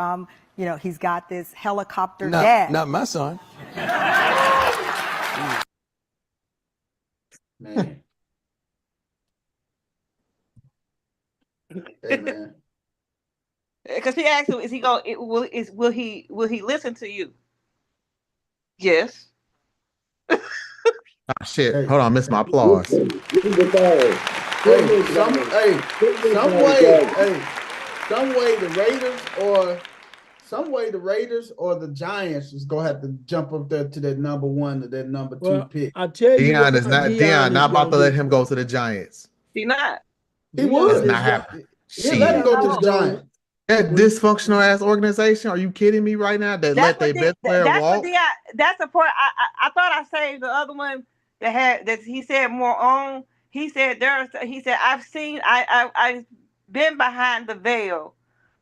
Speaker 6: He's got this helicopter dad.
Speaker 8: Not my son.
Speaker 1: Man. Hey man.
Speaker 3: Because he asked him, "Is he going? Will he listen to you?" Yes.
Speaker 7: Oh, shit,
Speaker 1: Hey.
Speaker 7: hold on, I missed my applause.
Speaker 1: Some way the Raiders or the Giants is gonna have to jump up there to that number 1 or that number 2
Speaker 4: Well,
Speaker 1: pick.
Speaker 4: I tell you,
Speaker 7: Dion is
Speaker 4: what
Speaker 7: not Dion not about to let him go to the Giants.
Speaker 3: He not.
Speaker 1: He would.
Speaker 7: It's not happening.
Speaker 1: He'll let him go to the Giants.
Speaker 7: That dysfunctional ass organization. Are you kidding me right now? That let their best player walk.
Speaker 3: That's the part. I thought I saved the other one that he said more on. He said I've been behind the veil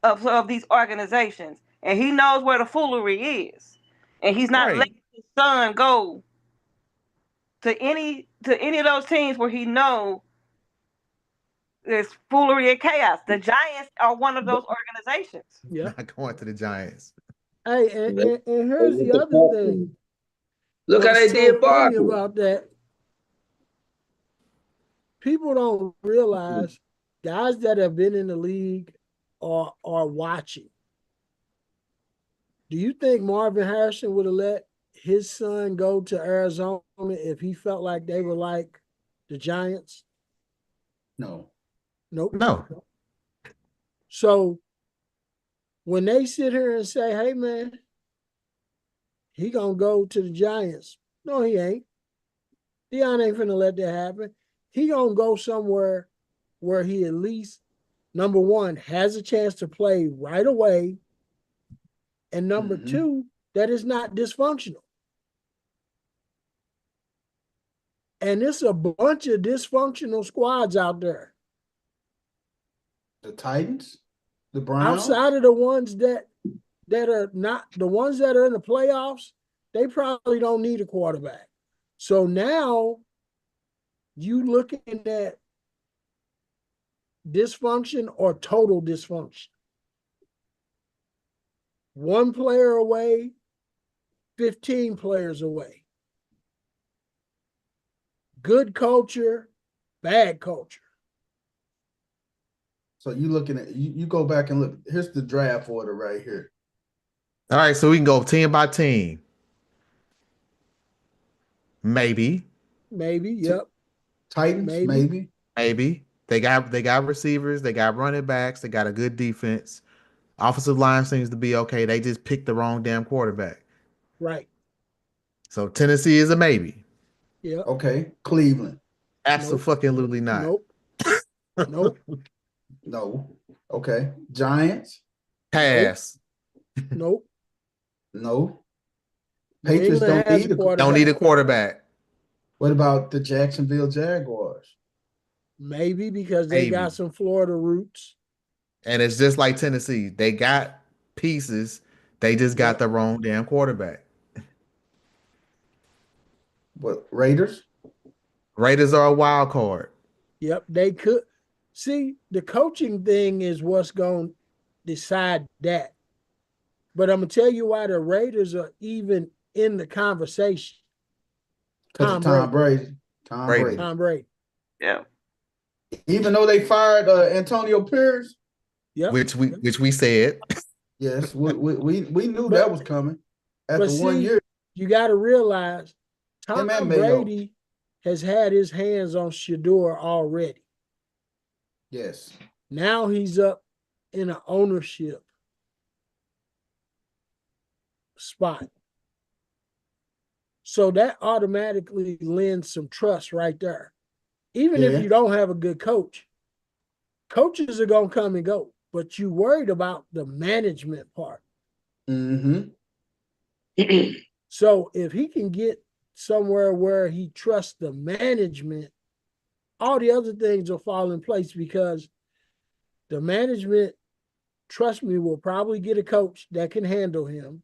Speaker 3: of these organizations, and he knows where the foolery is, and he's not letting his son go to any of those teams where he knows there's foolery and chaos. The Giants are one of those organizations.
Speaker 4: Yeah.
Speaker 7: Not going to the Giants.
Speaker 4: Hey, and here's the other thing.
Speaker 5: Look how they
Speaker 4: What's so
Speaker 5: did
Speaker 4: funny
Speaker 5: Barkley.
Speaker 4: about that. People don't realize guys that have been in the league are watching. Do you think Marvin Harrison would have let his son go to Arizona if he felt like they were like The Giants?
Speaker 1: No.
Speaker 4: Nope.
Speaker 7: No.
Speaker 4: So when they sit here and say, hey, man, he going to go to the Giants. No, he ain't. Deion ain't finna let that happen. He going to go somewhere where he at least, number one, has a chance to play right away. And number two, that is not dysfunctional. And it's a bunch of dysfunctional squads out there.
Speaker 1: The Titans, the Browns.
Speaker 4: Outside of the ones that are not the ones that are in the playoffs, they probably don't need a quarterback. So now you looking at dysfunction or total dysfunction. One player away, 15 players away. Good culture, bad culture.
Speaker 1: So you looking at you go back and look. Here's the draft order right here.
Speaker 7: All right, so we can go team by team. Maybe.
Speaker 4: Yep.
Speaker 1: Titans, maybe.
Speaker 7: They got receivers, they got running backs, they got a good defense. Offensive line seems to be okay. They just picked the wrong damn quarterback.
Speaker 4: Right.
Speaker 7: So Tennessee is a maybe.
Speaker 4: Yep.
Speaker 1: Okay. Cleveland.
Speaker 7: Absolutely not.
Speaker 4: Nope.
Speaker 1: No. Okay. Giants.
Speaker 7: Pass.
Speaker 4: Nope.
Speaker 1: No. Patriots
Speaker 7: don't need a quarterback.
Speaker 1: What about the Jacksonville Jaguars?
Speaker 4: Maybe because they got some Florida roots.
Speaker 7: And it's just like Tennessee. They got pieces. They just got the wrong damn quarterback.
Speaker 1: What, Raiders?
Speaker 7: Raiders are a wild card.
Speaker 4: Yep, they could. See, the coaching thing is what's going to decide that. But I'm going to tell you why the Raiders are even in the conversation.
Speaker 1: Tom Brady.
Speaker 4: Tom Brady.
Speaker 3: Yeah.
Speaker 1: Even though they fired Antonio Pierce.
Speaker 4: Yep.
Speaker 7: Which we said.
Speaker 1: Yes, we knew that was coming after 1 year.
Speaker 4: You got to realize Tom Brady has had his hands on Shador already.
Speaker 1: Yes.
Speaker 4: Now he's up in an ownership spot. So that automatically lends some trust right there. Even if you don't have a good coach, coaches are going to come and go, but you worried about the management part. So if he can get somewhere where he trusts the management, all the other things will fall in place because the management, trust me, will probably get a coach that can handle him.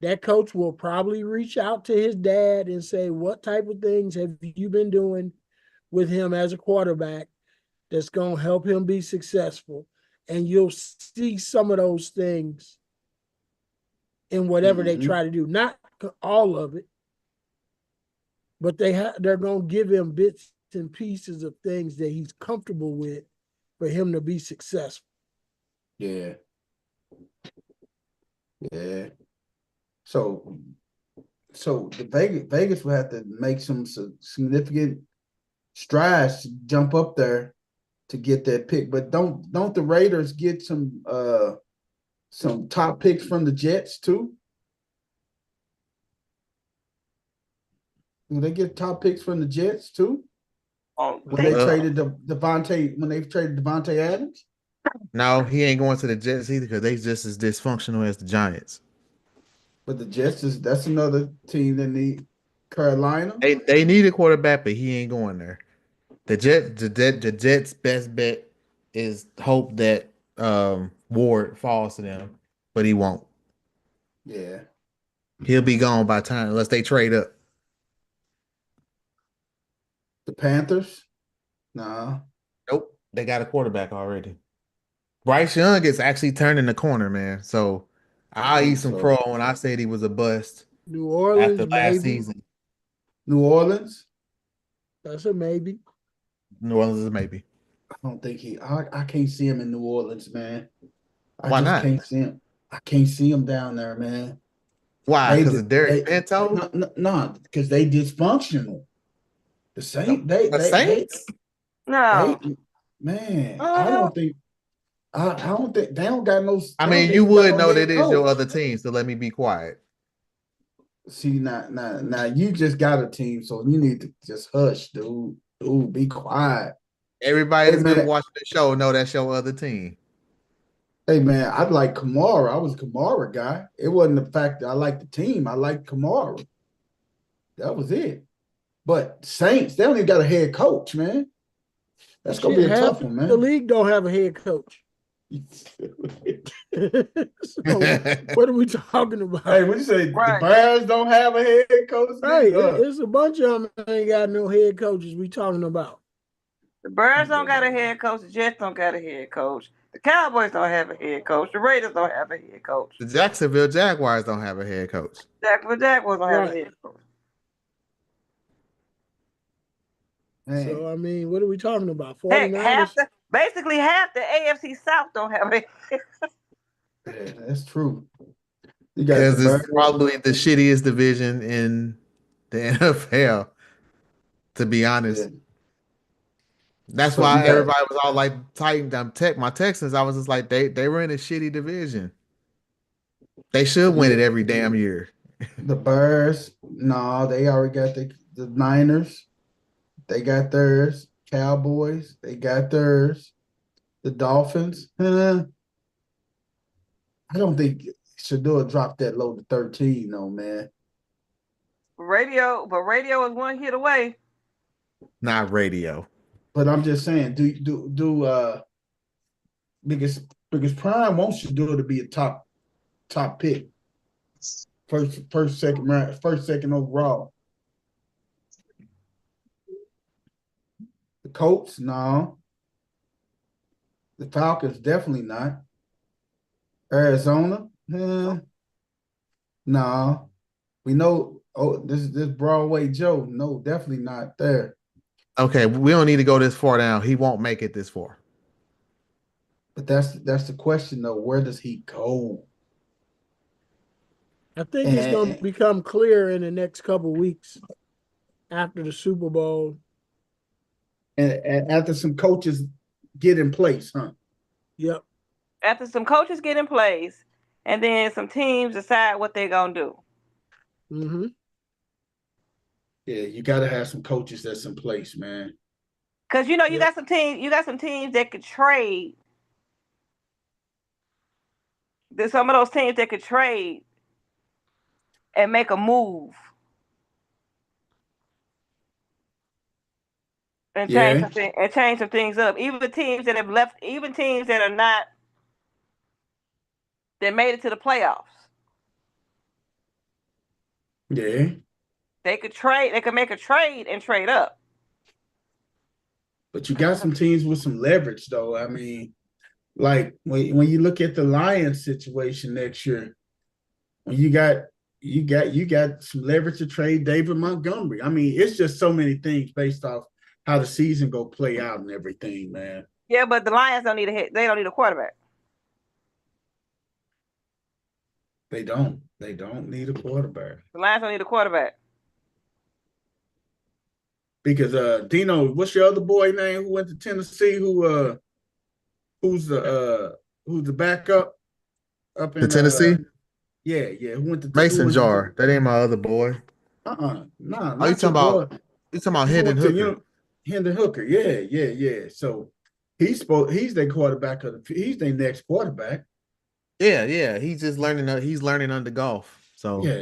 Speaker 4: That coach will probably reach out to his dad and say, what type of things have you been doing with him as a quarterback that's going to help him be successful? And you'll see some of those things in whatever they try to do. Not all of it, but they're going to give him bits and pieces of things that he's comfortable with for him to be successful.
Speaker 1: Yeah. Yeah. So the Vegas will have to make some significant strides to jump up there to get that pick. But don't the Raiders get some top picks from the Jets too? Do they get top picks from the Jets too? When they traded Devontae Adams?
Speaker 7: No, he ain't going to the Jets either because they just as dysfunctional as the Giants.
Speaker 1: But the Jets that's another team that need Carolina.
Speaker 7: They need a quarterback, but he ain't going there. The Jets' best bet is hope that Ward falls to them, but he won't.
Speaker 1: Yeah.
Speaker 7: He'll be gone by time unless they trade up.
Speaker 1: The Panthers? Nah.
Speaker 7: Nope. They got a quarterback already. Bryce Young is actually turning the corner, man. So I'll eat some crow when I said he was a bust.
Speaker 4: New Orleans,
Speaker 7: after last season.
Speaker 1: New Orleans?
Speaker 4: That's a maybe.
Speaker 7: New Orleans is a maybe.
Speaker 1: I don't think I can't see him in New Orleans, man.
Speaker 7: Why not?
Speaker 1: Can't see him. I can't see him down there, man.
Speaker 7: Why? Because of Derek Pinto?
Speaker 1: No, because they dysfunctional. The Saints,
Speaker 7: The Saints?
Speaker 3: No.
Speaker 1: man,
Speaker 3: Uh-huh.
Speaker 1: I don't think they don't got no.
Speaker 7: I mean, you would know that is your other team, so let me be quiet.
Speaker 1: See, now, you just got a team, so you need to just hush, dude. Dude, be quiet.
Speaker 7: Everybody that's
Speaker 1: man.
Speaker 7: been watching the show know that's your other team.
Speaker 1: Hey, man, I like Kamara. I was a Kamara guy. It wasn't the fact that I liked the team. I liked Kamara. That was it. But Saints, they don't even got a head coach, man. That's going to be a tough one, man.
Speaker 4: The league don't have a head coach. So what are we talking about?
Speaker 1: Hey, what you say?
Speaker 3: Right.
Speaker 1: The Bears don't have a head coach?
Speaker 4: Hey, it's a bunch of them that ain't got no head coaches we talking about.
Speaker 3: The Bears don't got a head coach. The Jets don't got a head coach. The Cowboys don't have a head coach. The Raiders don't have a head coach.
Speaker 7: The Jacksonville Jaguars don't have a head coach.
Speaker 3: Jaguars don't have a head coach.
Speaker 1: Man.
Speaker 3: So,
Speaker 4: I mean, what are we talking about?
Speaker 3: Heck, basically half the AFC South don't have a
Speaker 1: Yeah, that's true.
Speaker 7: Because it's probably the shittiest division in the NFL, to be honest.
Speaker 1: Yeah.
Speaker 7: That's why everybody was all like my Texans. I was just like, they were in a shitty division. They should win it every damn year.
Speaker 1: The Bears, no, they already got the Niners. They got theirs. Cowboys, they got theirs. The Dolphins, I don't think Shador dropped that low to 13, though, man. Radio
Speaker 3: is one hit away.
Speaker 7: Not radio.
Speaker 1: But I'm just saying, because Prime wants Shador to be a top pick. First, second overall. The Colts, no. The Falcons, definitely not. Arizona, no. We know. Oh, this Broadway Joe, no, definitely not there.
Speaker 7: Okay, we don't need to go this far down. He won't make it this far.
Speaker 1: But that's the question, though. Where does he go?
Speaker 4: I think it's going to become clear in the next couple of weeks after the Super Bowl.
Speaker 1: And after some coaches get in place, huh?
Speaker 4: Yep.
Speaker 3: After some coaches get in place, and then some teams decide what they're going to do.
Speaker 4: Mm-hmm.
Speaker 1: Yeah, you got to have some coaches that's in place, man.
Speaker 3: Because, you got some teams that could trade. There's some of those teams that could trade and make a move. And change some things up. Even teams that have left, even teams that are not, that made it to the playoffs.
Speaker 1: Yeah.
Speaker 3: They could trade. They could make a trade and trade up.
Speaker 1: But you got some teams with some leverage, though. I mean, like when you look at the Lions situation next year, when you got some leverage to trade David Montgomery. I mean, it's just so many things based off how the season go play out and everything, man.
Speaker 3: Yeah, but the Lions don't need a hit. They don't need a quarterback.
Speaker 1: They don't. They don't need a quarterback.
Speaker 3: The Lions don't need a quarterback.
Speaker 1: Because Dino, what's your other boy name who went to Tennessee? Who's the backup up in
Speaker 7: Tennessee?
Speaker 1: Yeah. Who went to
Speaker 7: Mason Jar? That ain't my other boy.
Speaker 1: Nah.
Speaker 7: Oh, you talking about Hendon Hooker?
Speaker 1: Hendon Hooker, yeah. So he's their quarterback he's their next quarterback.
Speaker 7: Yeah. He's just learning. He's learning under golf. So
Speaker 1: yeah.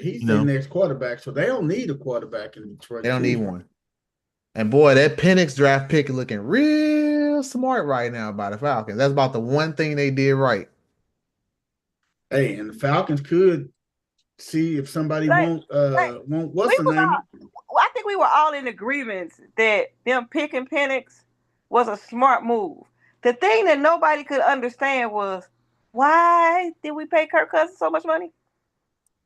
Speaker 1: He's their next quarterback. So they don't need a quarterback in Detroit.
Speaker 7: They don't need one. And boy, that Penix draft pick is looking real smart right now by the Falcons. That's about the one thing they did right.
Speaker 1: Hey, and the Falcons could see if somebody won't what's the name?
Speaker 3: I think we were all in agreement that them picking Penix was a smart move. The thing that nobody could understand was, why did we pay Kirk Cousins so much money?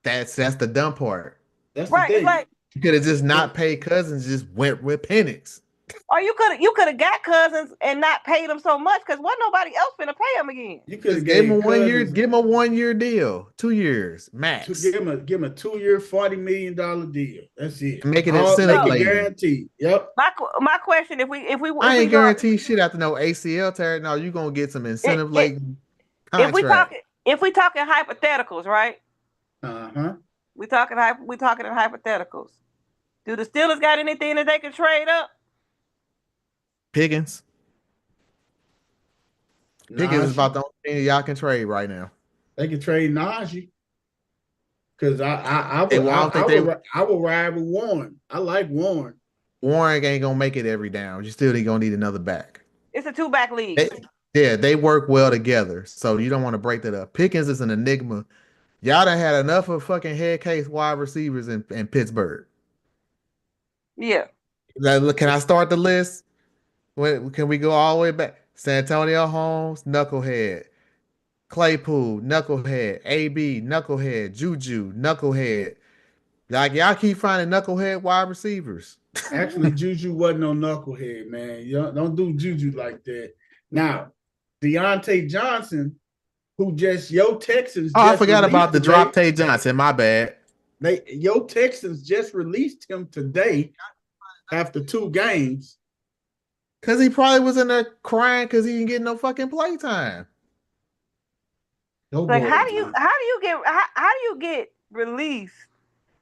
Speaker 7: That's the dumb part.
Speaker 1: That's
Speaker 3: right.
Speaker 1: The thing.
Speaker 3: It's like
Speaker 7: you could have just not paid Cousins, just went with Penix.
Speaker 3: Or you could have got Cousins and not paid him so much because wasn't nobody else finna pay him again.
Speaker 1: You could have
Speaker 7: Give him
Speaker 1: gave
Speaker 7: a 1 year,
Speaker 1: Cousins
Speaker 7: give him a 1 year deal, 2 years
Speaker 1: to
Speaker 7: max.
Speaker 1: give him a 2-year, $40 million deal. That's it.
Speaker 7: Make it
Speaker 1: All-
Speaker 7: incentive
Speaker 1: make it
Speaker 7: laden.
Speaker 1: guaranteed. Yep.
Speaker 3: My question: If we
Speaker 7: I ain't
Speaker 3: go-
Speaker 7: guarantee shit after no ACL tear. No, you gonna get some incentive laden
Speaker 3: if we
Speaker 7: contract.
Speaker 3: talking hypotheticals, right?
Speaker 1: Uh-huh.
Speaker 3: We talking in hypotheticals. Do the Steelers got anything that they can trade up?
Speaker 7: Pickens. Pickens is
Speaker 1: Najee.
Speaker 7: about the only thing y'all can trade right now.
Speaker 1: They can trade Najee. Because I
Speaker 7: Hey, well, I don't think they-
Speaker 1: would ride with Warren. I like Warren.
Speaker 7: Warren ain't gonna make it every down. You still gonna need another back.
Speaker 3: It's a 2-back league.
Speaker 7: They work well together, so you don't want to break that up. Pickens is an enigma. Y'all done had enough of fucking head case wide receivers in Pittsburgh.
Speaker 3: Yeah.
Speaker 7: Now, look, can I start the list? Can we go all the way back? Santonio Holmes, knucklehead. Claypool, knucklehead. AB, knucklehead. Juju, knucklehead. Like y'all keep finding knucklehead wide receivers.
Speaker 1: Actually, Juju wasn't no knucklehead, man. You don't do Juju like that. Now, Deontay Johnson, who your Texans.
Speaker 7: Oh, I
Speaker 1: just
Speaker 7: forgot about the
Speaker 1: released
Speaker 7: drop
Speaker 1: today.
Speaker 7: Tay Johnson. My bad.
Speaker 1: Your Texans just released him today after 2 games.
Speaker 7: Cause he probably was in there crying because he didn't get no fucking play time.
Speaker 3: Like how do you get released?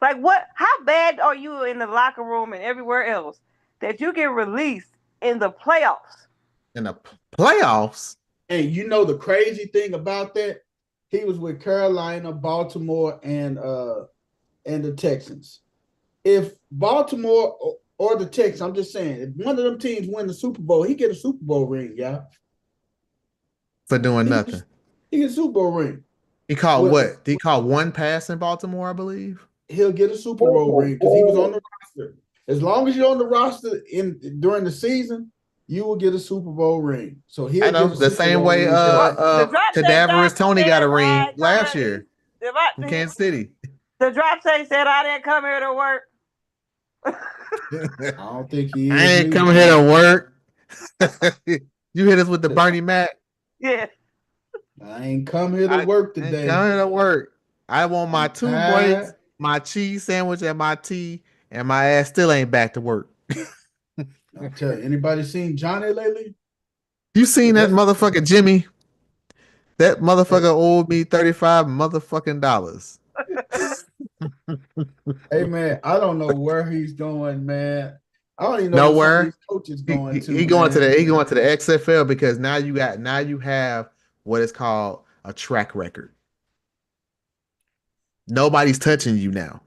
Speaker 3: Like what? How bad are you in the locker room and everywhere else that you get released in the playoffs?
Speaker 7: In the playoffs?
Speaker 1: And you know the crazy thing about that? He was with Carolina, Baltimore, and the Texans. If Baltimore or the Texans, I'm just saying, if one of them teams win the Super Bowl, he get a Super Bowl ring, y'all.
Speaker 7: For doing nothing.
Speaker 1: He get a Super Bowl ring.
Speaker 7: He caught what? He caught 1 pass in Baltimore, I believe.
Speaker 1: He'll get a Super Bowl ring because he was on the roster. As long as you're on the roster during the season, you will get a Super Bowl ring. So he'll
Speaker 7: I know
Speaker 1: get a
Speaker 7: the
Speaker 1: Super
Speaker 7: same
Speaker 1: Bowl
Speaker 7: way
Speaker 1: ring.
Speaker 7: Cadaverous Tony got a ring last year from Kansas City.
Speaker 3: The drop say said I didn't come here to work.
Speaker 1: I don't think he is.
Speaker 7: I ain't coming here to work. You hit us with the Bernie Mac.
Speaker 3: Yeah.
Speaker 1: I ain't come here to work today.
Speaker 7: Ain't coming to work. I want my 2 breaks, my cheese sandwich, and my tea, and my ass still ain't back to work.
Speaker 1: I'll tell you, anybody seen Johnny lately?
Speaker 7: You seen that motherfucker Jimmy? That motherfucker owed me $35 motherfucking dollars.
Speaker 1: Hey man, I don't know where he's going, man. I don't even know
Speaker 7: Nowhere.
Speaker 1: where these coaches going to.
Speaker 7: He going to the XFL because now you have what is called a track record. Nobody's touching you now.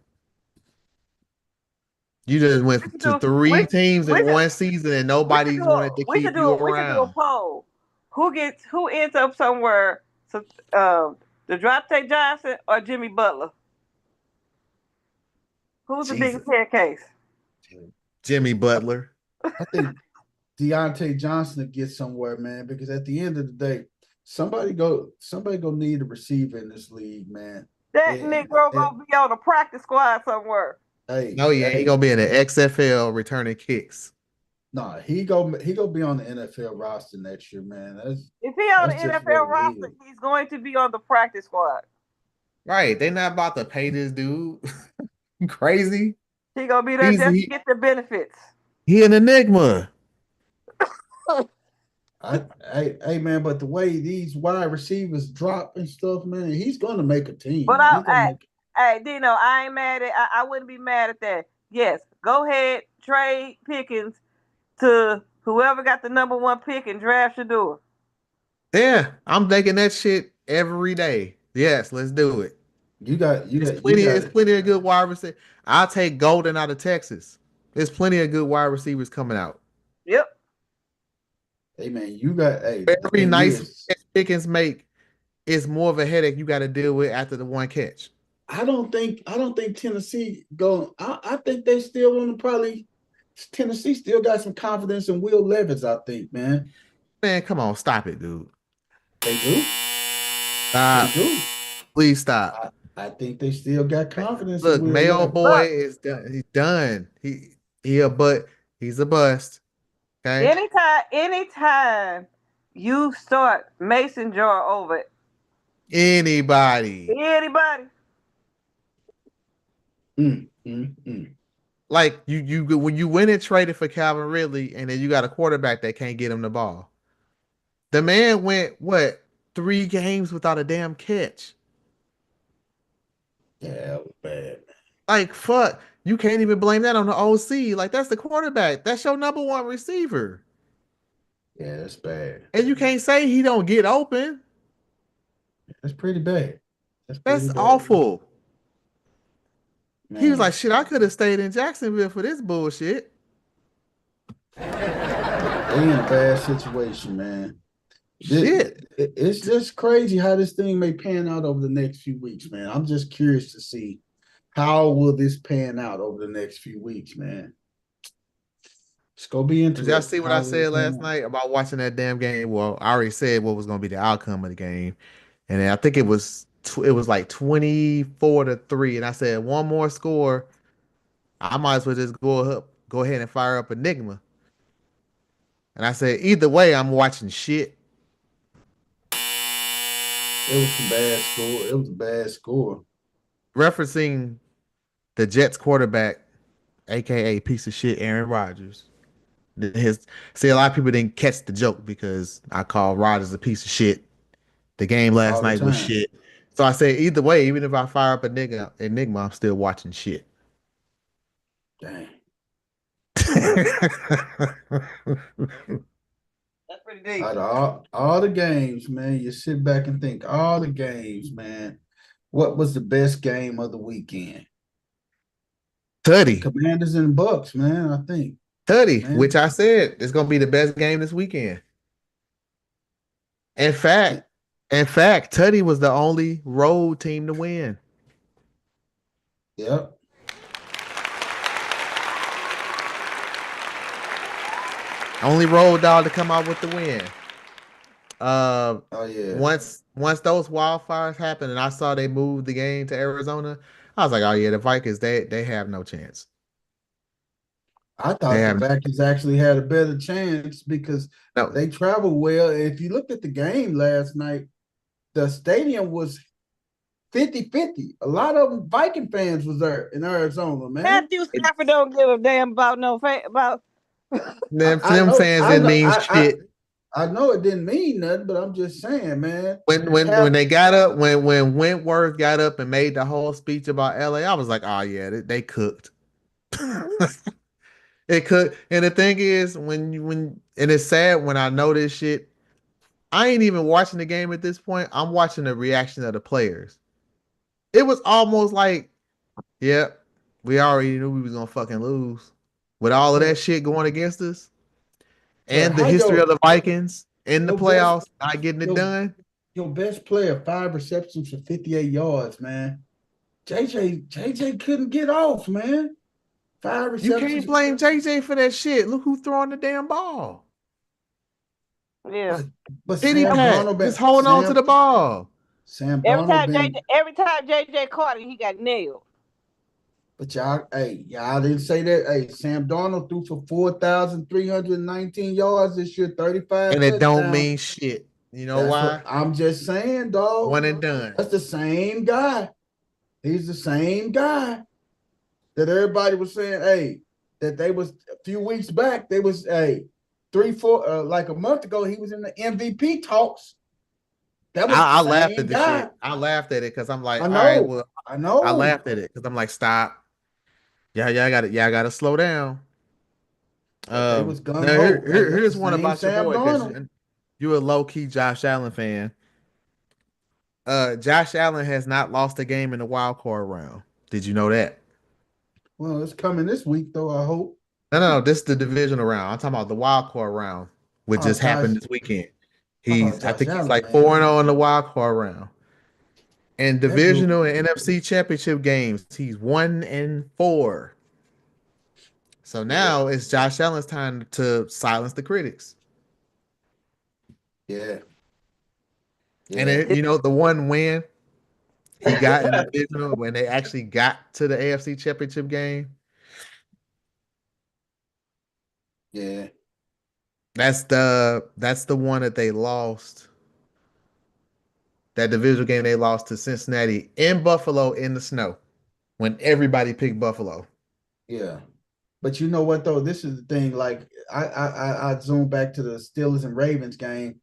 Speaker 7: You just went to 3 teams in one season and nobody's wanted to keep you around.
Speaker 3: We should do a poll. Who ends up somewhere? So, the Drop Tay Johnson or Jimmy Butler? Who's the biggest head case?
Speaker 7: Jimmy Butler.
Speaker 1: I think Deontay Johnson to get somewhere, man, because at the end of the day, somebody gonna need a receiver in this league, man.
Speaker 3: That Negro gonna be on the practice squad somewhere.
Speaker 1: Hey,
Speaker 7: no, he ain't gonna be in the XFL returning kicks.
Speaker 1: No, he gonna be on the NFL roster next year, man.
Speaker 3: If he on the NFL roster, he's going to be on the practice squad.
Speaker 7: Right? They not about to pay this dude. Crazy.
Speaker 3: He gonna be there just to get the benefits.
Speaker 7: He an enigma.
Speaker 1: Hey man, but the way these wide receivers drop and stuff, man, he's gonna make a team.
Speaker 3: But hey, Dino, I ain't mad at. I wouldn't be mad at that. Yes, go ahead, trade Pickens to whoever got the number 1 pick and draft Shedeur.
Speaker 7: Yeah, I'm thinking that shit every day. Yes, let's do it.
Speaker 1: There's
Speaker 7: plenty of good wide receivers. I'll take Golden out of Texas. There's plenty of good wide receivers coming out.
Speaker 3: Yep.
Speaker 1: Hey man,
Speaker 7: every nice Pickens make is more of a headache you got to deal with after the 1 catch.
Speaker 1: I don't think Tennessee go. I think they still want to probably. Tennessee still got some confidence in Will Levis. I think, man.
Speaker 7: Man, come on, stop it, dude.
Speaker 1: They do.
Speaker 7: Stop.
Speaker 1: They do.
Speaker 7: Please stop.
Speaker 1: I think they still got confidence.
Speaker 7: Look, Mayo boy is done. He's done. He's a bust. Okay.
Speaker 3: Anytime you start Mason Jar over
Speaker 7: Anybody.
Speaker 3: anybody,
Speaker 7: Like you when you went and traded for Calvin Ridley, and then you got a quarterback that can't get him the ball. The man went what 3 games without a damn catch.
Speaker 1: Yeah, that was bad.
Speaker 7: Like fuck, you can't even blame that on the OC. Like that's the quarterback. That's your number one receiver.
Speaker 1: Yeah, that's bad.
Speaker 7: And you can't say he don't get open.
Speaker 1: That's pretty bad.
Speaker 7: That's awful.
Speaker 1: Man.
Speaker 7: He was like, shit, I could have stayed in Jacksonville for this bullshit.
Speaker 1: They in a bad situation, man.
Speaker 7: Shit.
Speaker 1: It's just crazy how this thing may pan out over the next few weeks, man. I'm just curious to see how will this pan out over the next few weeks, man. It's gonna be interesting.
Speaker 7: Did y'all see what I said last night about watching that damn game? Well, I already said what was going to be the outcome of the game, and then I think it was like 24-3, and I said one more score, I might as well just go ahead and fire up Enigma. And I said either way, I'm watching shit.
Speaker 1: It was a bad score. It was a bad score.
Speaker 7: Referencing the Jets quarterback, aka piece of shit Aaron Rodgers. See, a lot of people didn't catch the joke because I called Rodgers a piece of shit. The game last night was shit. So I said either way, even if I fire up Enigma, I'm still watching shit.
Speaker 1: Dang.
Speaker 3: that's pretty deep.
Speaker 1: Out of all the games, man, you sit back and think, all the games, man, what was the best game of the weekend?
Speaker 7: Tutty.
Speaker 1: Commanders and Bucks, man, I think.
Speaker 7: Tutty,
Speaker 1: Man.
Speaker 7: which I said is going to be the best game this weekend. In fact, Tutty was the only road team to win.
Speaker 1: Yep.
Speaker 7: Only road dog to come out with the win.
Speaker 1: Oh yeah.
Speaker 7: Once those wildfires happened and I saw they moved the game to Arizona, I was like, oh yeah, the Vikings, they have no chance.
Speaker 1: I thought the Vikings actually had a better chance because they traveled well. If you looked at the game last night, the stadium was 50-50. A lot of them Viking fans was there in Arizona, man.
Speaker 3: Matthew Stafford don't give a damn about no about.
Speaker 7: Them fans didn't mean shit.
Speaker 1: I know it didn't mean nothing, but I'm just saying, man.
Speaker 7: When they got up, when Wentworth got up and made the whole speech about LA, I was like, oh yeah, they cooked. It could, and the thing is, and it's sad when I know this shit. I ain't even watching the game at this point. I'm watching the reaction of the players. It was almost like, yep, we already knew we was gonna fucking lose with all of that shit going against us, and the history of the Vikings in the playoffs not getting it done.
Speaker 1: Your best player, 5 receptions for 58 yards, man. JJ couldn't get off, man. 5 receptions.
Speaker 7: You can't blame JJ for that shit. Look who's throwing the damn ball.
Speaker 3: Yeah.
Speaker 1: But
Speaker 7: Pity Pat, just holding on to the ball.
Speaker 3: Every time JJ caught it, he got nailed.
Speaker 1: But y'all didn't say that. Hey, Sam Darnold threw for 4,319 yards this year, 35.
Speaker 7: And it don't mean shit. You know why?
Speaker 1: I'm just saying, dog.
Speaker 7: One and done.
Speaker 1: That's the same guy. He's the same guy that everybody was saying, hey, that they was a few weeks back, they was, hey, 3-4, like a month ago, he was in the MVP talks. That was
Speaker 7: I laughed at the shit. I laughed at it because I'm like,
Speaker 1: I know.
Speaker 7: All right, well,
Speaker 1: I know.
Speaker 7: I laughed at it because I'm like, stop. Yeah, y'all gotta slow down. Here's one about your boy, because you're a low-key Josh Allen fan. Josh Allen has not lost a game in the wild card round. Did you know that?
Speaker 1: Well, it's coming this week, though, I hope.
Speaker 7: No. This is the divisional round. I'm talking about the wild card round, which just happened this weekend. I think he's like 4-0 in the wild card round. And divisional and NFC championship games, he's 1-4. So now it's Josh Allen's time to silence the critics.
Speaker 1: Yeah.
Speaker 7: And the one win he got in the divisional when they actually got to the AFC championship game.
Speaker 1: Yeah.
Speaker 7: That's the one that they lost. That divisional game they lost to Cincinnati in Buffalo in the snow when everybody picked Buffalo.
Speaker 1: Yeah. But you know what though? This is the thing. Like I zoom back to the Steelers and Ravens game.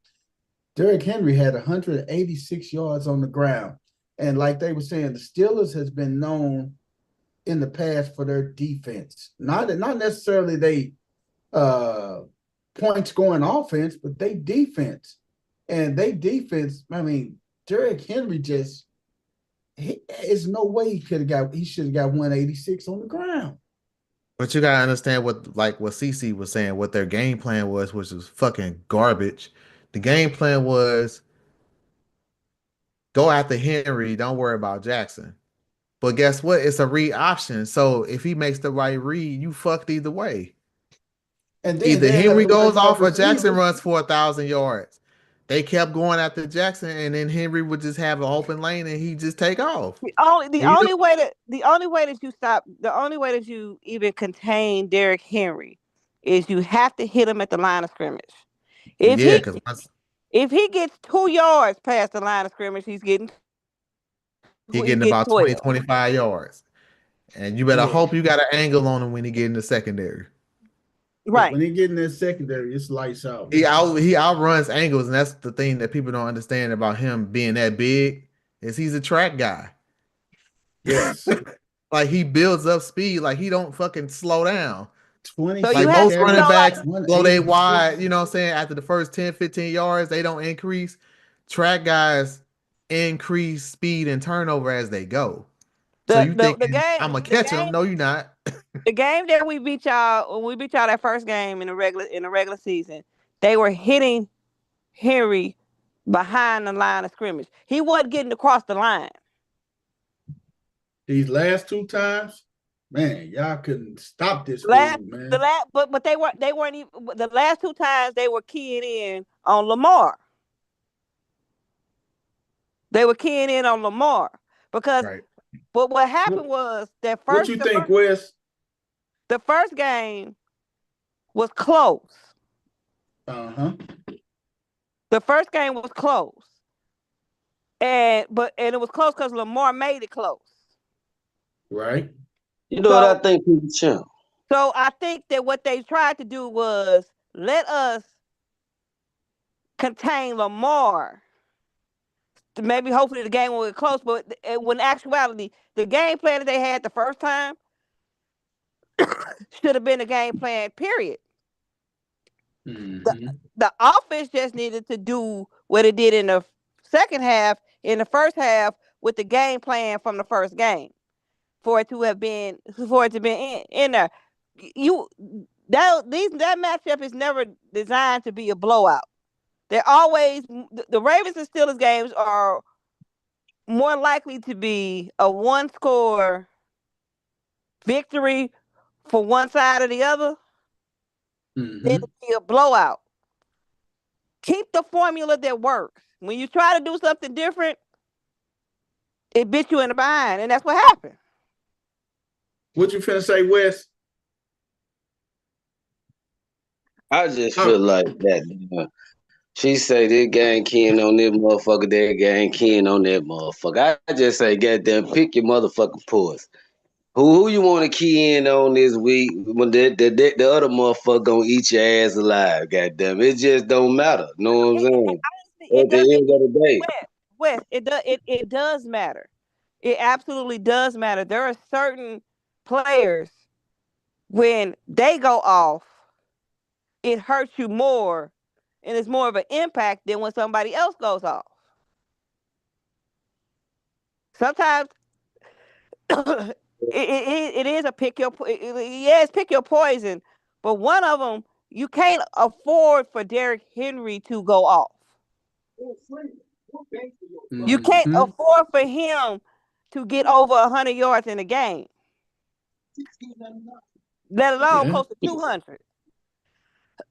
Speaker 1: Derrick Henry had 186 yards on the ground. And like they were saying, the Steelers has been known in the past for their defense. Not necessarily they point scoring offense, but they defense. And they defense, I mean, Derrick Henry there's no way he should have got 186 on the ground.
Speaker 7: But you gotta understand what CC was saying, what their game plan was, which was fucking garbage. The game plan was go after Henry, don't worry about Jackson. But guess what? It's a read option. So if he makes the right read, you fucked either way.
Speaker 1: And then
Speaker 7: Either Henry goes off or Jackson
Speaker 1: receivers.
Speaker 7: runs for 1,000 yards. They kept going after Jackson, and then Henry would just have an open lane and he just take off.
Speaker 3: The only way that you even contain Derrick Henry is you have to hit him at the line of scrimmage. If he gets 2 yards past the line of scrimmage, he's getting
Speaker 7: about
Speaker 3: 12.
Speaker 7: 20, 25 yards. And you better hope you got an angle on him when he get in the secondary.
Speaker 3: Right.
Speaker 1: When he get in the secondary, it's lights out.
Speaker 7: He outruns angles, and that's the thing that people don't understand about him being that big, is he's a track guy.
Speaker 1: Yes.
Speaker 7: Like he builds up speed, like he don't fucking slow down.
Speaker 1: 20
Speaker 7: like most running backs blow they wide, you know what I'm saying? After the first 10, 15 yards, they don't increase. Track guys increase speed and turnover as they go. So you think I'm gonna catch him? No, you're not.
Speaker 3: The game that we beat y'all, when we beat y'all that first game in the regular season, they were hitting Henry behind the line of scrimmage. He wasn't getting across the line.
Speaker 1: These last 2 times, man, y'all couldn't stop this fool, man.
Speaker 3: But they weren't even the last 2 times they were keying in on Lamar. They were keying in on Lamar because.
Speaker 1: Right.
Speaker 3: But what happened was that
Speaker 1: first. What you think, Wes?
Speaker 3: The first game was close.
Speaker 1: The
Speaker 3: first game was close, and it was close because Lamar made it close.
Speaker 1: Right.
Speaker 5: You know what I think, Champ?
Speaker 3: So I think that what they tried to do was let us contain Lamar. Maybe hopefully the game will get close, but when in actuality, the game plan that they had the first time should have been a game plan, period. The offense just needed to do what it did in the second half, in the first half, with the game plan from the first game, for it to be in there. That matchup is never designed to be a blowout. They're always the Ravens and Steelers games are more likely to be a 1-score victory for one side or the other than to be a blowout. Keep the formula that works. When you try to do something different, it bit you in the behind, and that's what happened.
Speaker 1: What you finna say, Wes?
Speaker 5: I just feel like that. She say this gang keying on this motherfucker, that gang keying on that motherfucker. I just say, goddamn, pick your motherfucking poison. Who you want to key in on this week when the other motherfucker gonna eat your ass alive, goddamn. It just don't matter. Know what I'm saying? At the end of the day.
Speaker 3: Wes, it does matter. It absolutely does matter. There are certain players, when they go off, it hurts you more, and it's more of an impact than when somebody else goes off. Sometimes it is a pick your poison, but one of them, you can't afford for Derrick Henry to go off. You can't afford for him to get over 100 yards in a game, let alone close to 200.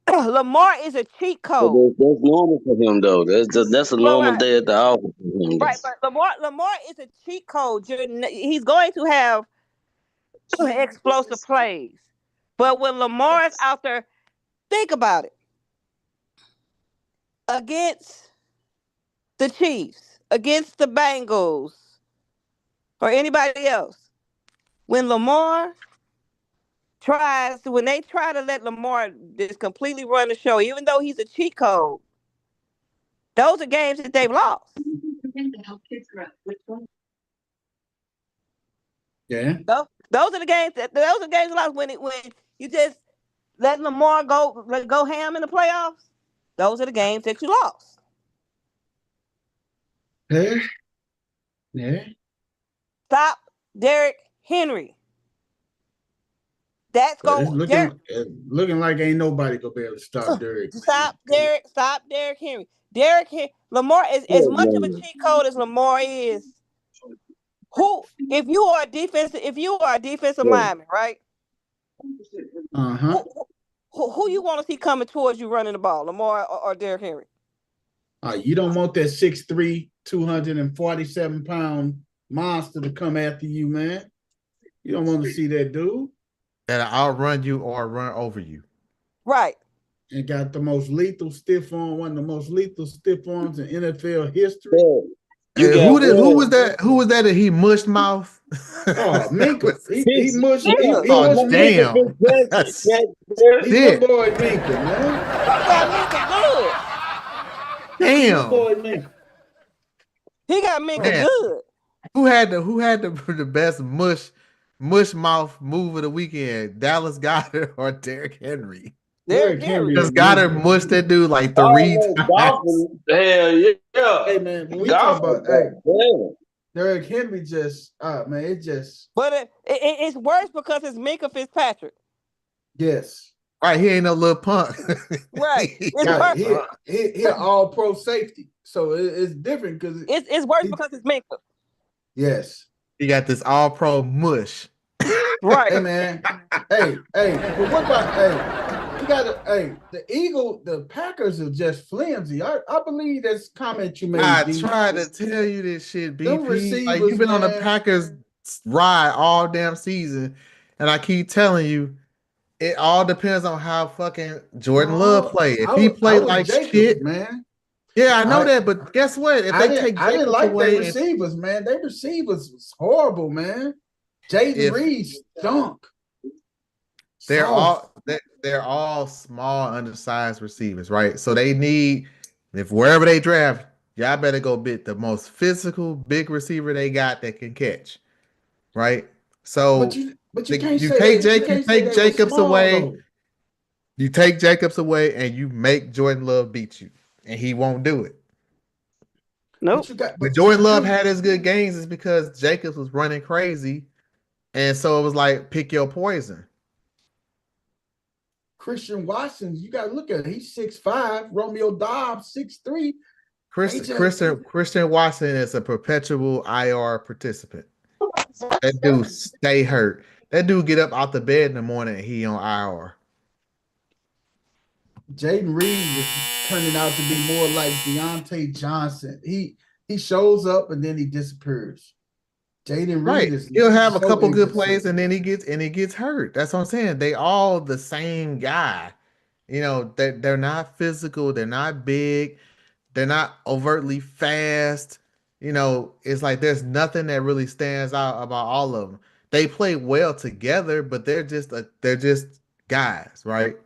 Speaker 3: Lamar is a cheat code.
Speaker 5: That's normal for him, though. That's a normal day at the office for him.
Speaker 3: Right, but Lamar is a cheat code. He's going to have explosive plays, but when Lamar is out there, think about it. against the Chiefs, against the Bengals, or anybody else, when they try to let Lamar just completely run the show, even though he's a cheat code, those are games that they've lost.
Speaker 1: Yeah.
Speaker 3: Those are the games they lost when you just let Lamar go ham in the playoffs. Those are the games that you lost.
Speaker 1: Yeah. Yeah.
Speaker 3: Stop Derrick Henry. That's
Speaker 1: But it's
Speaker 3: going
Speaker 1: looking like ain't nobody gonna be able to stop Derrick.
Speaker 3: Stop Derrick Henry. Lamar is as much of a cheat code as Lamar is. If you are a defensive lineman, right? Who you want to see coming towards you running the ball, Lamar or Derrick Henry?
Speaker 1: You don't want that 6'3", 247-pound monster to come after you, man. You don't want to see that dude.
Speaker 7: That'll outrun you or run over you.
Speaker 3: Right.
Speaker 1: And got the most lethal stiff arm, one of the most lethal stiff arms in NFL history.
Speaker 7: Who was that? Who was that he mushed mouth?
Speaker 1: Oh, Minka. He mushed.
Speaker 7: Oh, damn.
Speaker 1: He's my boy Minka, man.
Speaker 7: Damn.
Speaker 1: Boy Minka.
Speaker 3: He got Minka good.
Speaker 7: Who had the best mush mouth move of the weekend? Dallas Goedert or Derrick Henry?
Speaker 3: Derrick Henry.
Speaker 7: Because Goddard mushed that dude like 3 times.
Speaker 5: Hell yeah.
Speaker 1: Hey man, when we talk about Derrick Henry just man, it just.
Speaker 3: But it's worse because it's Minka Fitzpatrick.
Speaker 1: Yes.
Speaker 7: Right, he ain't no little punk.
Speaker 3: Right.
Speaker 1: He an all-pro safety, so it's different because
Speaker 3: it's worse because it's Minka.
Speaker 1: Yes.
Speaker 7: He got this all-pro mush.
Speaker 3: Right.
Speaker 1: Hey man. hey, but what about you got the Packers are just flimsy. I believe that's comment you made.
Speaker 7: I tried to tell you this shit, BP. Like, you've been
Speaker 1: man,
Speaker 7: on the Packers ride all damn season, and I keep telling you, it all depends on how fucking Jordan Love play. If he play like shit,
Speaker 1: man.
Speaker 7: Yeah, I know that, but guess what? If they take
Speaker 1: I didn't like
Speaker 7: away
Speaker 1: their receivers, man. Their receivers was horrible, man. Jaden Reed stunk.
Speaker 7: They're all small, undersized receivers, right? So they need, if wherever they draft, y'all better go get the most physical big receiver they got that can catch, right? So
Speaker 1: but you can't
Speaker 7: take
Speaker 1: say
Speaker 7: Jacobs away.
Speaker 1: Though.
Speaker 7: You take Jacobs away, and you make Jordan Love beat you, and he won't do it.
Speaker 3: Nope.
Speaker 7: When Jordan Love had his good games, is because Jacobs was running crazy, and so it was like pick your poison.
Speaker 1: Christian Watson, you got to look at it. He's 6'5". Romeo Dobbs, 6'3".
Speaker 7: Christian Watson is a perpetual IR participant. That dude stay hurt. That dude get up out the bed in the morning and he on IR.
Speaker 1: Jaden Reed is turning out to be more like Deontay Johnson. He shows up and then he disappears. Jaden Reed is
Speaker 7: he'll have a couple good plays and then he gets hurt. That's what I'm saying. They all the same guy. You know, they're not physical, they're not big, they're not overtly fast. You know, it's like there's nothing that really stands out about all of them. They play well together, but they're just guys, right?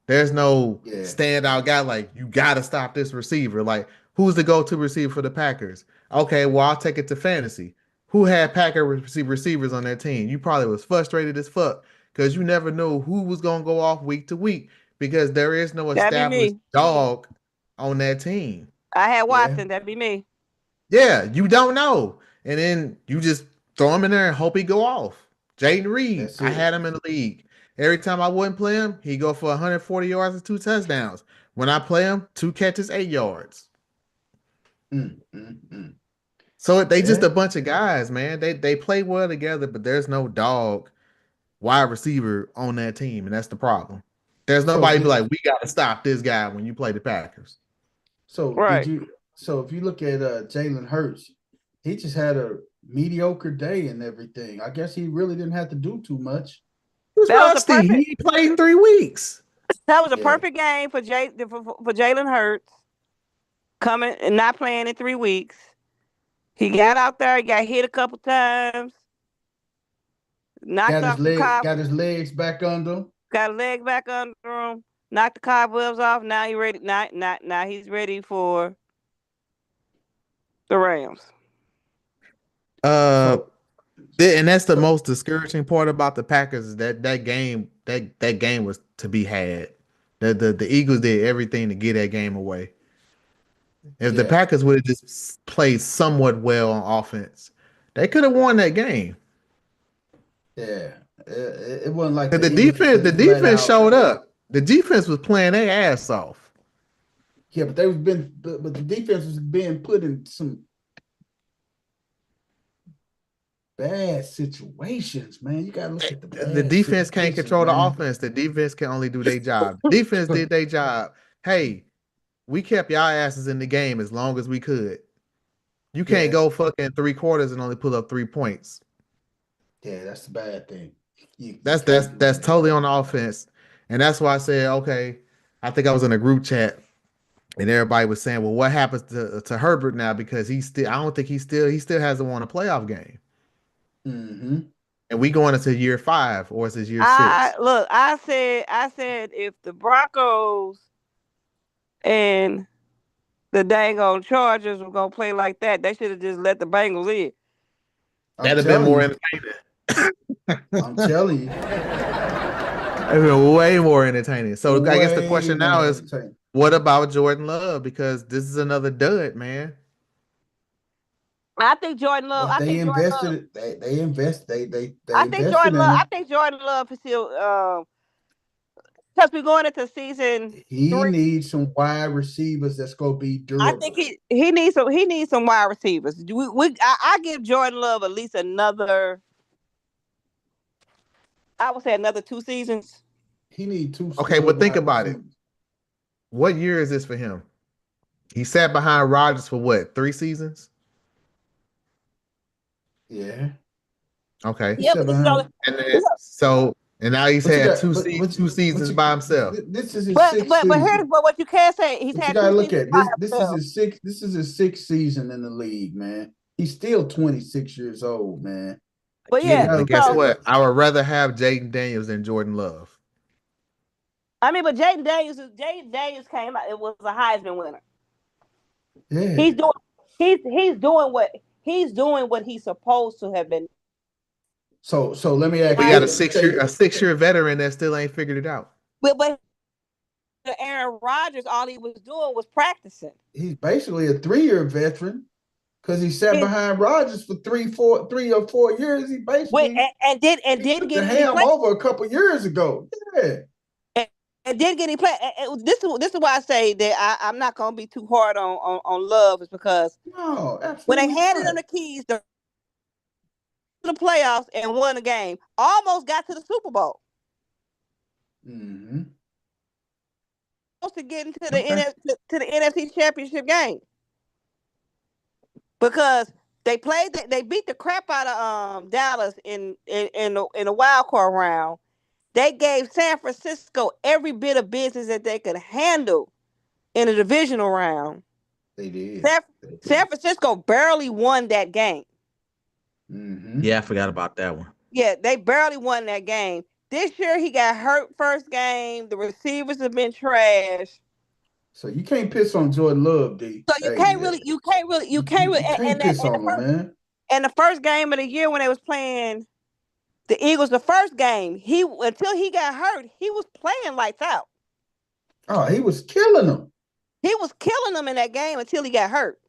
Speaker 7: There's no standout guy like you gotta stop this receiver. Like, who's the go-to receiver for the Packers? Okay, well, I'll take it to fantasy. Who had Packer receivers on their team? You probably was frustrated as fuck because you never knew who was gonna go off week to week because there is no established dog on that team.
Speaker 3: I had Watson. That'd be me.
Speaker 7: Yeah, you don't know, and then you just throw him in there and hope he go off. Jaden Reed, I had him in the league. Every time I wouldn't play him, he'd go for 140 yards and 2 touchdowns. When I play him, 2 catches, 8 yards. So they just a bunch of guys, man. They play well together, but there's no dog wide receiver on that team, and that's the problem. There's nobody be like, we got to stop this guy when you play the Packers.
Speaker 1: So if you look at Jalen Hurts, he just had a mediocre day and everything. I guess he really didn't have to do too much.
Speaker 7: He played in 3 weeks.
Speaker 3: That was a perfect game for Jalen Hurts. coming and not playing in 3 weeks. He got out there, he got hit a couple times, knocked off some
Speaker 1: got his legs back under him.
Speaker 3: got his legs back under him, knocked the cobwebs off. Now he ready. Now he's ready for the Rams.
Speaker 7: And that's the most discouraging part about the Packers is that game was to be had. The Eagles did everything to get that game away. If the Packers would have just played somewhat well on offense, they could have won that game.
Speaker 1: Yeah, it wasn't like
Speaker 7: the defense showed up. The defense was playing their ass off.
Speaker 1: Yeah, but but the defense was being put in some bad situations, man. You gotta look at
Speaker 7: the defense can't control the offense. The defense can only do their job. Defense did their job. Hey, we kept y'all asses in the game as long as we could. You can't go fucking 3 quarters and only pull up 3 points.
Speaker 1: Yeah, that's the bad thing.
Speaker 7: That's totally on the offense. And that's why I said, okay, I think I was in a group chat and everybody was saying, well, what happens to Herbert now? Because he still hasn't won a playoff game.
Speaker 1: Mm-hmm.
Speaker 7: And we going into year 5 or is this year 6?
Speaker 3: Look, I said if the Broncos and the dang old Chargers were gonna play like that, they should have just let the Bengals in.
Speaker 7: That'd have been more entertaining.
Speaker 1: I'm telling you.
Speaker 7: It'd been way more entertaining. So I guess the question now is, what about Jordan Love? Because this is another dud, man.
Speaker 3: I think Jordan Love.
Speaker 1: Well, they invested. I think
Speaker 3: Jordan Love is still. Because we're going into season.
Speaker 1: He needs some wide receivers that's gonna be durable.
Speaker 3: I think he needs some wide receivers. I give Jordan Love at least another. I would say another 2 seasons.
Speaker 1: He needs 2.
Speaker 7: Okay, but think about it. What year is this for him? He sat behind Rodgers for what, 3 seasons?
Speaker 1: Yeah.
Speaker 7: Okay.
Speaker 3: Yeah,
Speaker 7: and now he's had 2 seasons by himself.
Speaker 1: This is his
Speaker 3: but
Speaker 1: sixth
Speaker 3: but
Speaker 1: season.
Speaker 3: here's what you can't say. He's had.
Speaker 1: You gotta look at this. This is his 6th season in the league, man. He's still 26 years old, man.
Speaker 3: But yeah,
Speaker 7: guess what? I would rather have Jaden Daniels than Jordan Love.
Speaker 3: I mean, but Jaden Daniels came out. It was a Heisman winner.
Speaker 1: Yeah.
Speaker 3: He's doing what he's supposed to have been.
Speaker 1: So let me ask you.
Speaker 7: We got a 6-year veteran that still ain't figured it out.
Speaker 3: But Aaron Rodgers, all he was doing was practicing.
Speaker 1: He's basically a 3-year veteran because he sat behind Rodgers for 3 or 4 years. He basically
Speaker 3: and did get
Speaker 1: the ham over a couple years ago. Yeah.
Speaker 3: And did get any play. This is why I say that I'm not gonna be too hard on Love, is because when they handed him the keys to the playoffs and won the game, almost got to the Super Bowl.
Speaker 1: Mm-hmm.
Speaker 3: Supposed to get into the NFC Championship game because they beat the crap out of Dallas in the wild card round. They gave San Francisco every bit of business that they could handle in a divisional round.
Speaker 1: They did.
Speaker 3: San Francisco barely won that game.
Speaker 1: Mm-hmm.
Speaker 7: Yeah, I forgot about that one.
Speaker 3: Yeah, they barely won that game. This year he got hurt first game. The receivers have been trash.
Speaker 1: So you can't piss on Jordan Love, D.
Speaker 3: So you can't really
Speaker 1: piss on him, man.
Speaker 3: And the first game of the year when they was playing the Eagles, the first game, until he got hurt, he was playing lights out.
Speaker 1: Oh, he was killing them.
Speaker 3: He was killing them in that game until he got hurt.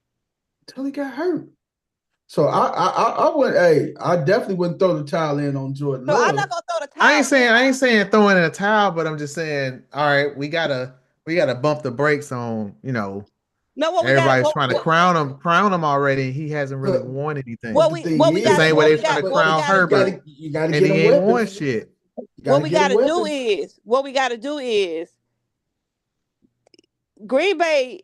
Speaker 1: So I definitely wouldn't throw the towel in on Jordan Love.
Speaker 3: I'm not gonna throw the towel.
Speaker 7: I ain't saying throwing in a towel, but I'm just saying, all right, we gotta bump the brakes on, everybody's trying to crown him already. He hasn't really won anything. The same way they're trying to crown Herbert,
Speaker 1: you gotta
Speaker 7: and
Speaker 1: get
Speaker 7: he ain't won shit.
Speaker 3: What we gotta do is Green Bay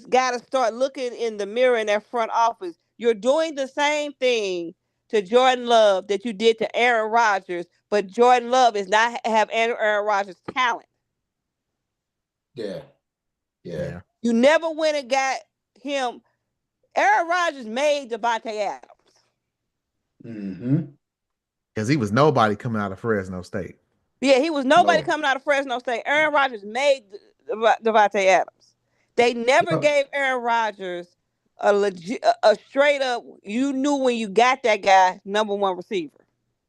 Speaker 3: gotta start looking in the mirror in their front office. You're doing the same thing to Jordan Love that you did to Aaron Rodgers, but Jordan Love is not have Aaron Rodgers' talent.
Speaker 1: Yeah.
Speaker 3: You never went and got him. Aaron Rodgers made Devontae Adams.
Speaker 1: Mm-hmm.
Speaker 7: Because he was nobody coming out of Fresno State.
Speaker 3: Yeah, he was nobody
Speaker 1: No.
Speaker 3: coming out of Fresno State. Aaron Rodgers made Devontae Adams. They never
Speaker 1: Yeah.
Speaker 3: gave Aaron Rodgers a legit, a straight up. You knew when you got that guy, number one receiver.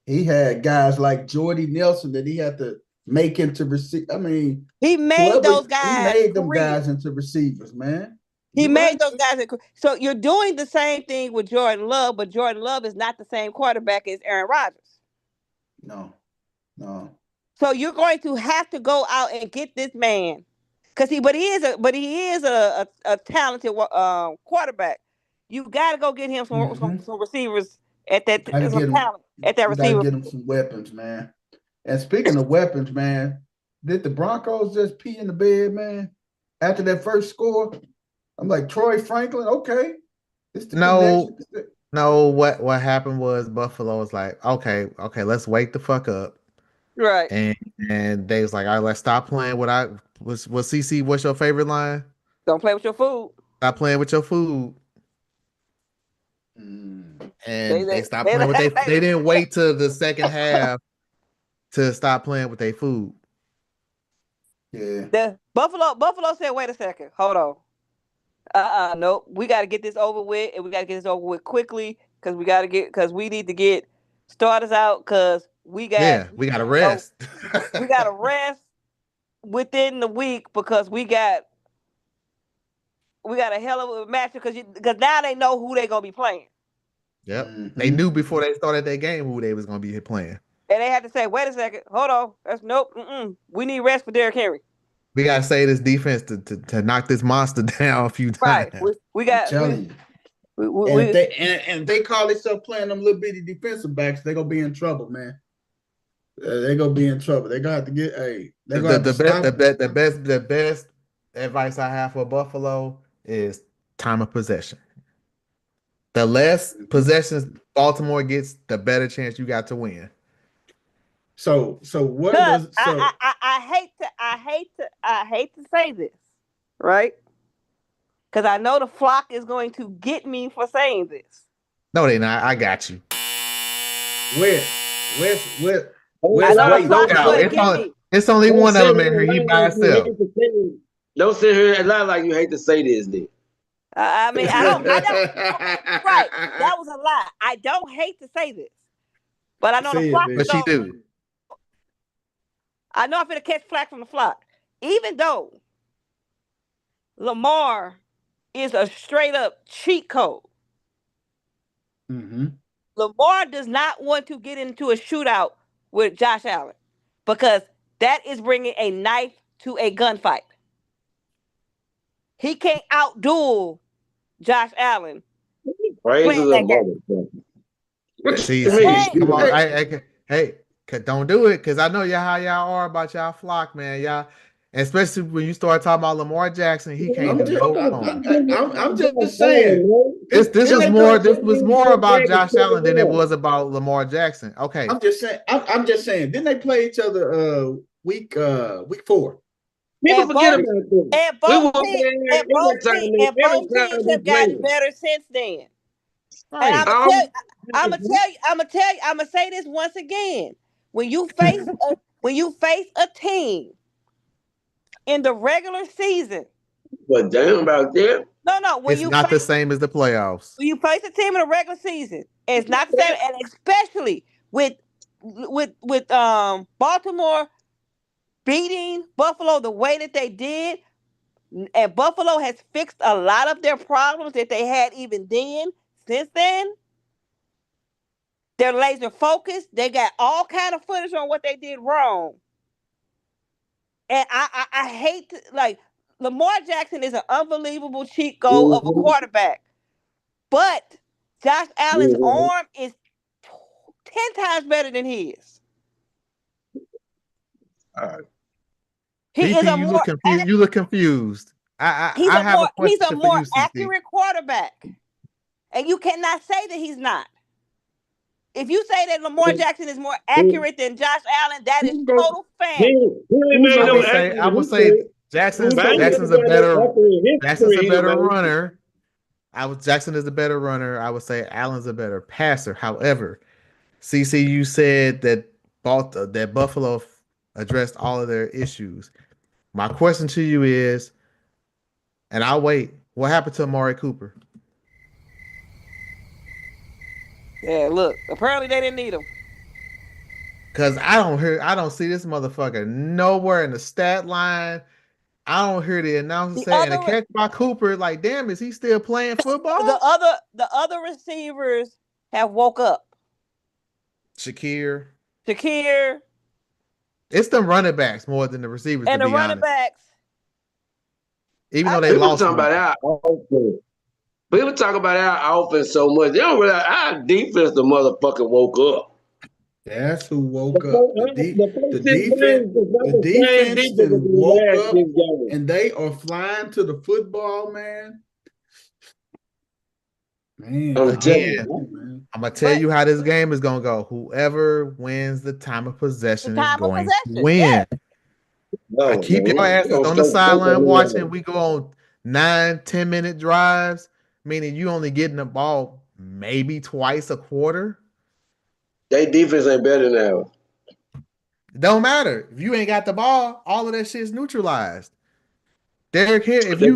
Speaker 1: He had guys like Jordy Nelson that he had to make into receive. I mean,
Speaker 3: He made those
Speaker 1: he
Speaker 3: guys.
Speaker 1: made them
Speaker 3: careers.
Speaker 1: guys into receivers, man.
Speaker 3: He
Speaker 1: You
Speaker 3: made
Speaker 1: right?
Speaker 3: those guys. So you're doing the same thing with Jordan Love, but Jordan Love is not the same quarterback as Aaron Rodgers.
Speaker 1: No.
Speaker 3: So you're going to have to go out and get this man, because he is a talented quarterback. You got to go get him some receivers at that
Speaker 1: Gotta
Speaker 3: some
Speaker 1: get him.
Speaker 3: talent at that
Speaker 1: You gotta
Speaker 3: receiver.
Speaker 1: get him some weapons, man. And speaking of weapons, man, did the Broncos just pee in the bed, man? After that first score, I'm like, Troy Franklin, okay. It's the
Speaker 7: No.
Speaker 1: connection.
Speaker 7: No, what happened was Buffalo was like, okay, let's wake the fuck up.
Speaker 3: Right.
Speaker 7: And they was like, all right, let's stop playing. What's CC, what's your favorite line?
Speaker 3: Don't play with your food.
Speaker 7: Stop playing with your food.
Speaker 1: Mm.
Speaker 7: And they stopped playing with they didn't wait till the second half to stop playing with their food.
Speaker 1: Yeah.
Speaker 3: The Buffalo said, wait a second, hold on. Nope. We got to get this over with, and we got to get this over with quickly, because we need to get starters out, because we got
Speaker 7: to rest.
Speaker 3: We got to rest within the week, because we got a hell of a matchup, because now they know who they're gonna be playing.
Speaker 7: Yep. They knew before they started their game who they was gonna be playing.
Speaker 3: And they had to say, wait a second, hold on. We need rest for Derrick Henry.
Speaker 7: We gotta say this defense to knock this monster down a few times.
Speaker 3: Right. We got.
Speaker 1: I'm telling you. And they call themselves playing them little bitty defensive backs, they're gonna be in trouble, man. They're gonna be in trouble. They're gonna have to get
Speaker 7: the best advice I have for Buffalo is time of possession. The less possessions Baltimore gets, the better chance you got to win.
Speaker 1: So what does
Speaker 3: I hate to say this, right? Because I know the flock is going to get me for saying this.
Speaker 7: No, they not. I got you. It's only one of them in here. He by himself.
Speaker 5: Don't sit here and lie like you hate to say this, then.
Speaker 3: I mean, I don't. Right, that was a lie. I don't hate to say this, but I know the flock.
Speaker 7: But she do.
Speaker 3: I know I'm gonna catch flack from the flock, even though Lamar is a straight up cheat code.
Speaker 1: Mm-hmm.
Speaker 3: Lamar does not want to get into a shootout with Josh Allen, because that is bringing a knife to a gunfight. He can't outduel Josh Allen.
Speaker 7: Hey, don't do it, because I know how y'all are about y'all flock, man. Y'all, especially when you start talking about Lamar Jackson, he can't do no wrong.
Speaker 1: I'm just saying.
Speaker 7: This was more about Josh Allen than it was about Lamar Jackson. Okay.
Speaker 1: I'm just saying. Didn't they play each other week 4?
Speaker 5: People forget about this.
Speaker 3: And both teams have gotten better since then. Right. And I'm gonna say this once again. When you face a team in the regular season,
Speaker 5: but damn about that.
Speaker 3: No.
Speaker 7: It's not the same as the playoffs.
Speaker 3: When you face a team in the regular season, it's not the same, and especially with Baltimore beating Buffalo the way that they did, and Buffalo has fixed a lot of their problems that they had even then. Since then, they're laser focused. They got all kind of footage on what they did wrong. And I hate Lamar Jackson is an unbelievable cheat code of a quarterback, but Josh Allen's arm is 10 times better than his.
Speaker 7: All right. You look confused. He's
Speaker 3: a more accurate quarterback, and you cannot say that he's not. If you say that Lamar Jackson is more accurate than Josh Allen, that is total fan.
Speaker 7: I would say Jackson's a better runner. Jackson is a better runner. I would say Allen's a better passer. However, CCU said that that Buffalo addressed all of their issues. My question to you is, and I'll wait, what happened to Amari Cooper?
Speaker 3: Yeah, look. Apparently they didn't need him.
Speaker 7: Cause I don't see this motherfucker nowhere in the stat line. I don't hear the announcer say, and a catch by Cooper, like, damn, is he still playing football?
Speaker 3: The other receivers have woke up.
Speaker 7: Shakir. It's the running backs more than the receivers.
Speaker 3: And
Speaker 7: to
Speaker 3: the
Speaker 7: be
Speaker 3: running
Speaker 7: honest.
Speaker 3: backs.
Speaker 7: Even though they lost.
Speaker 5: Talking about our offense. People talk about our offense so much. They don't realize our defense, the motherfucker woke up.
Speaker 1: That's who woke up. The defense woke up, and they are flying to the football, man. Man,
Speaker 7: again, I'm gonna tell you how this game is gonna go. Whoever wins the time of possession is going to win. Yeah. No, keep your asses on the sideline watching. We go on 9-10 minute drives, meaning you only getting the ball maybe twice a quarter.
Speaker 5: They defense ain't better than ours.
Speaker 7: It don't matter. If you ain't got the ball, all of that shit is neutralized. Derrick Henry, if you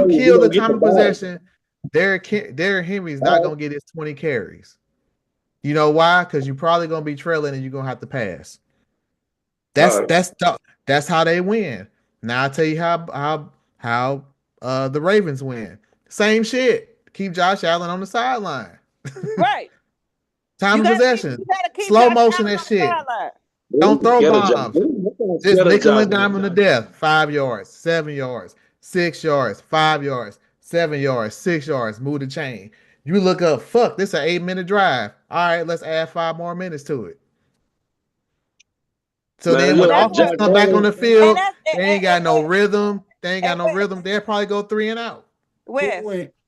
Speaker 7: kill the time of possession, Derrick Henry is not gonna get his 20 carries. You know why? Because you're probably gonna be trailing and you're gonna have to pass. That's how they win. Now I'll tell you how the Ravens win. Same shit. Keep Josh Allen on the sideline.
Speaker 3: Right.
Speaker 7: Time of possession. Slow motion that shit. Don't throw bombs. Just nickel and dime him to death. 5 yards, 7 yards, 6 yards, 5 yards, 7 yards, 6 yards. Move the chain. You look up, fuck, this is an 8-minute drive. All right, let's add 5 more minutes to it. So then when offense come back on the field, they ain't got no rhythm. They ain't got no rhythm. They'll probably go 3 and out.
Speaker 1: Who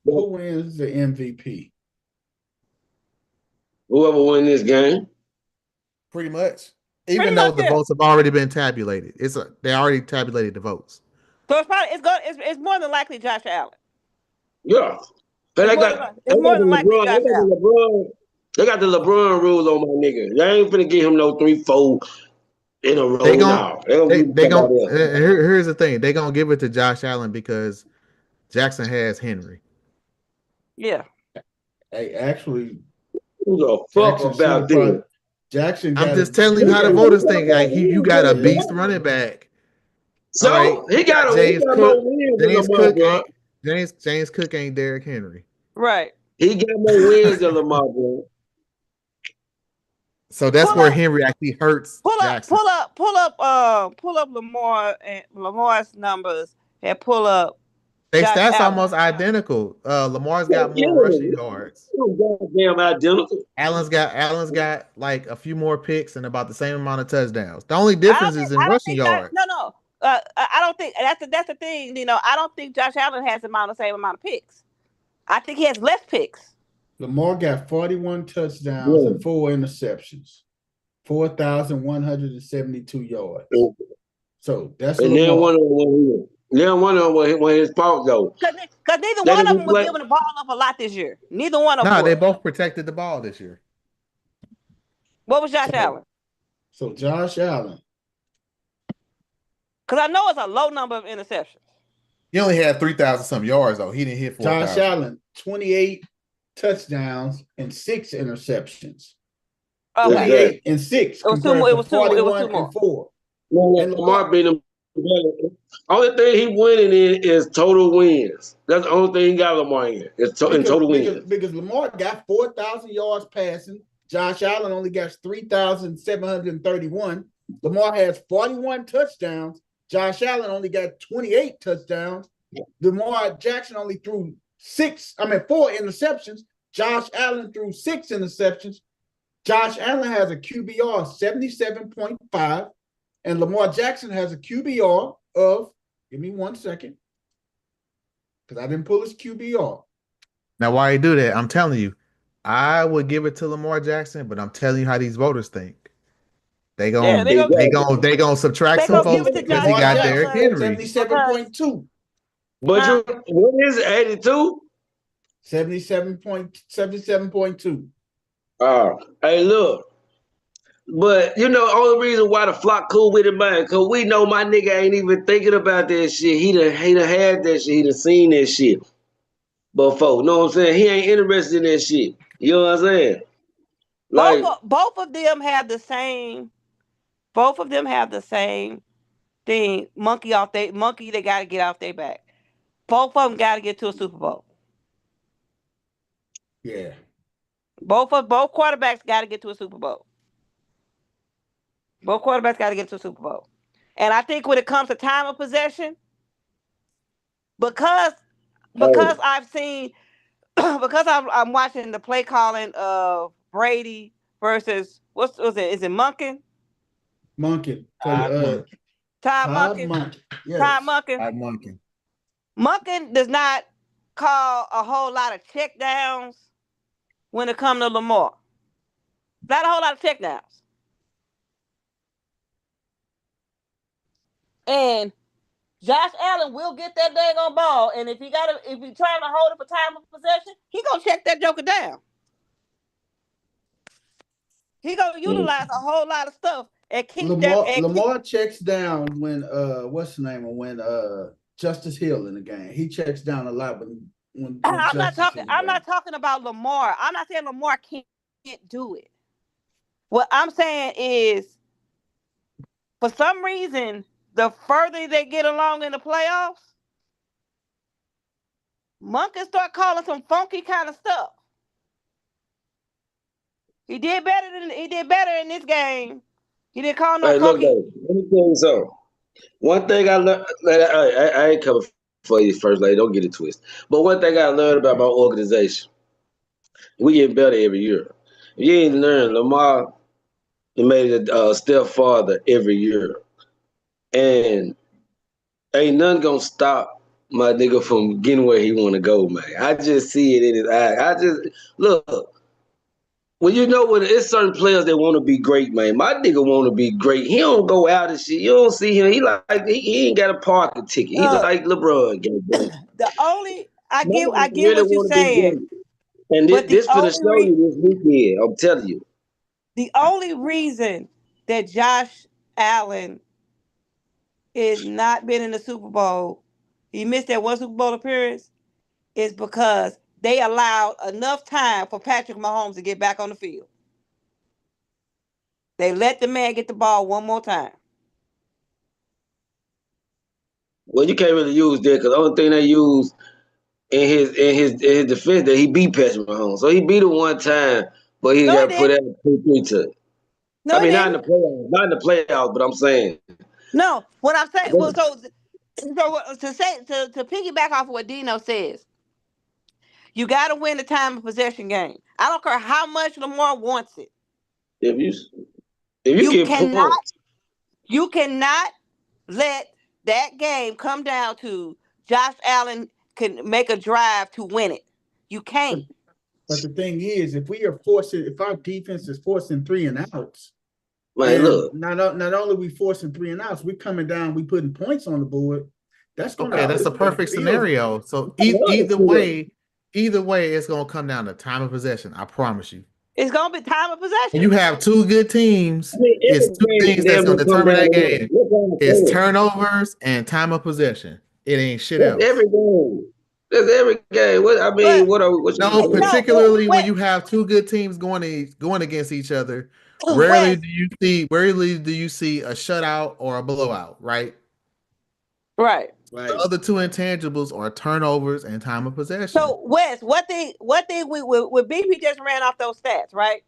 Speaker 1: wins the MVP?
Speaker 5: Whoever win this game.
Speaker 7: Pretty much. Even though the votes have already been tabulated. They already tabulated the votes.
Speaker 3: So it's more than likely Josh Allen.
Speaker 5: Yeah.
Speaker 3: It's more than likely Josh Allen.
Speaker 5: They got the LeBron rules on my nigga. They ain't finna give him no 3-4 in a row.
Speaker 7: Here's the thing. They're gonna give it to Josh Allen because Jackson has Henry.
Speaker 3: Yeah.
Speaker 1: Hey, actually,
Speaker 5: who the fuck about this?
Speaker 1: Jackson.
Speaker 7: I'm just telling you how the voters think. Like you got a beast running back.
Speaker 5: So right. He got James
Speaker 7: Cook ain't Derrick Henry.
Speaker 3: Right.
Speaker 5: He got more wins than Lamar, bro.
Speaker 7: So that's where Henry actually hurts. Jackson.
Speaker 3: Pull up Lamar and Lamar's numbers and pull up.
Speaker 7: That's almost identical. Lamar's got more rushing yards.
Speaker 5: Damn identical.
Speaker 7: Allen's got like a few more picks and about the same amount of touchdowns. The only difference is in rushing yards.
Speaker 3: No. I don't think that's the thing. You know, I don't think Josh Allen has the same amount of picks. I think he has less picks.
Speaker 1: Lamar got 41 touchdowns and 4 interceptions, 4,172 yards. So that's
Speaker 5: Neither one of them was his fault, though.
Speaker 3: Because neither one of them was giving the ball up a lot this year. Neither one of them.
Speaker 7: No, they both protected the ball this year.
Speaker 3: What was Josh Allen?
Speaker 1: So Josh Allen.
Speaker 3: Because I know it's a low number of interceptions.
Speaker 7: He only had 3,000 some yards, though. He didn't hit 4,000.
Speaker 1: Josh Allen, 28 touchdowns and 6 interceptions.
Speaker 3: Okay.
Speaker 1: 28 and 6.
Speaker 3: It was 2 more.
Speaker 1: And 4.
Speaker 5: And Lamar beat him. Only thing he winning in is total wins. That's the only thing he got Lamar in. It's total wins.
Speaker 1: Because Lamar got 4,000 yards passing. Josh Allen only got 3,731. Lamar has 41 touchdowns. Josh Allen only got 28 touchdowns. Lamar Jackson only threw 4 interceptions. Josh Allen threw 6 interceptions. Josh Allen has a QBR of 77.5. And Lamar Jackson has a QBR of, give me 1 second, because I didn't pull his QBR.
Speaker 7: Now, why you do that? I'm telling you, I would give it to Lamar Jackson, but I'm telling you how these voters think. They gonna subtract some votes because he got Derrick Henry.
Speaker 1: 77.2.
Speaker 5: But what is it, 82?
Speaker 1: 77.2.
Speaker 5: Hey, look. But you know, only reason why the flock cool with it, man, cause we know my nigga ain't even thinking about that shit. He done had that shit. He done seen that shit before. Know what I'm saying? He ain't interested in that shit. You know what I'm saying? Like,
Speaker 3: Both of them have the same. Both of them have the same thing. Monkey, they got to get off their back. Both of them got to get to a Super Bowl.
Speaker 1: Yeah.
Speaker 3: Both quarterbacks got to get to a Super Bowl. Both quarterbacks got to get to a Super Bowl. And I think when it comes to time of possession, because I've seen, because I'm watching the play calling of Brady versus what's was it? Is it Monken?
Speaker 1: Monken.
Speaker 3: Todd Monken.
Speaker 1: Yes.
Speaker 3: Todd Monken.
Speaker 7: Todd Monken.
Speaker 3: Monken does not call a whole lot of check downs when it comes to Lamar. Not a whole lot of check downs. And Josh Allen will get that daggone ball, and if he trying to hold it for time of possession, he gonna check that joker down. He gonna utilize a whole lot of stuff and keep
Speaker 1: Lamar checks down when what's the name of when Justice Hill in the game. He checks down a lot when
Speaker 3: I'm not talking about Lamar. I'm not saying Lamar can't do it. What I'm saying is, for some reason, the further they get along in the playoffs, Monk can start calling some funky kind of stuff. He did better in this game. He didn't call no funky.
Speaker 5: Look, let me tell you something. One thing I learned, I ain't coming for you first, lady. Don't get it twisted. But one thing I learned about my organization, we get better every year. If you ain't learned, Lamar made it a step farther every year. And ain't nothing gonna stop my nigga from getting where he wanna go, man. I just see it in his eye. I just look. Well, you know when it's certain players that want to be great, man. My nigga want to be great. He don't go out and shit. You don't see him. He ain't got a parking ticket. He like LeBron.
Speaker 3: The only I get what you're saying.
Speaker 5: And this finna show you this weekend. I'm telling you.
Speaker 3: The only reason that Josh Allen is not been in the Super Bowl, he missed that one Super Bowl appearance, is because they allowed enough time for Patrick Mahomes to get back on the field. They let the man get the ball one more time.
Speaker 5: Well, you can't really use that because the only thing they use in his defense that he beat Patrick Mahomes. So he beat him one time, but he got put out 2-3 to.
Speaker 3: No,
Speaker 5: I mean, not in the playoffs, but I'm saying.
Speaker 3: No, what I'm saying. Well, so to piggyback off of what Dino says, you got to win the time of possession game. I don't care how much Lamar wants it.
Speaker 5: If you get points,
Speaker 3: you cannot let that game come down to Josh Allen can make a drive to win it. You can't.
Speaker 1: But the thing is, if our defense is forcing 3 and outs,
Speaker 5: man, look.
Speaker 1: Not only we forcing 3 and outs, we coming down, we putting points on the board. That's
Speaker 7: a perfect scenario. So either way, it's gonna come down to time of possession. I promise you.
Speaker 3: It's gonna be time of possession.
Speaker 7: When you have two good teams, it's two things that's gonna determine that game. It's turnovers and time of possession. It ain't shit else.
Speaker 5: Every game. That's every game.
Speaker 7: Particularly when you have two good teams going against each other. Rarely do you see a shutout or a blowout, right?
Speaker 3: Right.
Speaker 7: The other two intangibles are turnovers and time of possession.
Speaker 3: So Wes, what they with BP just ran off those stats, right?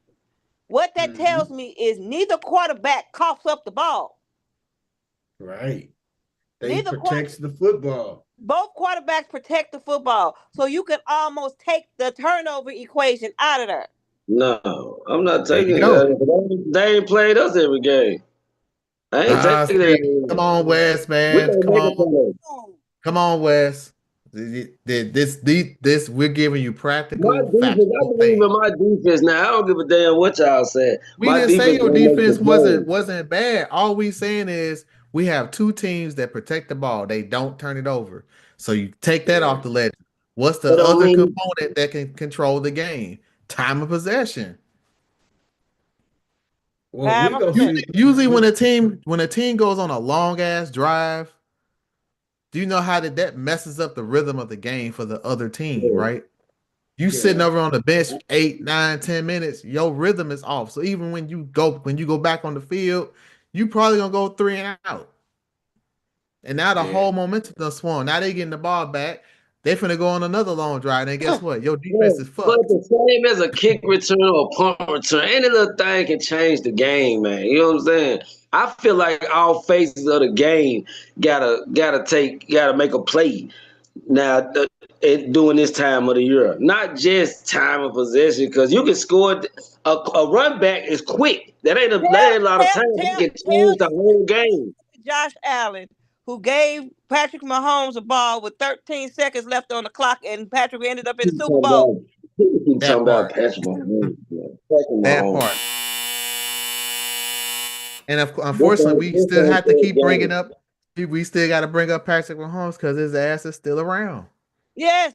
Speaker 3: What that tells me is neither quarterback coughs up the ball.
Speaker 1: Right. They protects the football.
Speaker 3: Both quarterbacks protect the football. So you can almost take the turnover equation out of there.
Speaker 5: No, I'm not taking it. They ain't played us every game. I ain't taking it.
Speaker 7: Come on, Wes, man. Come on, Wes. This we're giving you practical.
Speaker 5: I believe in my defense now. I don't give a damn what y'all said.
Speaker 7: We didn't say your defense wasn't bad. All we saying is we have two teams that protect the ball. They don't turn it over. So you take that off the ledger. What's the
Speaker 5: That don't
Speaker 7: other
Speaker 5: mean
Speaker 7: component that can control the game? Time of possession.
Speaker 1: Well,
Speaker 3: Time
Speaker 1: we
Speaker 3: of
Speaker 1: go
Speaker 3: possession.
Speaker 1: see.
Speaker 7: Usually when a team goes on a long ass drive, do you know how that messes up the rhythm of the game for the other team, right? You sitting
Speaker 1: Yeah.
Speaker 7: over on the bench 8, 9, 10 minutes, your rhythm is off. So even when you go back on the field, you probably gonna go 3 and out. And now the
Speaker 1: Yeah.
Speaker 7: whole momentum done swung. Now they getting the ball back. They finna go on another long drive. And guess what? Your defense is
Speaker 5: But
Speaker 7: fucked.
Speaker 5: the same as a kick return or a punt return, any little thing can change the game, man. You know what I'm saying? I feel like all phases of the game gotta make a play now during this time of the year. Not just time of possession, because you can score a run back is quick. That ain't a lot of time. He can change the whole game.
Speaker 3: Josh Allen, who gave Patrick Mahomes a ball with 13 seconds left on the clock, and Patrick ended up in the Super Bowl.
Speaker 5: Keep
Speaker 7: That
Speaker 5: talking about
Speaker 7: part.
Speaker 5: Patrick Mahomes. Patrick
Speaker 7: That
Speaker 5: Mahomes.
Speaker 7: part. And unfortunately, we still have to keep bringing up. We still got to bring up Patrick Mahomes because his ass is still around.
Speaker 3: Yes.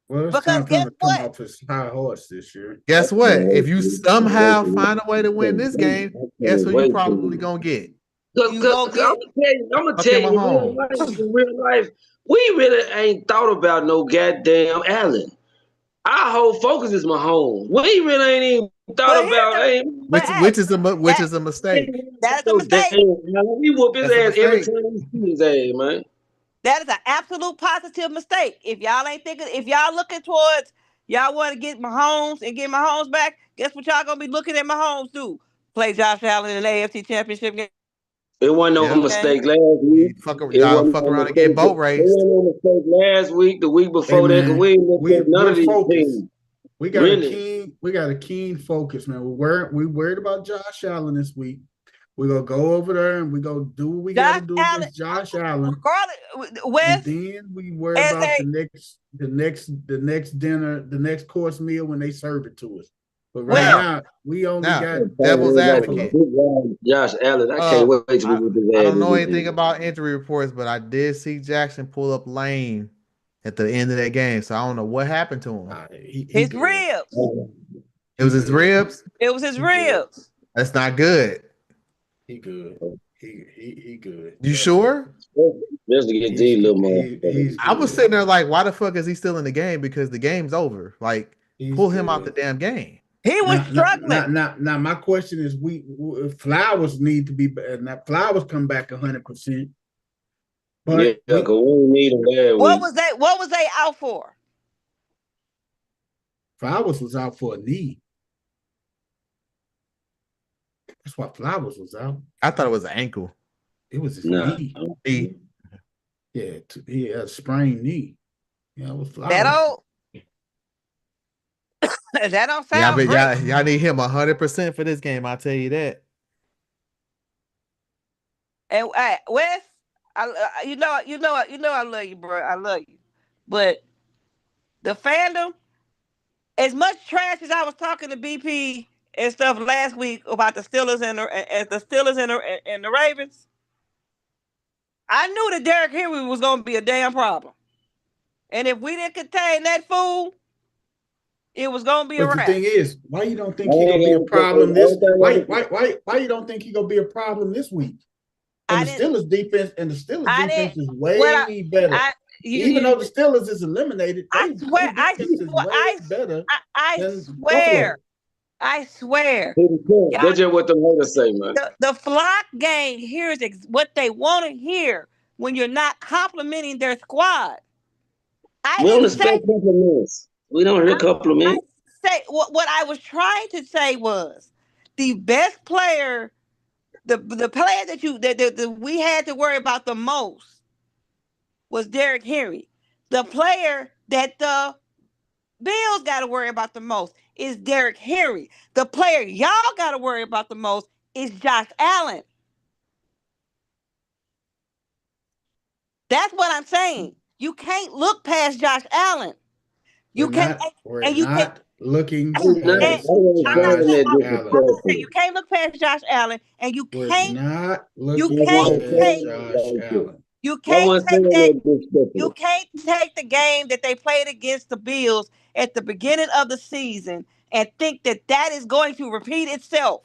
Speaker 1: Well, it's
Speaker 3: Because
Speaker 1: time for him
Speaker 3: guess
Speaker 1: to come
Speaker 3: what?
Speaker 1: off his high horse this year.
Speaker 7: Guess what? If you somehow find a way to win this game, guess who you probably gonna get?
Speaker 5: I'm gonna tell
Speaker 7: Okay,
Speaker 5: you,
Speaker 7: Mahomes.
Speaker 5: in real life, we really ain't thought about no goddamn Allen. Our whole focus is Mahomes. We really ain't even thought about
Speaker 7: Which is a mistake.
Speaker 3: That is a mistake.
Speaker 5: We whoop his
Speaker 7: That's a
Speaker 5: ass every
Speaker 7: mistake.
Speaker 5: time we see his ass, man.
Speaker 3: That is an absolute positive mistake. If y'all ain't thinking, if y'all looking towards, y'all want to get Mahomes and get Mahomes back, guess what y'all gonna be looking at Mahomes do? Play Josh Allen in the AFC Championship game.
Speaker 5: It wasn't no mistake last week.
Speaker 7: Y'all fuck around and get boat raced.
Speaker 5: It wasn't no mistake last week, the week before
Speaker 1: Hey,
Speaker 5: that,
Speaker 1: man,
Speaker 5: we ain't none of these
Speaker 1: focused.
Speaker 5: teams.
Speaker 1: We got a keen focus, man. We worried about Josh Allen this week. We're gonna go over there and we go do what we gotta do against Josh Allen.
Speaker 3: Wes,
Speaker 1: and then we worry about the next dinner, the next course meal when they serve it to us. But right now, we only got
Speaker 7: devil's advocate.
Speaker 5: Josh Allen, I can't wait to be with his
Speaker 7: I
Speaker 5: ass.
Speaker 7: don't know anything about injury reports, but I did see Jackson pull up lame at the end of that game. So I don't know what happened to him.
Speaker 3: His ribs.
Speaker 7: It was his ribs.
Speaker 3: It was his ribs.
Speaker 7: That's not good.
Speaker 1: He good. He good.
Speaker 7: You sure?
Speaker 5: Just to get these little motherfuckers.
Speaker 7: I was sitting there like, why the fuck is he still in the game? Because the game's over. Like, pull him out the damn game.
Speaker 3: He was struggling.
Speaker 1: Now, my question is, Flowers need to be, and that Flowers come back 100%. But
Speaker 5: we need him there.
Speaker 3: What was they out for?
Speaker 1: Flowers was out for a knee. That's why Flowers was out.
Speaker 7: I thought it was an ankle.
Speaker 1: It was his knee. Yeah, he had a sprained knee. Yeah, it was Flowers.
Speaker 3: That don't sound
Speaker 7: great. Y'all need him 100% for this game. I'll tell you that.
Speaker 3: And Wes, you know, I love you, bro. I love you, but the fandom, as much trash as I was talking to BP and stuff last week about the Steelers and the Ravens, I knew that Derrick Henry was going to be a damn problem, and if we didn't contain that fool, it was going to be a wrap.
Speaker 1: But the thing is, why you don't think he's going to be a problem this? Why you don't think he's going to be a problem this week? And the Steelers defense is way better. Even though the Steelers is eliminated,
Speaker 3: I swear.
Speaker 5: That's just what the haters say, man.
Speaker 3: The flock gang hears what they want to hear when you're not complimenting their squad.
Speaker 5: We don't expect compliments. We don't hear compliments.
Speaker 3: What I was trying to say was the best player, the player that we had to worry about the most was Derrick Henry. The player that the Bills got to worry about the most is Derrick Henry. The player y'all got to worry about the most is Josh Allen. That's what I'm saying. You can't look past Josh Allen. You can't
Speaker 1: looking past
Speaker 3: you can't look past Josh Allen, and you can't
Speaker 1: Josh Allen.
Speaker 3: You
Speaker 5: I
Speaker 3: can't
Speaker 5: wasn't
Speaker 3: take
Speaker 5: saying
Speaker 3: that.
Speaker 5: that disrespectfully.
Speaker 3: You can't take the game that they played against the Bills at the beginning of the season and think that that is going to repeat itself.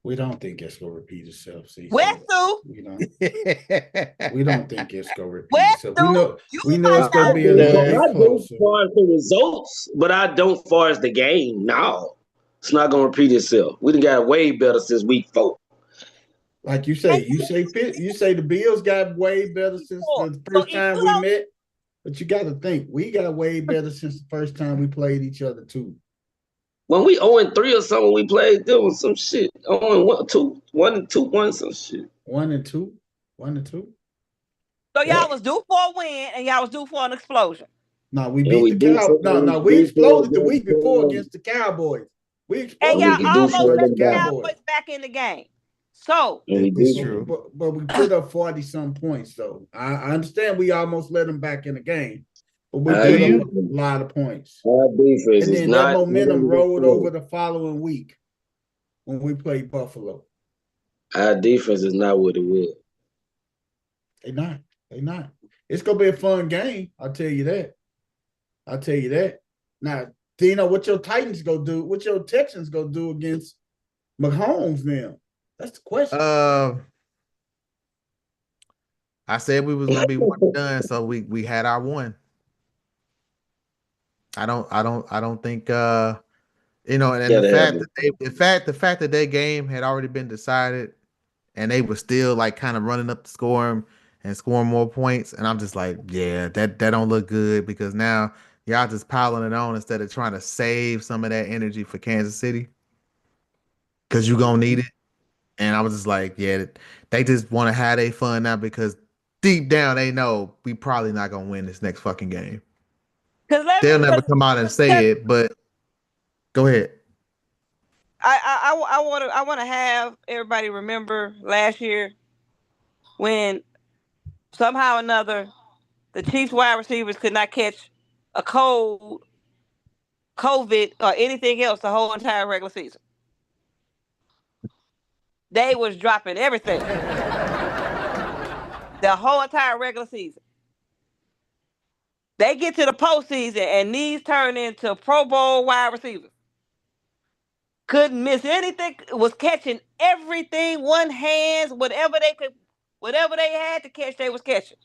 Speaker 1: We don't think it's gonna repeat itself, CC.
Speaker 3: Westu,
Speaker 1: We don't. We don't think it's gonna repeat itself.
Speaker 3: Westu, you
Speaker 1: We know
Speaker 3: might
Speaker 1: it's gonna
Speaker 3: not
Speaker 1: be a little
Speaker 5: I
Speaker 1: bit
Speaker 5: do
Speaker 1: closer.
Speaker 5: as far as the results, but I don't far as the game. No, it's not gonna repeat itself. We done got way better since week 4.
Speaker 1: Like you say the Bills got way better since the
Speaker 3: So
Speaker 1: first
Speaker 3: if you
Speaker 1: time we
Speaker 3: don't,
Speaker 1: met. But you got to think we got way better since the first time we played each other too.
Speaker 5: When we 0-3 or something, we played there was some shit. 1-2, some shit.
Speaker 1: 1-2.
Speaker 3: so y'all was due for a win and y'all was due for an explosion.
Speaker 1: No, we
Speaker 5: And
Speaker 1: beat
Speaker 5: we
Speaker 1: the
Speaker 5: do
Speaker 1: Cowboys.
Speaker 5: so-
Speaker 1: No, we exploded the week before against the Cowboys. We
Speaker 3: And
Speaker 1: exploded
Speaker 3: y'all
Speaker 5: we
Speaker 1: the
Speaker 5: do
Speaker 3: almost
Speaker 5: so
Speaker 3: let
Speaker 1: versus
Speaker 3: the
Speaker 5: bad.
Speaker 1: Cowboys.
Speaker 3: Cowboys back in the game. So
Speaker 5: And we
Speaker 7: It's
Speaker 5: do.
Speaker 7: true.
Speaker 1: But we put up 40-some points, though. I understand we almost let them back in the game, but we
Speaker 5: How
Speaker 1: put
Speaker 5: you-
Speaker 1: up a lot of points.
Speaker 5: Our defense
Speaker 1: And
Speaker 5: is
Speaker 1: then
Speaker 5: not
Speaker 1: that momentum rolled
Speaker 5: good.
Speaker 1: over the following week when we played Buffalo.
Speaker 5: Our defense is not what it was.
Speaker 1: They not. It's gonna be a fun game. I'll tell you that. Now, Dino, what your Titans go do? What your Texans go do against Mahomes now? That's the question.
Speaker 7: I said we was gonna be one and done, so we had our one. I don't think you know, and
Speaker 5: Yeah,
Speaker 7: the
Speaker 5: they
Speaker 7: fact
Speaker 5: have
Speaker 7: that the fact that their game had already been decided and they were still like kind of running up the score and scoring more points, and I'm just like, yeah, that don't look good because now y'all just piling it on instead of trying to save some of that energy for Kansas City because you're gonna need it. And I was just like, yeah, they just want to have their fun now because deep down they know we probably not gonna win this next fucking game. They'll never come out and say it, but go ahead.
Speaker 3: I want to have everybody remember last year when somehow or another the Chiefs wide receivers could not catch a cold, COVID, or anything else the whole entire regular season. They was dropping everything the whole entire regular season. They get to the postseason and these turn into Pro Bowl wide receivers. Couldn't miss anything. Was catching everything, one hands, whatever they had to catch, they was catching.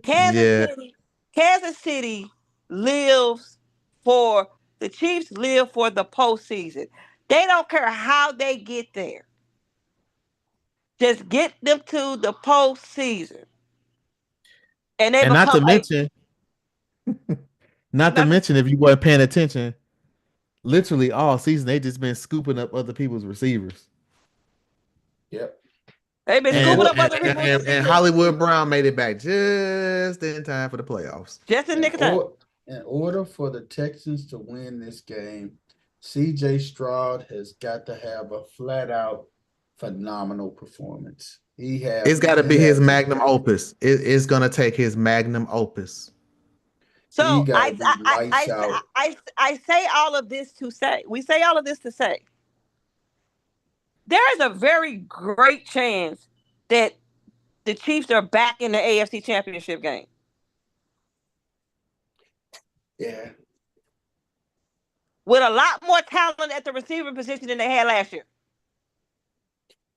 Speaker 3: Kansas City lives for the Chiefs live for the postseason. They don't care how they get there. Just get them to the postseason. And
Speaker 7: not to mention, if you weren't paying attention, literally all season they just been scooping up other people's receivers.
Speaker 1: Yep.
Speaker 3: They've been scooping up other people's receivers.
Speaker 7: And Hollywood Brown made it back just in time for the playoffs.
Speaker 3: Just in nick of time.
Speaker 1: In order for the Texans to win this game, CJ Stroud has got to have a flat out phenomenal performance.
Speaker 7: It's got to be his magnum opus. It's gonna take his magnum opus.
Speaker 3: So I say all of this to say, there is a very great chance that the Chiefs are back in the AFC Championship game.
Speaker 1: Yeah.
Speaker 3: With a lot more talent at the receiver position than they had last year.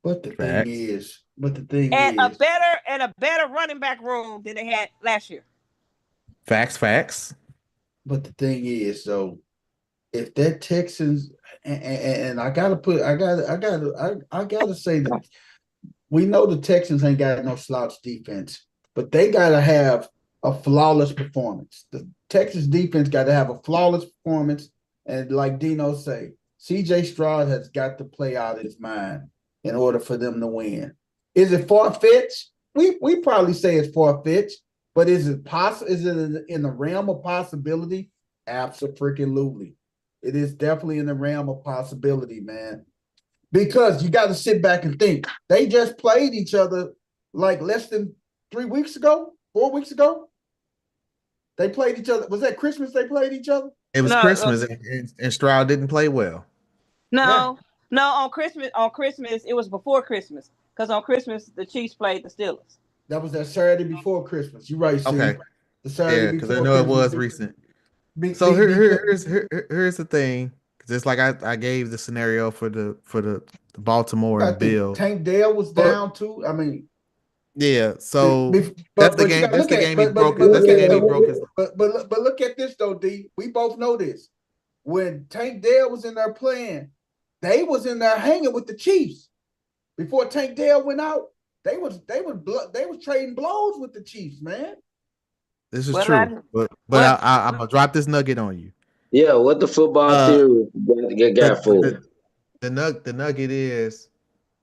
Speaker 1: But the thing is,
Speaker 3: a better running back room than they had last year.
Speaker 7: Facts.
Speaker 1: But the thing is, though, if that Texans and I gotta say that we know the Texans ain't got no slouch defense, but they gotta have a flawless performance. The Texas defense got to have a flawless performance, and like Dino say, CJ Stroud has got to play out his mind in order for them to win. Is it far-fetched? We probably say it's far-fetched, but is it possible? Is it in the realm of possibility? Absolutely. It is definitely in the realm of possibility, man. Because you got to sit back and think. They just played each other like less than 4 weeks ago. They played each other. Was that Christmas they played each other?
Speaker 7: It was Christmas, and Stroud didn't play well.
Speaker 3: No, on Christmas, it was before Christmas. Because on Christmas, the Chiefs played the Steelers.
Speaker 1: That was that Saturday before Christmas. You're right, Steve.
Speaker 7: Okay.
Speaker 1: The Saturday
Speaker 7: Yeah, because I
Speaker 1: before
Speaker 7: know it
Speaker 1: Christmas.
Speaker 7: was recent.
Speaker 1: Big-
Speaker 7: So
Speaker 1: big- big-
Speaker 7: here's the thing. Just like I gave the scenario for the Baltimore
Speaker 1: I
Speaker 7: and
Speaker 1: think
Speaker 7: Bills.
Speaker 1: Tank Dell was down too. I mean,
Speaker 7: Yeah, so
Speaker 1: but
Speaker 7: that's the
Speaker 1: you
Speaker 7: game.
Speaker 1: gotta
Speaker 7: That's
Speaker 1: look
Speaker 7: the
Speaker 1: at-
Speaker 7: game he
Speaker 1: but-
Speaker 7: broke.
Speaker 1: but
Speaker 7: That's
Speaker 1: look
Speaker 7: the
Speaker 1: at-
Speaker 7: game he broke his.
Speaker 1: But look at this though, D. We both know this. When Tank Dell was in there playing, they was in there hanging with the Chiefs. Before Tank Dell went out, they was trading blows with the Chiefs, man.
Speaker 7: This is
Speaker 3: Well,
Speaker 7: true, but I'm gonna drop this nugget on you.
Speaker 5: Yeah, what the football theory got for?
Speaker 7: The nugget is,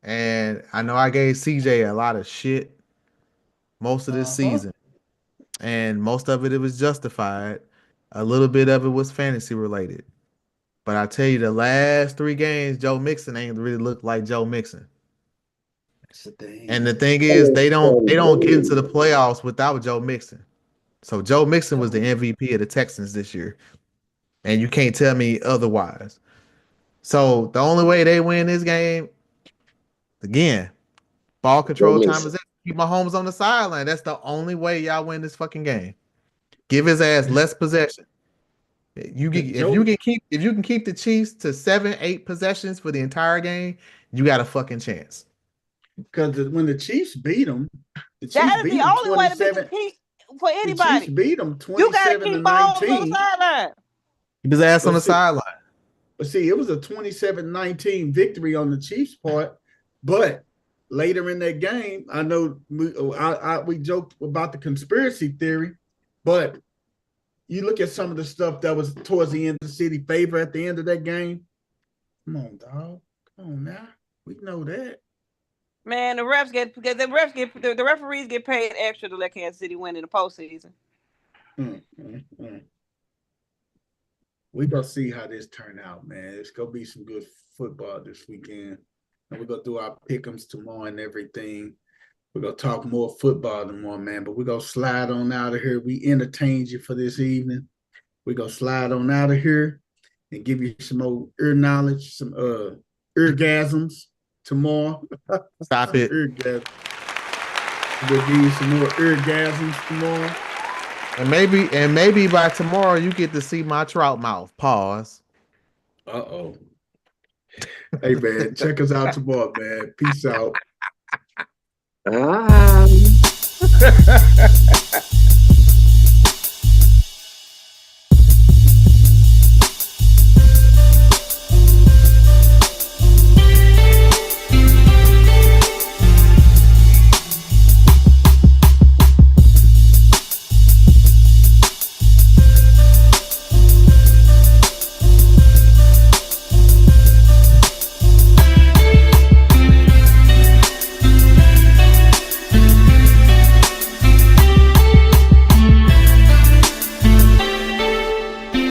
Speaker 7: and I know I gave CJ a lot of shit most of this season, and most of it was justified. A little bit of it was fantasy related, but I tell you, the last 3 games, Joe Mixon ain't really looked like Joe Mixon.
Speaker 1: That's the thing.
Speaker 7: And the thing is, they don't get into the playoffs without Joe Mixon. So Joe Mixon was the MVP of the Texans this year, and you can't tell me otherwise. So the only way they win this game, again, ball control time is keep Mahomes on the sideline. That's the only way y'all win this fucking game. Give his ass less possession. If you can keep the Chiefs to 7-8 possessions for the entire game, you got a fucking chance.
Speaker 1: Because when the Chiefs beat them,
Speaker 3: that is the only way to beat the Chiefs for
Speaker 1: The
Speaker 3: anybody.
Speaker 1: Chiefs beat them 27
Speaker 3: You got to keep Mahomes on the
Speaker 1: 19.
Speaker 3: sideline.
Speaker 7: Keep his ass on the sideline.
Speaker 1: But see, it was a 27-19 victory on the Chiefs' part. But later in that game, I know we joked about the conspiracy theory, but you look at some of the stuff that was towards the end of the city favor at the end of that game. Come on, dog. Come on now. We know that.
Speaker 3: Man, the referees get paid extra to let Kansas City win in the postseason.
Speaker 1: We're going to see how this turn out, man. It's going to be some good football this weekend. And we're going to do our pick'ems tomorrow and everything. We're going to talk more football tomorrow, man. But we're going to slide on out of here. We entertained you for this evening. We're going to slide on out of here and give you some more ear knowledge, some orgasms tomorrow.
Speaker 7: Stop it.
Speaker 1: Orgasms. We'll give you some more orgasms tomorrow.
Speaker 7: And maybe by tomorrow you get to see my trout mouth. Pause.
Speaker 1: Uh-oh. Hey, man, check us out tomorrow, man. Peace out.